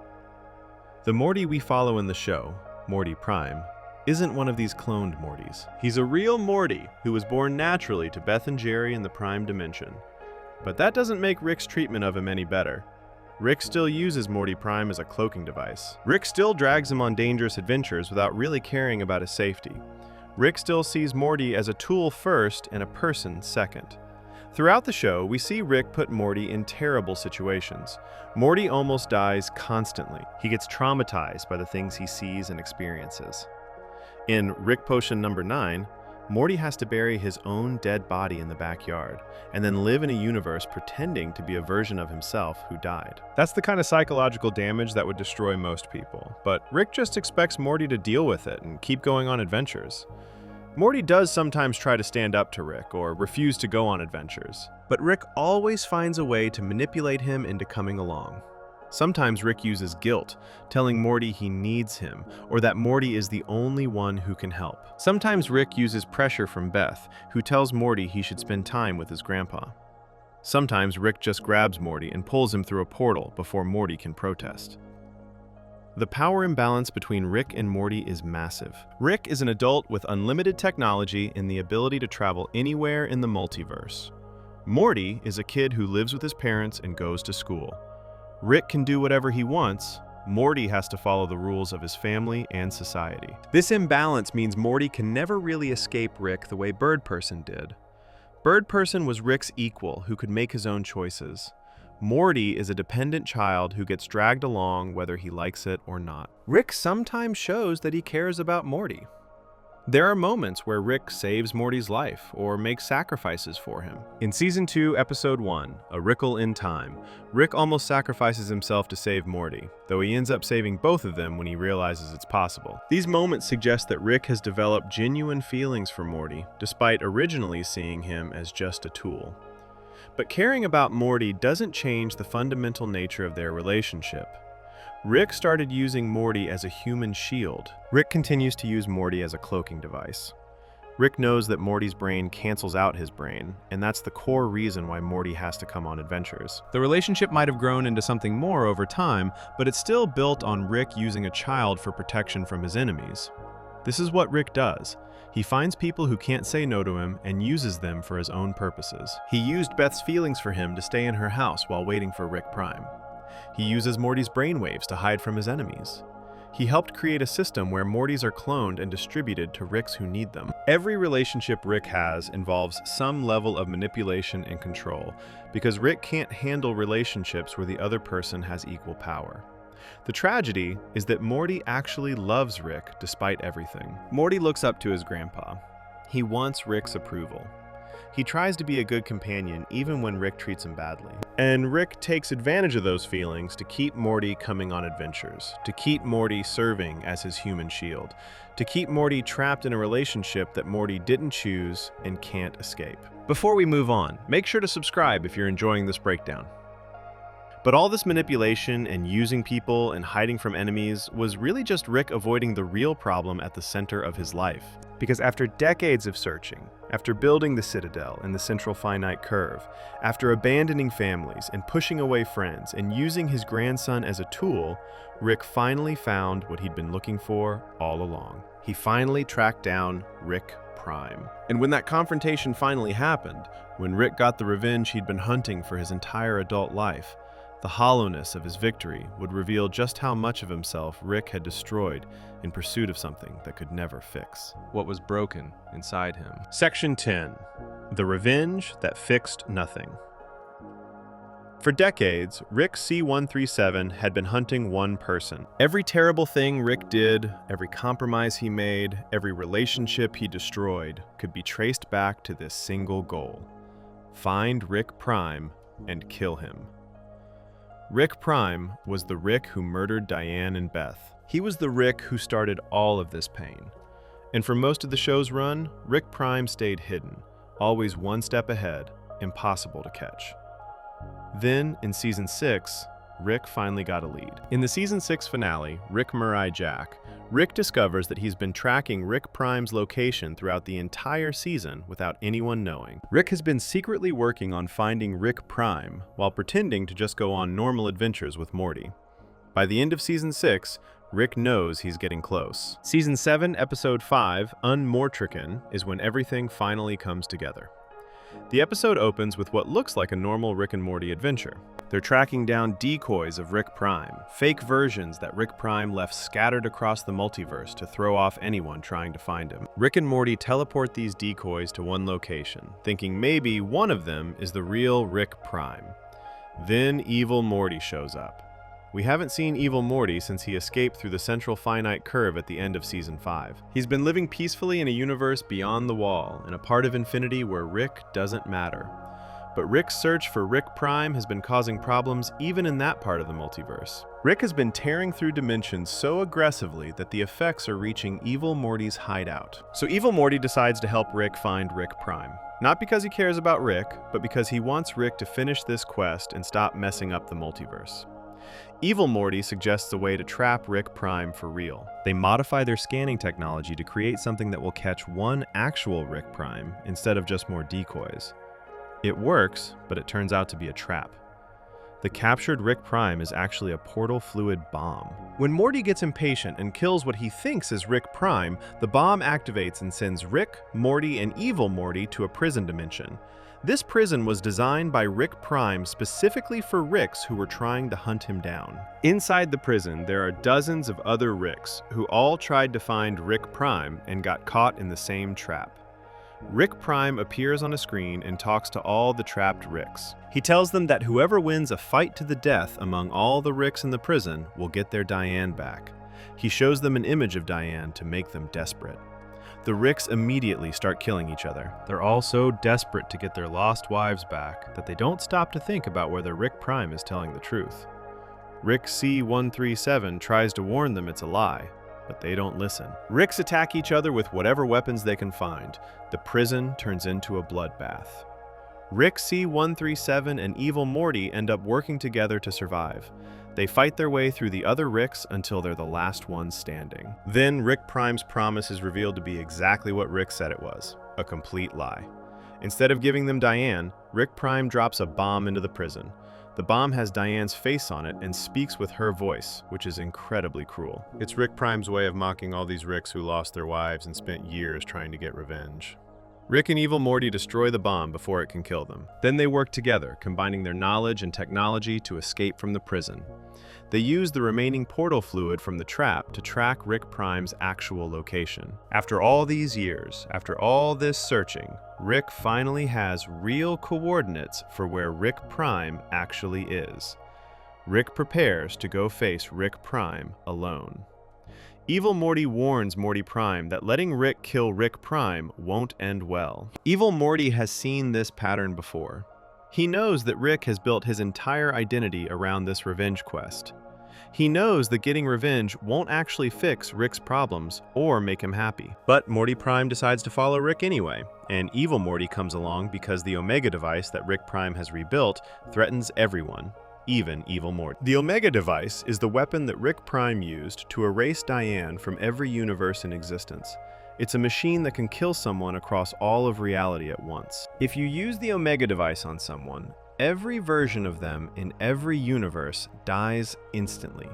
The Morty we follow in the show, Morty Prime, isn't one of these cloned Mortys. He's a real Morty who was born naturally to Beth and Jerry in the Prime Dimension. But that doesn't make Rick's treatment of him any better. Rick still uses Morty Prime as a cloaking device. Rick still drags him on dangerous adventures without really caring about his safety. Rick still sees Morty as a tool first and a person second. Throughout the show, we see Rick put Morty in terrible situations. Morty almost dies constantly. He gets traumatized by the things he sees and experiences. In Rick Potion number 9, Morty has to bury his own dead body in the backyard, and then live in a universe pretending to be a version of himself who died. That's the kind of psychological damage that would destroy most people, but Rick just expects Morty to deal with it and keep going on adventures. Morty does sometimes try to stand up to Rick or refuse to go on adventures, but Rick always finds a way to manipulate him into coming along. Sometimes Rick uses guilt, telling Morty he needs him, or that Morty is the only one who can help. Sometimes Rick uses pressure from Beth, who tells Morty he should spend time with his grandpa. Sometimes Rick just grabs Morty and pulls him through a portal before Morty can protest. The power imbalance between Rick and Morty is massive. Rick is an adult with unlimited technology and the ability to travel anywhere in the multiverse. Morty is a kid who lives with his parents and goes to school. Rick can do whatever he wants. Morty has to follow the rules of his family and society. This imbalance means Morty can never really escape Rick the way Birdperson did. Birdperson was Rick's equal who could make his own choices. Morty is a dependent child who gets dragged along whether he likes it or not. Rick sometimes shows that he cares about Morty. There are moments where Rick saves Morty's life or makes sacrifices for him. In Season 2, Episode 1, A Wrinkle in Time, Rick almost sacrifices himself to save Morty, though he ends up saving both of them when he realizes it's possible. These moments suggest that Rick has developed genuine feelings for Morty, despite originally seeing him as just a tool. But caring about Morty doesn't change the fundamental nature of their relationship. Rick started using Morty as a human shield. Rick continues to use Morty as a cloaking device. Rick knows that Morty's brain cancels out his brain, and that's the core reason why Morty has to come on adventures. The relationship might have grown into something more over time, but it's still built on Rick using a child for protection from his enemies. This is what Rick does. He finds people who can't say no to him and uses them for his own purposes. He used Beth's feelings for him to stay in her house while waiting for Rick Prime. He uses Morty's brainwaves to hide from his enemies. He helped create a system where Mortys are cloned and distributed to Ricks who need them. Every relationship Rick has involves some level of manipulation and control, because Rick can't handle relationships where the other person has equal power. The tragedy is that Morty actually loves Rick despite everything. Morty looks up to his grandpa. He wants Rick's approval. He tries to be a good companion even when Rick treats him badly. And Rick takes advantage of those feelings to keep Morty coming on adventures, to keep Morty serving as his human shield, to keep Morty trapped in a relationship that Morty didn't choose and can't escape. Before we move on, make sure to subscribe if you're enjoying this breakdown. But all this manipulation and using people and hiding from enemies was really just Rick avoiding the real problem at the center of his life. Because after decades of searching, after building the Citadel and the central finite curve, after abandoning families and pushing away friends and using his grandson as a tool, Rick finally found what he'd been looking for all along. He finally tracked down Rick Prime. And when that confrontation finally happened, when Rick got the revenge he'd been hunting for his entire adult life, the hollowness of his victory would reveal just how much of himself Rick had destroyed in pursuit of something that could never fix. What was broken inside him. Section 10. The Revenge That Fixed Nothing. For decades, Rick C-137 had been hunting one person. Every terrible thing Rick did, every compromise he made, every relationship he destroyed could be traced back to this single goal: find Rick Prime and kill him. Rick Prime was the Rick who murdered Diane and Beth. He was the Rick who started all of this pain. And for most of the show's run, Rick Prime stayed hidden, always one step ahead, impossible to catch. Then, in Season 6, Rick finally got a lead. In the Season 6 finale, Rick Murray Jack, Rick discovers that he's been tracking Rick Prime's location throughout the entire season without anyone knowing. Rick has been secretly working on finding Rick Prime while pretending to just go on normal adventures with Morty. By the end of Season 6, Rick knows he's getting close. Season 7, Episode 5, Unmortrican, is when everything finally comes together. The episode opens with what looks like a normal Rick and Morty adventure. They're tracking down decoys of Rick Prime, fake versions that Rick Prime left scattered across the multiverse to throw off anyone trying to find him. Rick and Morty teleport these decoys to one location, thinking maybe one of them is the real Rick Prime. Then evil Morty shows up. We haven't seen evil Morty since he escaped through the central finite curve at the end of Season 5. He's been living peacefully in a universe beyond the wall, in a part of infinity where Rick doesn't matter. But Rick's search for Rick Prime has been causing problems even in that part of the multiverse. Rick has been tearing through dimensions so aggressively that the effects are reaching evil Morty's hideout. So evil Morty decides to help Rick find Rick Prime. Not because he cares about Rick, but because he wants Rick to finish this quest and stop messing up the multiverse. Evil Morty suggests a way to trap Rick Prime for real. They modify their scanning technology to create something that will catch one actual Rick Prime instead of just more decoys. It works, but it turns out to be a trap. The captured Rick Prime is actually a portal fluid bomb. When Morty gets impatient and kills what he thinks is Rick Prime, the bomb activates and sends Rick, Morty, and Evil Morty to a prison dimension. This prison was designed by Rick Prime specifically for Ricks who were trying to hunt him down. Inside the prison, there are dozens of other Ricks who all tried to find Rick Prime and got caught in the same trap. Rick Prime appears on a screen and talks to all the trapped Ricks. He tells them that whoever wins a fight to the death among all the Ricks in the prison will get their Diane back. He shows them an image of Diane to make them desperate. The Ricks immediately start killing each other. They're all so desperate to get their lost wives back that they don't stop to think about whether Rick Prime is telling the truth. Rick C-137 tries to warn them it's a lie, but they don't listen. Ricks attack each other with whatever weapons they can find. The prison turns into a bloodbath. Rick C-137 and Evil Morty end up working together to survive. They fight their way through the other Ricks until they're the last ones standing. Then Rick Prime's promise is revealed to be exactly what Rick said it was, a complete lie. Instead of giving them Diane, Rick Prime drops a bomb into the prison. The bomb has Diane's face on it and speaks with her voice, which is incredibly cruel. It's Rick Prime's way of mocking all these Ricks who lost their wives and spent years trying to get revenge. Rick and Evil Morty destroy the bomb before it can kill them. Then they work together, combining their knowledge and technology to escape from the prison. They use the remaining portal fluid from the trap to track Rick Prime's actual location. After all these years, after all this searching, Rick finally has real coordinates for where Rick Prime actually is. Rick prepares to go face Rick Prime alone. Evil Morty warns Morty Prime that letting Rick kill Rick Prime won't end well. Evil Morty has seen this pattern before. He knows that Rick has built his entire identity around this revenge quest. He knows that getting revenge won't actually fix Rick's problems or make him happy. But Morty Prime decides to follow Rick anyway, and Evil Morty comes along because the Omega device that Rick Prime has rebuilt threatens everyone, even Evil Morty. The Omega device is the weapon that Rick Prime used to erase Diane from every universe in existence. It's a machine that can kill someone across all of reality at once. If you use the Omega device on someone, every version of them in every universe dies instantly.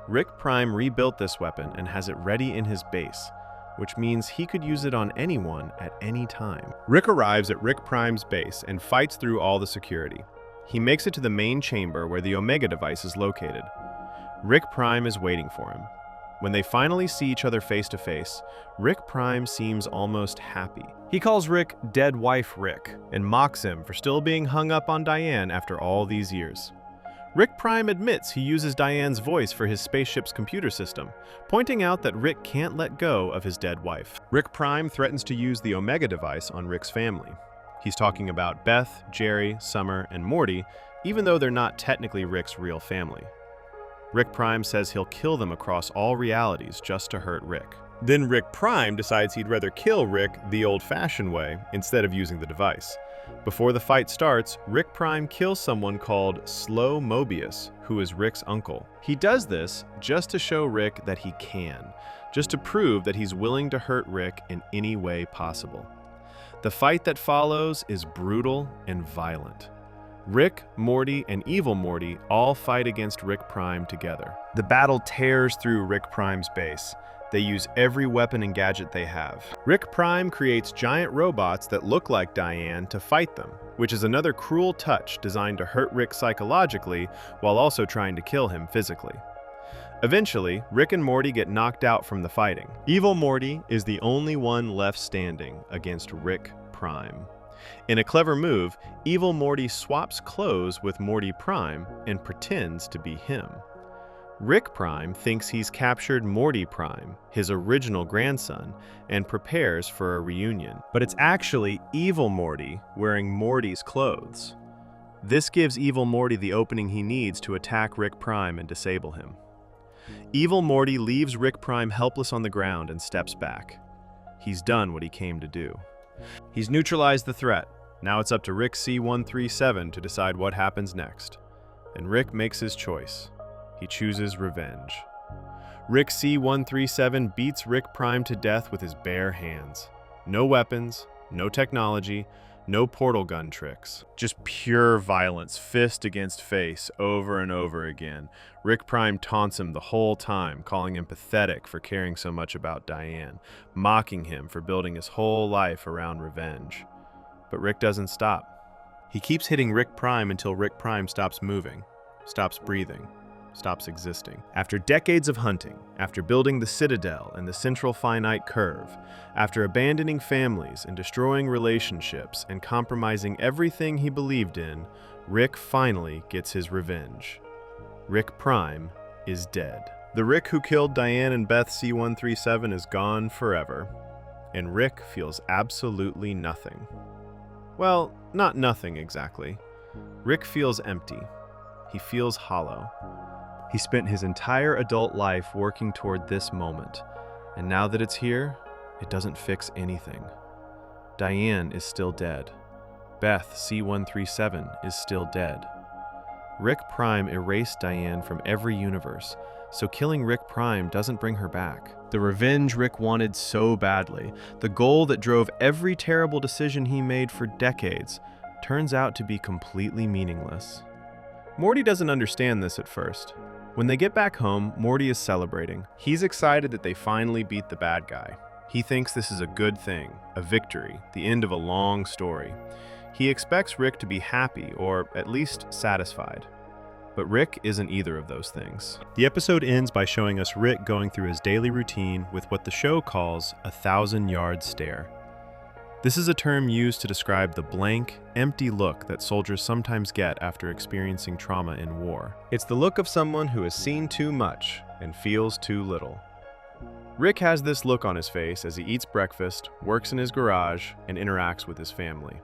Rick Prime rebuilt this weapon and has it ready in his base, which means he could use it on anyone at any time. Rick arrives at Rick Prime's base and fights through all the security. He makes it to the main chamber where the Omega device is located. Rick Prime is waiting for him. When they finally see each other face to face, Rick Prime seems almost happy. He calls Rick Dead Wife Rick and mocks him for still being hung up on Diane after all these years. Rick Prime admits he uses Diane's voice for his spaceship's computer system, pointing out that Rick can't let go of his dead wife. Rick Prime threatens to use the Omega device on Rick's family. He's talking about Beth, Jerry, Summer, and Morty, even though they're not technically Rick's real family. Rick Prime says he'll kill them across all realities just to hurt Rick. Then Rick Prime decides he'd rather kill Rick the old-fashioned way instead of using the device. Before the fight starts, Rick Prime kills someone called Slow Mobius, who is Rick's uncle. He does this just to show Rick that he can, just to prove that he's willing to hurt Rick in any way possible. The fight that follows is brutal and violent. Rick, Morty, and Evil Morty all fight against Rick Prime together. The battle tears through Rick Prime's base. They use every weapon and gadget they have. Rick Prime creates giant robots that look like Diane to fight them, which is another cruel touch designed to hurt Rick psychologically while also trying to kill him physically. Eventually, Rick and Morty get knocked out from the fighting. Evil Morty is the only one left standing against Rick Prime. In a clever move, Evil Morty swaps clothes with Morty Prime and pretends to be him. Rick Prime thinks he's captured Morty Prime, his original grandson, and prepares for a reunion. But it's actually Evil Morty wearing Morty's clothes. This gives Evil Morty the opening he needs to attack Rick Prime and disable him. Evil Morty leaves Rick Prime helpless on the ground and steps back. He's done what he came to do. He's neutralized the threat. Now it's up to Rick C-137 to decide what happens next. And Rick makes his choice. He chooses revenge. Rick C-137 beats Rick Prime to death with his bare hands. No weapons, no technology, no portal gun tricks. Just pure violence, fist against face, over and over again. Rick Prime taunts him the whole time, calling him pathetic for caring so much about Diane, mocking him for building his whole life around revenge. But Rick doesn't stop. He keeps hitting Rick Prime until Rick Prime stops moving, stops breathing, stops existing. After decades of hunting, after building the Citadel and the central finite curve, after abandoning families and destroying relationships and compromising everything he believed in, Rick finally gets his revenge. Rick Prime is dead. The Rick who killed Diane and Beth C-137 is gone forever, and Rick feels absolutely nothing. Well, not nothing exactly. Rick feels empty. He feels hollow. He spent his entire adult life working toward this moment, and now that it's here, it doesn't fix anything. Diane is still dead. Beth C-137 is still dead. Rick Prime erased Diane from every universe, so killing Rick Prime doesn't bring her back. The revenge Rick wanted so badly, the goal that drove every terrible decision he made for decades, turns out to be completely meaningless. Morty doesn't understand this at first. When they get back home, Morty is celebrating. He's excited that they finally beat the bad guy. He thinks this is a good thing, a victory, the end of a long story. He expects Rick to be happy, or at least satisfied. But Rick isn't either of those things. The episode ends by showing us Rick going through his daily routine with what the show calls a 1,000-yard stare. This is a term used to describe the blank, empty look that soldiers sometimes get after experiencing trauma in war. It's the look of someone who has seen too much and feels too little. Rick has this look on his face as he eats breakfast, works in his garage, and interacts with his family.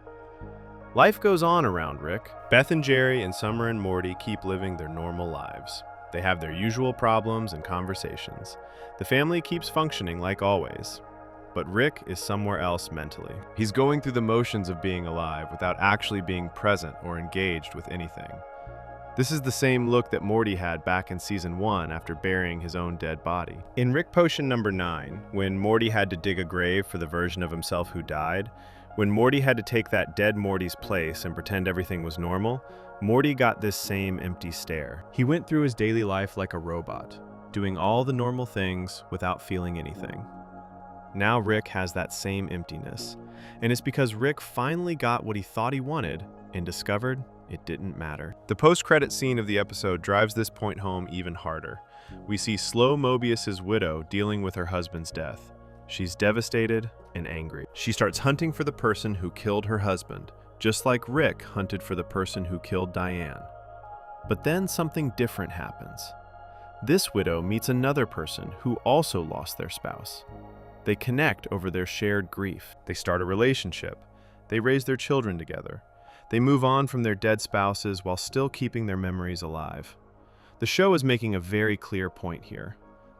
Life goes on around Rick. Beth and Jerry and Summer and Morty keep living their normal lives. They have their usual problems and conversations. The family keeps functioning like always. But Rick is somewhere else mentally. He's going through the motions of being alive without actually being present or engaged with anything. This is the same look that Morty had back in Season 1 after burying his own dead body. In Rick Potion number 9, when Morty had to dig a grave for the version of himself who died, when Morty had to take that dead Morty's place and pretend everything was normal, Morty got this same empty stare. He went through his daily life like a robot, doing all the normal things without feeling anything. Now Rick has that same emptiness, and it's because Rick finally got what he thought he wanted and discovered it didn't matter. The post-credit scene of the episode drives this point home even harder. We see Slow Mobius's widow dealing with her husband's death. She's devastated and angry. She starts hunting for the person who killed her husband, just like Rick hunted for the person who killed Diane. But then something different happens. This widow meets another person who also lost their spouse. They connect over their shared grief. They start a relationship. They raise their children together. They move on from their dead spouses while still keeping their memories alive. The show is making a very clear point here.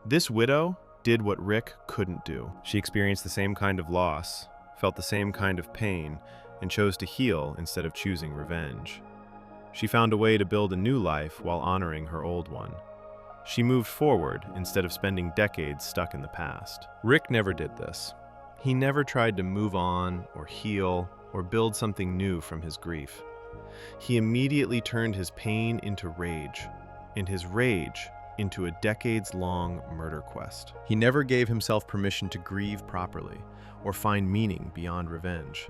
This widow did what Rick couldn't do. She experienced the same kind of loss, felt the same kind of pain, and chose to heal instead of choosing revenge. She found a way to build a new life while honoring her old one. She moved forward instead of spending decades stuck in the past. Rick never did this. He never tried to move on or heal or build something new from his grief. He immediately turned his pain into rage, and his rage into a decades-long murder quest. He never gave himself permission to grieve properly or find meaning beyond revenge.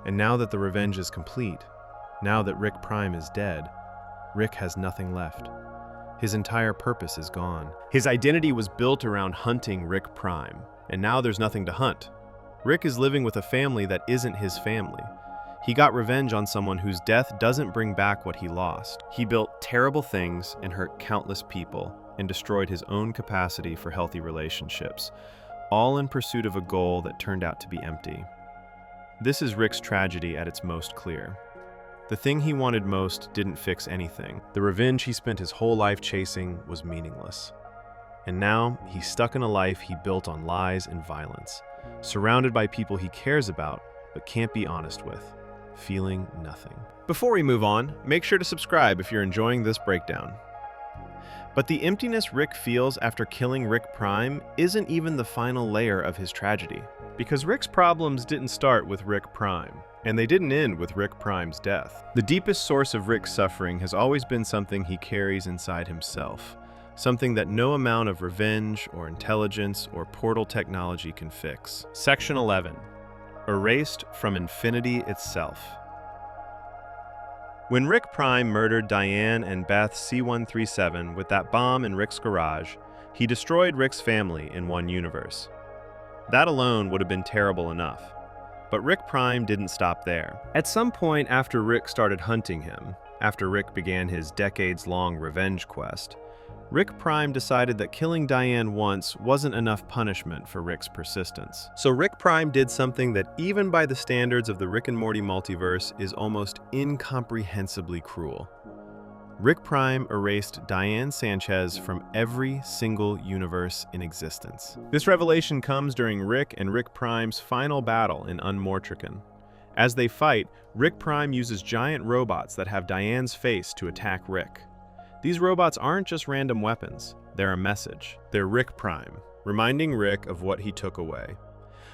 And now that the revenge is complete, now that Rick Prime is dead, Rick has nothing left. His entire purpose is gone. His identity was built around hunting Rick Prime, and now there's nothing to hunt. Rick is living with a family that isn't his family. He got revenge on someone whose death doesn't bring back what he lost. He built terrible things and hurt countless people and destroyed his own capacity for healthy relationships, all in pursuit of a goal that turned out to be empty. This is Rick's tragedy at its most clear. The thing he wanted most didn't fix anything. The revenge he spent his whole life chasing was meaningless. And now he's stuck in a life he built on lies and violence, surrounded by people he cares about but can't be honest with, feeling nothing. Before we move on, make sure to subscribe if you're enjoying this breakdown. But the emptiness Rick feels after killing Rick Prime isn't even the final layer of his tragedy, because Rick's problems didn't start with Rick Prime, and they didn't end with Rick Prime's death. The deepest source of Rick's suffering has always been something he carries inside himself, something that no amount of revenge or intelligence or portal technology can fix. Section 11. Erased from infinity itself. When Rick Prime murdered Diane and Beth C-137 with that bomb in Rick's garage, he destroyed Rick's family in one universe. That alone would have been terrible enough. But Rick Prime didn't stop there. At some point after Rick started hunting him, after Rick began his decades-long revenge quest, Rick Prime decided that killing Diane once wasn't enough punishment for Rick's persistence. So Rick Prime did something that, even by the standards of the Rick and Morty multiverse, is almost incomprehensibly cruel. Rick Prime erased Diane Sanchez from every single universe in existence. This revelation comes during Rick and Rick Prime's final battle in Unmortrican. As they fight, Rick Prime uses giant robots that have Diane's face to attack Rick. These robots aren't just random weapons, they're a message. They're Rick Prime, reminding Rick of what he took away.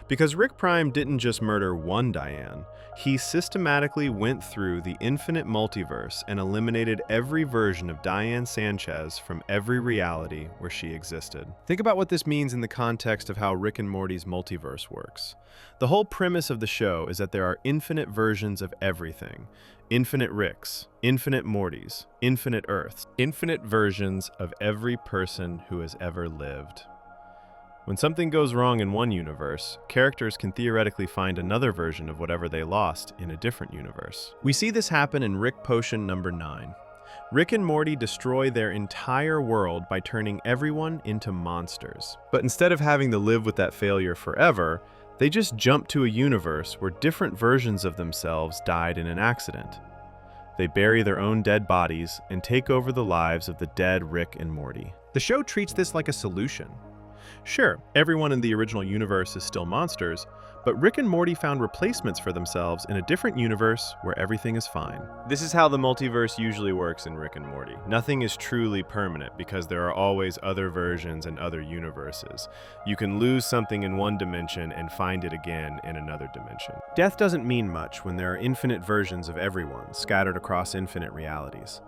Because Rick Prime didn't just murder one Diane, he systematically went through the infinite multiverse and eliminated every version of Diane Sanchez from every reality where she existed. Think about what this means in the context of how Rick and Morty's multiverse works. The whole premise of the show is that there are infinite versions of everything. Infinite Ricks, infinite Mortys, infinite Earths, infinite versions of every person who has ever lived. When something goes wrong in one universe, characters can theoretically find another version of whatever they lost in a different universe. We see this happen in Rick Potion number 9. Rick and Morty destroy their entire world by turning everyone into monsters. But instead of having to live with that failure forever, they just jump to a universe where different versions of themselves died in an accident. They bury their own dead bodies and take over the lives of the dead Rick and Morty. The show treats this like a solution. Sure, everyone in the original universe is still monsters, but Rick and Morty found replacements for themselves in a different universe where everything is fine. This is how the multiverse usually works in Rick and Morty. Nothing is truly permanent because there are always other versions and other universes. You can lose something in one dimension and find it again in another dimension. Death doesn't mean much when there are infinite versions of everyone scattered across infinite realities.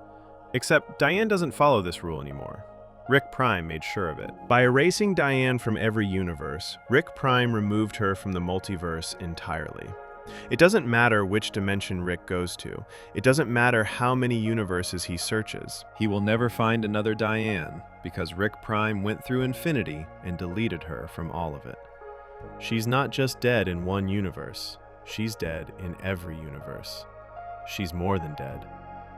Except Diane doesn't follow this rule anymore. Rick Prime made sure of it. By erasing Diane from every universe, Rick Prime removed her from the multiverse entirely. It doesn't matter which dimension Rick goes to. It doesn't matter how many universes he searches. He will never find another Diane because Rick Prime went through infinity and deleted her from all of it. She's not just dead in one universe. She's dead in every universe. She's more than dead.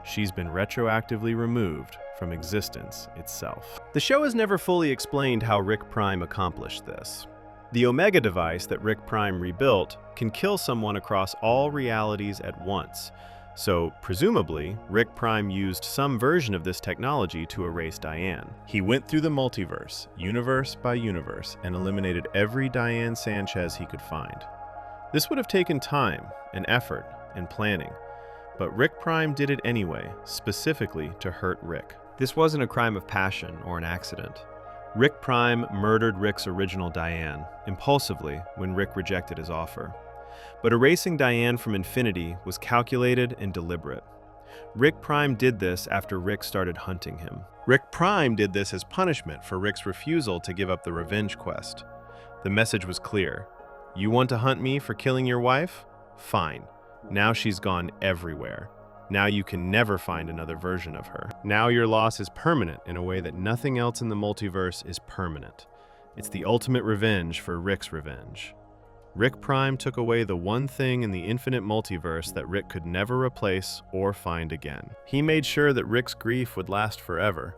She's been retroactively removed from existence itself. The show has never fully explained how Rick Prime accomplished this. The Omega device that Rick Prime rebuilt can kill someone across all realities at once, so presumably, Rick Prime used some version of this technology to erase Diane. He went through the multiverse, universe by universe, and eliminated every Diane Sanchez he could find. This would have taken time and effort and planning, but Rick Prime did it anyway, specifically to hurt Rick. This wasn't a crime of passion or an accident. Rick Prime murdered Rick's original Diane, impulsively, when Rick rejected his offer. But erasing Diane from infinity was calculated and deliberate. Rick Prime did this after Rick started hunting him. Rick Prime did this as punishment for Rick's refusal to give up the revenge quest. The message was clear. You want to hunt me for killing your wife? Fine. Now she's gone everywhere. Now you can never find another version of her. Now your loss is permanent in a way that nothing else in the multiverse is permanent. It's the ultimate revenge for Rick's revenge. Rick Prime took away the one thing in the infinite multiverse that Rick could never replace or find again. He made sure that Rick's grief would last forever,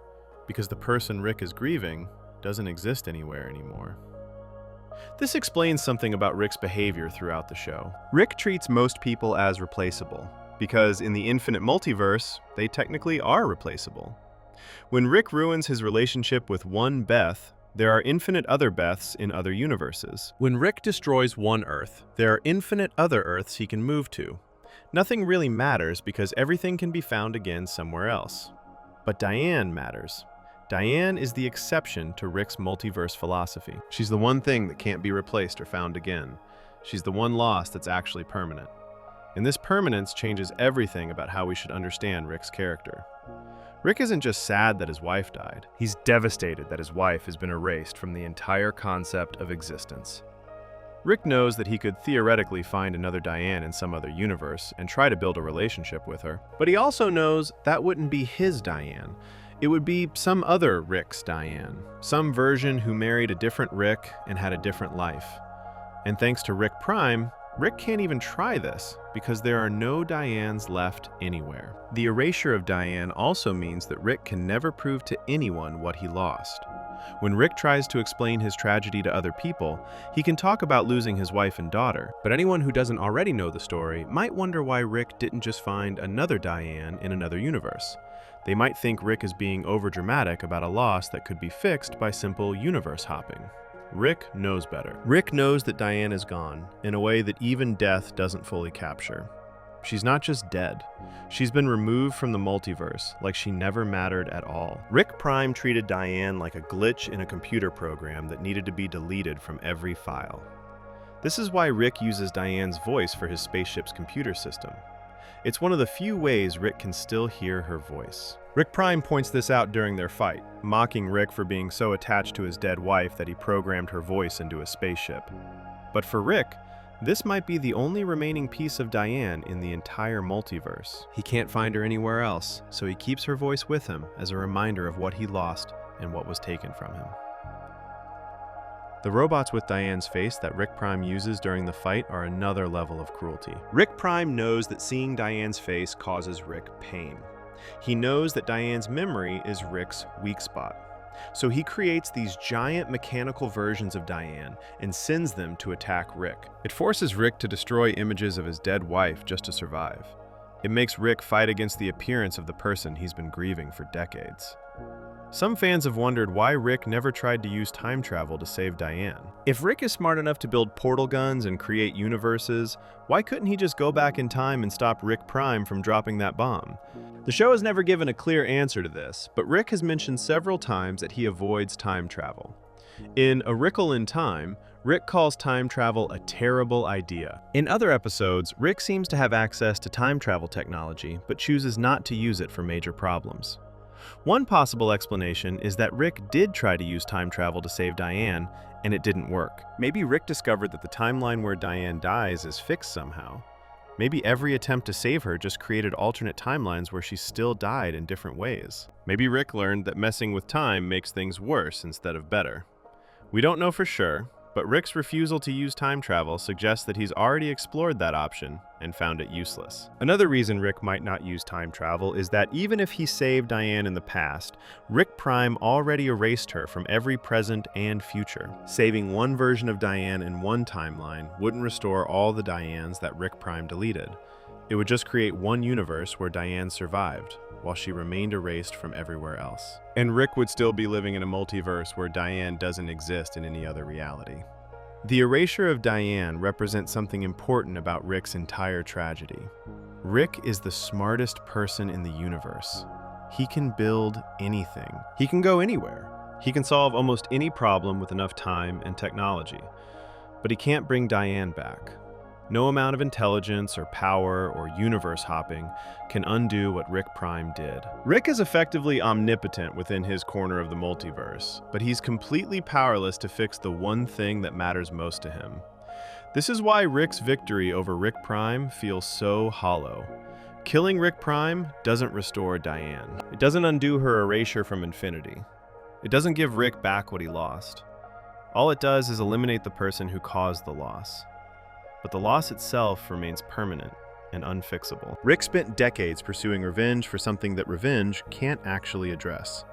because the person Rick is grieving doesn't exist anywhere anymore. This explains something about Rick's behavior throughout the show. Rick treats most people as replaceable, because in the infinite multiverse, they technically are replaceable. When Rick ruins his relationship with one Beth, there are infinite other Beths in other universes. When Rick destroys one Earth, there are infinite other Earths he can move to. Nothing really matters because everything can be found again somewhere else. But Diane matters. Diane is the exception to Rick's multiverse philosophy. She's the one thing that can't be replaced or found again. She's the one loss that's actually permanent. And this permanence changes everything about how we should understand Rick's character. Rick isn't just sad that his wife died. He's devastated that his wife has been erased from the entire concept of existence. Rick knows that he could theoretically find another Diane in some other universe and try to build a relationship with her. But he also knows that wouldn't be his Diane. It would be some other Rick's Diane, some version who married a different Rick and had a different life. And thanks to Rick Prime, Rick can't even try this because there are no Dianes left anywhere. The erasure of Diane also means that Rick can never prove to anyone what he lost. When Rick tries to explain his tragedy to other people, he can talk about losing his wife and daughter, but anyone who doesn't already know the story might wonder why Rick didn't just find another Diane in another universe. They might think Rick is being overdramatic about a loss that could be fixed by simple universe hopping. Rick knows better. Rick knows that Diane is gone, in a way that even death doesn't fully capture. She's not just dead. She's been removed from the multiverse, like she never mattered at all. Rick Prime treated Diane like a glitch in a computer program that needed to be deleted from every file. This is why Rick uses Diane's voice for his spaceship's computer system. It's one of the few ways Rick can still hear her voice. Rick Prime points this out during their fight, mocking Rick for being so attached to his dead wife that he programmed her voice into a spaceship. But for Rick, this might be the only remaining piece of Diane in the entire multiverse. He can't find her anywhere else, so he keeps her voice with him as a reminder of what he lost and what was taken from him. The robots with Diane's face that Rick Prime uses during the fight are another level of cruelty. Rick Prime knows that seeing Diane's face causes Rick pain. He knows that Diane's memory is Rick's weak spot. So he creates these giant mechanical versions of Diane and sends them to attack Rick. It forces Rick to destroy images of his dead wife just to survive. It makes Rick fight against the appearance of the person he's been grieving for decades. Some fans have wondered why Rick never tried to use time travel to save Diane. If Rick is smart enough to build portal guns and create universes, why couldn't he just go back in time and stop Rick Prime from dropping that bomb? The show has never given a clear answer to this, but Rick has mentioned several times that he avoids time travel. In A Wrinkle in Time, Rick calls time travel a terrible idea. In other episodes, Rick seems to have access to time travel technology, but chooses not to use it for major problems. One possible explanation is that Rick did try to use time travel to save Diane, and it didn't work. Maybe Rick discovered that the timeline where Diane dies is fixed somehow. Maybe every attempt to save her just created alternate timelines where she still died in different ways. Maybe Rick learned that messing with time makes things worse instead of better. We don't know for sure, but Rick's refusal to use time travel suggests that he's already explored that option and found it useless. Another reason Rick might not use time travel is that even if he saved Diane in the past, Rick Prime already erased her from every present and future. Saving one version of Diane in one timeline wouldn't restore all the Dianes that Rick Prime deleted. It would just create one universe where Diane survived, while she remained erased from everywhere else. And Rick would still be living in a multiverse where Diane doesn't exist in any other reality. The erasure of Diane represents something important about Rick's entire tragedy. Rick is the smartest person in the universe. He can build anything. He can go anywhere. He can solve almost any problem with enough time and technology. But he can't bring Diane back. No amount of intelligence or power or universe hopping can undo what Rick Prime did. Rick is effectively omnipotent within his corner of the multiverse, but he's completely powerless to fix the one thing that matters most to him. This is why Rick's victory over Rick Prime feels so hollow. Killing Rick Prime doesn't restore Diane. It doesn't undo her erasure from infinity. It doesn't give Rick back what he lost. All it does is eliminate the person who caused the loss. But the loss itself remains permanent and unfixable. Rick spent decades pursuing revenge for something that revenge can't actually address.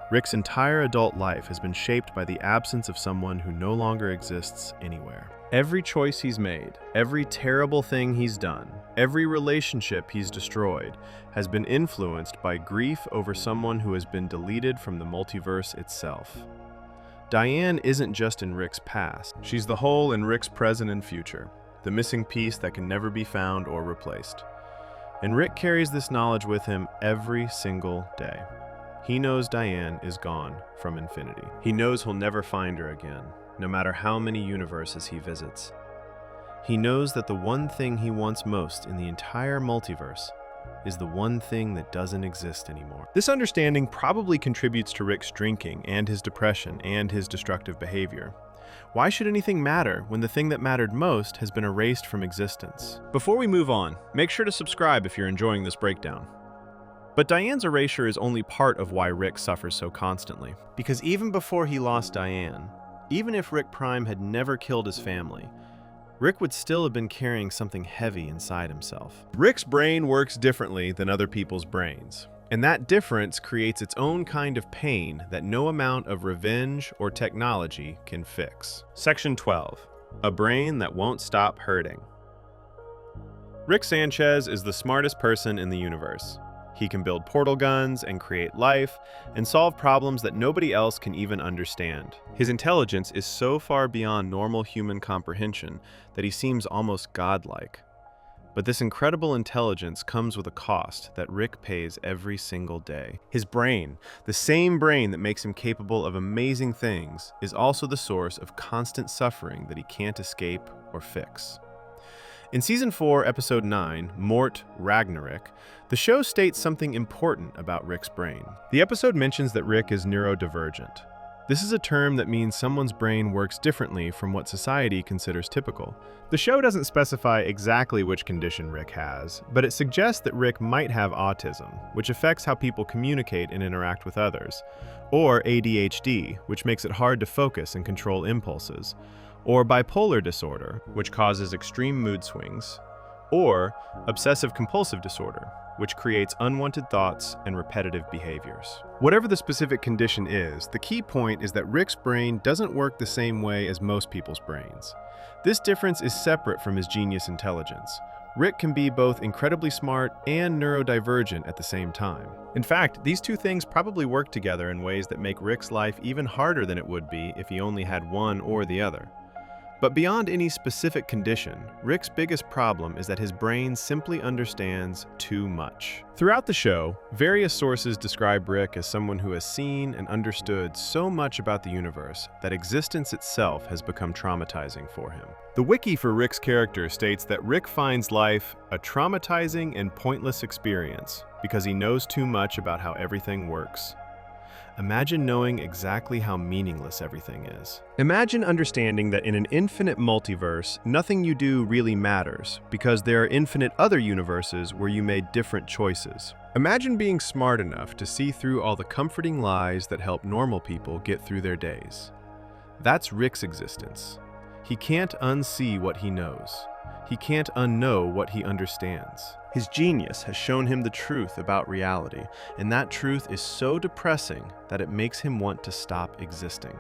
Rick's entire adult life has been shaped by the absence of someone who no longer exists anywhere. Every choice he's made, every terrible thing he's done, every relationship he's destroyed has been influenced by grief over someone who has been deleted from the multiverse itself. Diane isn't just in Rick's past. She's the hole in Rick's present and future. The missing piece that can never be found or replaced. And Rick carries this knowledge with him every single day. He knows Diane is gone from infinity. He knows he'll never find her again, no matter how many universes he visits. He knows that the one thing he wants most in the entire multiverse is the one thing that doesn't exist anymore. This understanding probably contributes to Rick's drinking and his depression and his destructive behavior. Why should anything matter when the thing that mattered most has been erased from existence? Before we move on, make sure to subscribe if you're enjoying this breakdown. But Diane's erasure is only part of why Rick suffers so constantly. Because even before he lost Diane, even if Rick Prime had never killed his family, Rick would still have been carrying something heavy inside himself. Rick's brain works differently than other people's brains, and that difference creates its own kind of pain that no amount of revenge or technology can fix. Section 12. A brain that won't stop hurting. Rick Sanchez is the smartest person in the universe. He can build portal guns and create life and solve problems that nobody else can even understand. His intelligence is so far beyond normal human comprehension that he seems almost godlike. But this incredible intelligence comes with a cost that Rick pays every single day. His brain, the same brain that makes him capable of amazing things, is also the source of constant suffering that he can't escape or fix. In Season 4, Episode 9, Mort Ragnarok, the show states something important about Rick's brain. The episode mentions that Rick is neurodivergent. This is a term that means someone's brain works differently from what society considers typical. The show doesn't specify exactly which condition Rick has, but it suggests that Rick might have autism, which affects how people communicate and interact with others, or ADHD, which makes it hard to focus and control impulses, or bipolar disorder, which causes extreme mood swings, or obsessive-compulsive disorder, which creates unwanted thoughts and repetitive behaviors. Whatever the specific condition is, the key point is that Rick's brain doesn't work the same way as most people's brains. This difference is separate from his genius intelligence. Rick can be both incredibly smart and neurodivergent at the same time. In fact, these two things probably work together in ways that make Rick's life even harder than it would be if he only had one or the other. But beyond any specific condition, Rick's biggest problem is that his brain simply understands too much. Throughout the show, various sources describe Rick as someone who has seen and understood so much about the universe that existence itself has become traumatizing for him. The wiki for Rick's character states that Rick finds life a traumatizing and pointless experience because he knows too much about how everything works. Imagine knowing exactly how meaningless everything is. Imagine understanding that in an infinite multiverse, nothing you do really matters because there are infinite other universes where you made different choices. Imagine being smart enough to see through all the comforting lies that help normal people get through their days. That's Rick's existence. He can't unsee what he knows. He can't unknow what he understands. His genius has shown him the truth about reality, and that truth is so depressing that it makes him want to stop existing.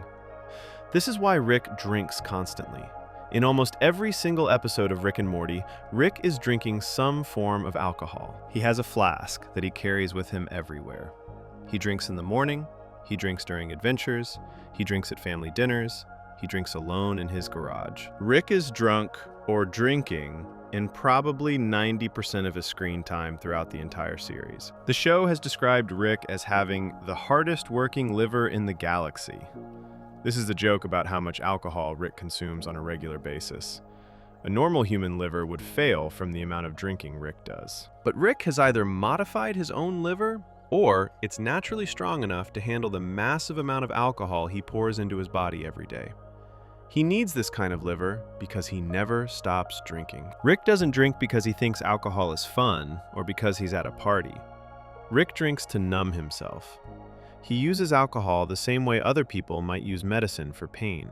This is why Rick drinks constantly. In almost every single episode of Rick and Morty, Rick is drinking some form of alcohol. He has a flask that he carries with him everywhere. He drinks in the morning, he drinks during adventures, he drinks at family dinners, he drinks alone in his garage. Rick is drunk or drinking in probably 90% of his screen time throughout the entire series. The show has described Rick as having the hardest working liver in the galaxy. This is a joke about how much alcohol Rick consumes on a regular basis. A normal human liver would fail from the amount of drinking Rick does. But Rick has either modified his own liver, or it's naturally strong enough to handle the massive amount of alcohol he pours into his body every day. He needs this kind of liver because he never stops drinking. Rick doesn't drink because he thinks alcohol is fun or because he's at a party. Rick drinks to numb himself. He uses alcohol the same way other people might use medicine for pain.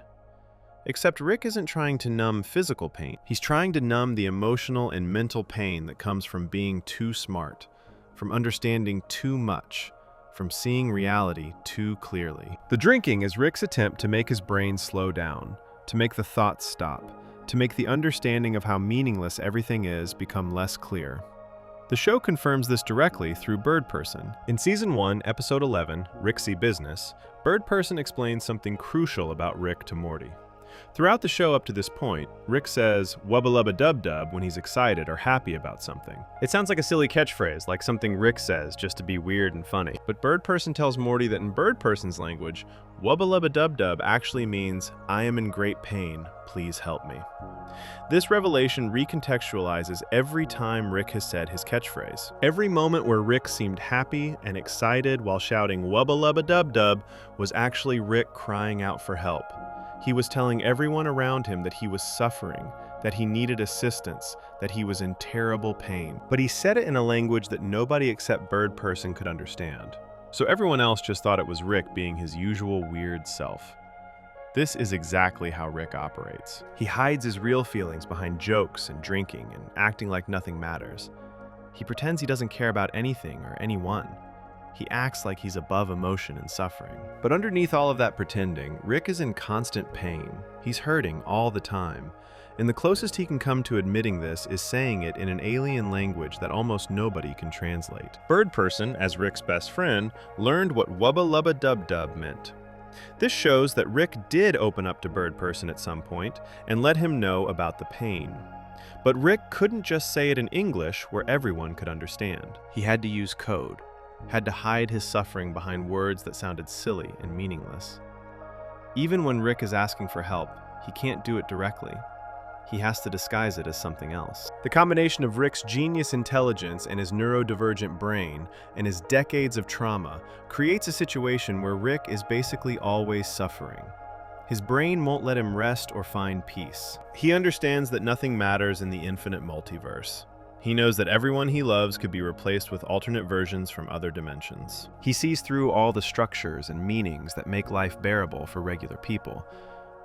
Except Rick isn't trying to numb physical pain. He's trying to numb the emotional and mental pain that comes from being too smart, from understanding too much, from seeing reality too clearly. The drinking is Rick's attempt to make his brain slow down, to make the thoughts stop, to make the understanding of how meaningless everything is become less clear. The show confirms this directly through Birdperson. In Season 1, Episode 11, Rick See Business, Birdperson explains something crucial about Rick to Morty. Throughout the show up to this point, Rick says wubba-lubba-dub-dub when he's excited or happy about something. It sounds like a silly catchphrase, like something Rick says just to be weird and funny. But Birdperson tells Morty that in Birdperson's language, wubba-lubba-dub-dub actually means, I am in great pain, please help me. This revelation recontextualizes every time Rick has said his catchphrase. Every moment where Rick seemed happy and excited while shouting wubba-lubba-dub-dub was actually Rick crying out for help. He was telling everyone around him that he was suffering, that he needed assistance, that he was in terrible pain. But he said it in a language that nobody except Birdperson could understand. So everyone else just thought it was Rick being his usual weird self. This is exactly how Rick operates. He hides his real feelings behind jokes and drinking and acting like nothing matters. He pretends he doesn't care about anything or anyone. He acts like he's above emotion and suffering. But underneath all of that pretending, Rick is in constant pain. He's hurting all the time. And the closest he can come to admitting this is saying it in an alien language that almost nobody can translate. Birdperson, as Rick's best friend, learned what wubba-lubba-dub-dub meant. This shows that Rick did open up to Birdperson at some point and let him know about the pain. But Rick couldn't just say it in English where everyone could understand. He had to use code. Had to hide his suffering behind words that sounded silly and meaningless. Even when Rick is asking for help, he can't do it directly. He has to disguise it as something else. The combination of Rick's genius intelligence and his neurodivergent brain and his decades of trauma creates a situation where Rick is basically always suffering. His brain won't let him rest or find peace. He understands that nothing matters in the infinite multiverse. He knows that everyone he loves could be replaced with alternate versions from other dimensions. He sees through all the structures and meanings that make life bearable for regular people,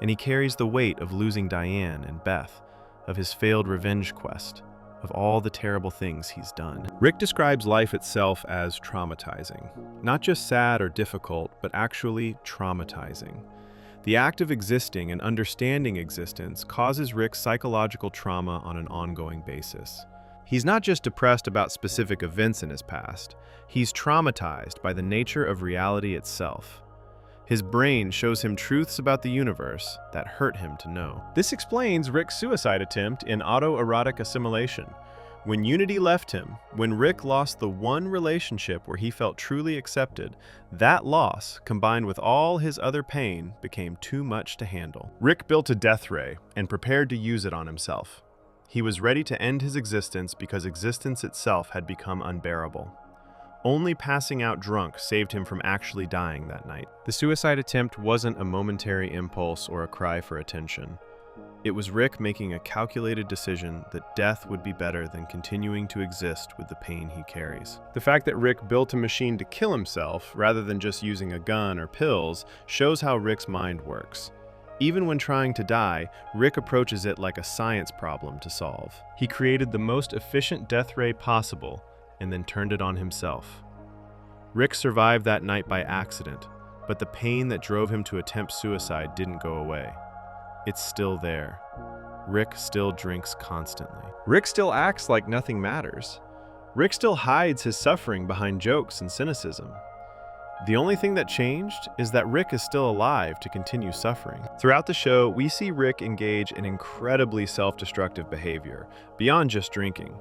and he carries the weight of losing Diane and Beth, of his failed revenge quest, of all the terrible things he's done. Rick describes life itself as traumatizing. Not just sad or difficult, but actually traumatizing. The act of existing and understanding existence causes Rick psychological trauma on an ongoing basis. He's not just depressed about specific events in his past, he's traumatized by the nature of reality itself. His brain shows him truths about the universe that hurt him to know. This explains Rick's suicide attempt in autoerotic assimilation. When unity left him, when Rick lost the one relationship where he felt truly accepted, that loss, combined with all his other pain, became too much to handle. Rick built a death ray and prepared to use it on himself. He was ready to end his existence because existence itself had become unbearable. Only passing out drunk saved him from actually dying that night. The suicide attempt wasn't a momentary impulse or a cry for attention. It was Rick making a calculated decision that death would be better than continuing to exist with the pain he carries. The fact that Rick built a machine to kill himself, rather than just using a gun or pills, shows how Rick's mind works. Even when trying to die, Rick approaches it like a science problem to solve. He created the most efficient death ray possible, and then turned it on himself. Rick survived that night by accident, but the pain that drove him to attempt suicide didn't go away. It's still there. Rick still drinks constantly. Rick still acts like nothing matters. Rick still hides his suffering behind jokes and cynicism. The only thing that changed is that Rick is still alive to continue suffering. Throughout the show, we see Rick engage in incredibly self-destructive behavior, beyond just drinking.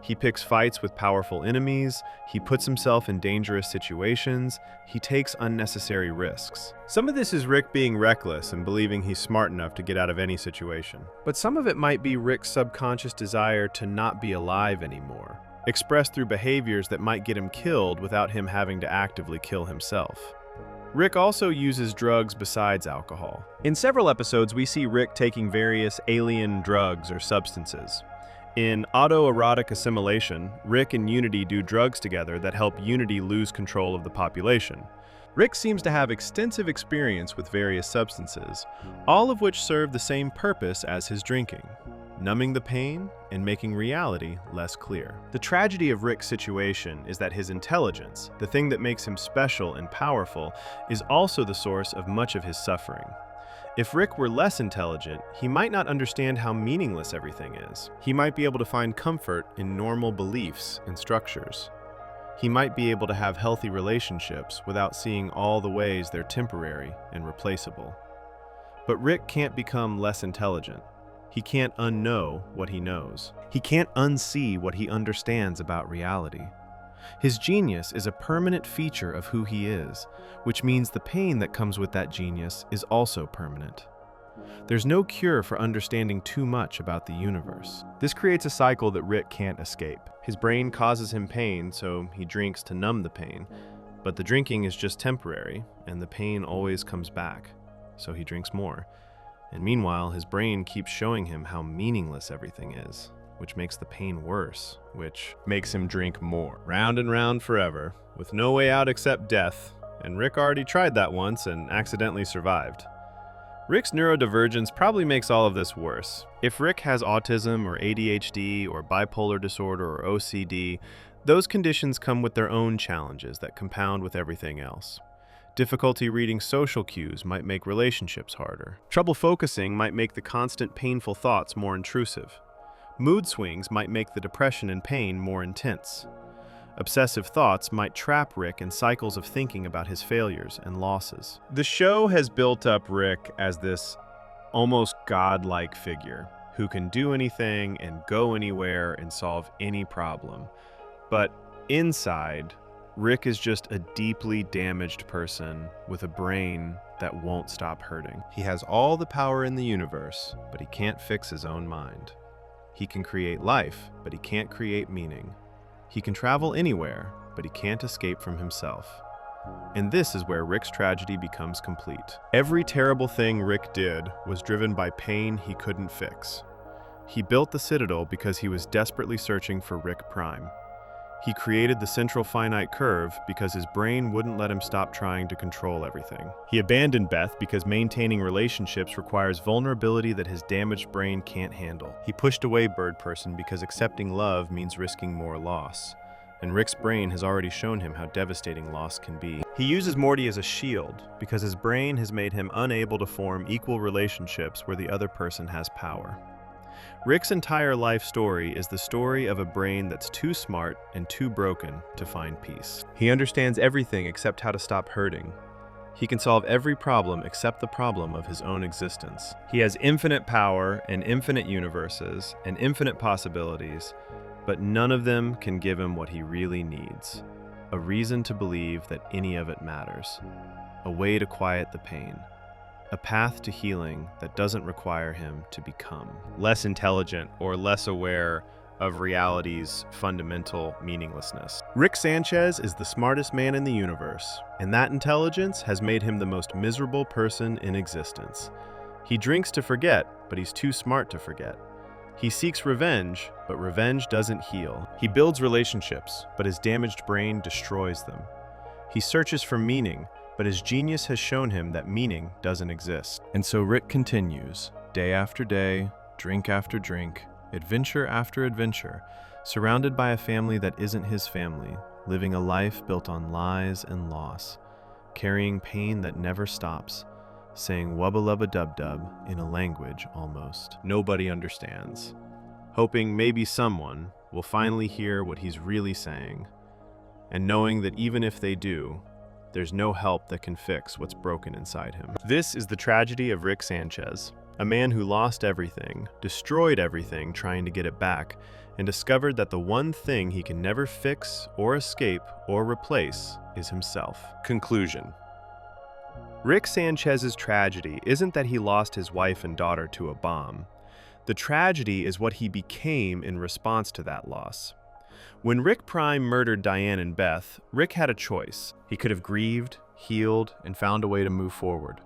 He picks fights with powerful enemies, he puts himself in dangerous situations, he takes unnecessary risks. Some of this is Rick being reckless and believing he's smart enough to get out of any situation. But some of it might be Rick's subconscious desire to not be alive anymore, expressed through behaviors that might get him killed without him having to actively kill himself. Rick also uses drugs besides alcohol. In several episodes, we see Rick taking various alien drugs or substances. In autoerotic assimilation, Rick and Unity do drugs together that help Unity lose control of the population. Rick seems to have extensive experience with various substances, all of which serve the same purpose as his drinking: numbing the pain and making reality less clear. The tragedy of Rick's situation is that his intelligence, the thing that makes him special and powerful, is also the source of much of his suffering. If Rick were less intelligent, he might not understand how meaningless everything is. He might be able to find comfort in normal beliefs and structures. He might be able to have healthy relationships without seeing all the ways they're temporary and replaceable. But Rick can't become less intelligent. He can't unknow what he knows. He can't unsee what he understands about reality. His genius is a permanent feature of who he is, which means the pain that comes with that genius is also permanent. There's no cure for understanding too much about the universe. This creates a cycle that Rick can't escape. His brain causes him pain, so he drinks to numb the pain. But the drinking is just temporary, and the pain always comes back, so he drinks more. And meanwhile, his brain keeps showing him how meaningless everything is, which makes the pain worse, which makes him drink more. Round and round forever, with no way out except death, and Rick already tried that once and accidentally survived. Rick's neurodivergence probably makes all of this worse. If Rick has autism or ADHD or bipolar disorder or OCD, those conditions come with their own challenges that compound with everything else. Difficulty reading social cues might make relationships harder. Trouble focusing might make the constant painful thoughts more intrusive. Mood swings might make the depression and pain more intense. Obsessive thoughts might trap Rick in cycles of thinking about his failures and losses. The show has built up Rick as this almost godlike figure who can do anything and go anywhere and solve any problem. But inside, Rick is just a deeply damaged person with a brain that won't stop hurting. He has all the power in the universe, but he can't fix his own mind. He can create life, but he can't create meaning. He can travel anywhere, but he can't escape from himself. And this is where Rick's tragedy becomes complete. Every terrible thing Rick did was driven by pain he couldn't fix. He built the Citadel because he was desperately searching for Rick Prime. He created the central finite curve because his brain wouldn't let him stop trying to control everything. He abandoned Beth because maintaining relationships requires vulnerability that his damaged brain can't handle. He pushed away Birdperson because accepting love means risking more loss. And Rick's brain has already shown him how devastating loss can be. He uses Morty as a shield because his brain has made him unable to form equal relationships where the other person has power. Rick's entire life story is the story of a brain that's too smart and too broken to find peace. He understands everything except how to stop hurting. He can solve every problem except the problem of his own existence. He has infinite power and infinite universes and infinite possibilities, but none of them can give him what he really needs. A reason to believe that any of it matters. A way to quiet the pain. A path to healing that doesn't require him to become less intelligent or less aware of reality's fundamental meaninglessness. Rick Sanchez is the smartest man in the universe, and that intelligence has made him the most miserable person in existence. He drinks to forget, but he's too smart to forget. He seeks revenge, but revenge doesn't heal. He builds relationships, but his damaged brain destroys them. He searches for meaning, but his genius has shown him that meaning doesn't exist. And so Rick continues, day after day, drink after drink, adventure after adventure, surrounded by a family that isn't his family, living a life built on lies and loss, carrying pain that never stops, saying wubba-lubba-dub-dub in a language almost nobody understands, hoping maybe someone will finally hear what he's really saying, and knowing that even if they do, there's no help that can fix what's broken inside him. This is the tragedy of Rick Sanchez, a man who lost everything, destroyed everything trying to get it back, and discovered that the one thing he can never fix or escape or replace is himself. Conclusion. Rick Sanchez's tragedy isn't that he lost his wife and daughter to a bomb. The tragedy is what he became in response to that loss. When Rick Prime murdered Diane and Beth, Rick had a choice. He could have grieved, healed, and found a way to move forward.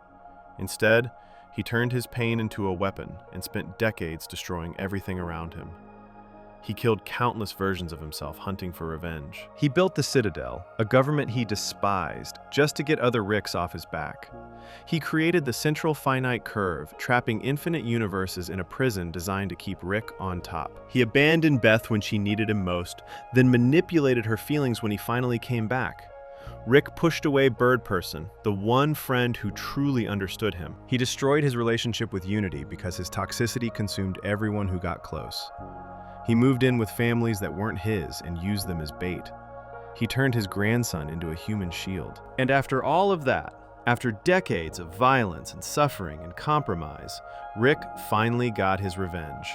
Instead, he turned his pain into a weapon and spent decades destroying everything around him. He killed countless versions of himself hunting for revenge. He built the Citadel, a government he despised, just to get other Ricks off his back. He created the central finite curve, trapping infinite universes in a prison designed to keep Rick on top. He abandoned Beth when she needed him most, then manipulated her feelings when he finally came back. Rick pushed away Birdperson, the one friend who truly understood him. He destroyed his relationship with Unity because his toxicity consumed everyone who got close. He moved in with families that weren't his and used them as bait. He turned his grandson into a human shield. And after all of that, After decades of violence and suffering and compromise, Rick finally got his revenge.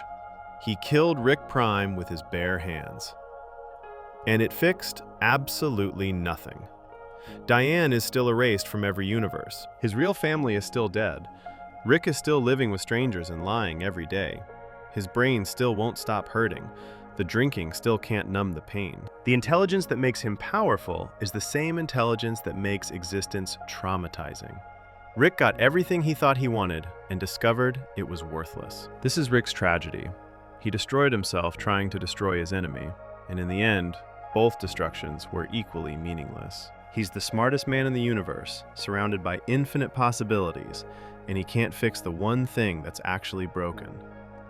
He killed Rick Prime with his bare hands. And it fixed absolutely nothing. Diane is still erased from every universe. His real family is still dead. Rick is still living with strangers and lying every day. His brain still won't stop hurting. The drinking still can't numb the pain. The intelligence that makes him powerful is the same intelligence that makes existence traumatizing. Rick got everything he thought he wanted and discovered it was worthless. This is Rick's tragedy. He destroyed himself trying to destroy his enemy, and in the end, both destructions were equally meaningless. He's the smartest man in the universe, surrounded by infinite possibilities, and he can't fix the one thing that's actually broken: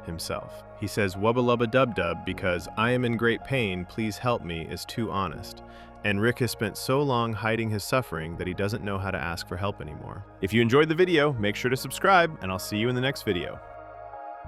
himself. He says wubba lubba dub dub because "I am in great pain, please help me" is too honest. And Rick has spent so long hiding his suffering that he doesn't know how to ask for help anymore. If you enjoyed the video, make sure to subscribe, and I'll see you in the next video.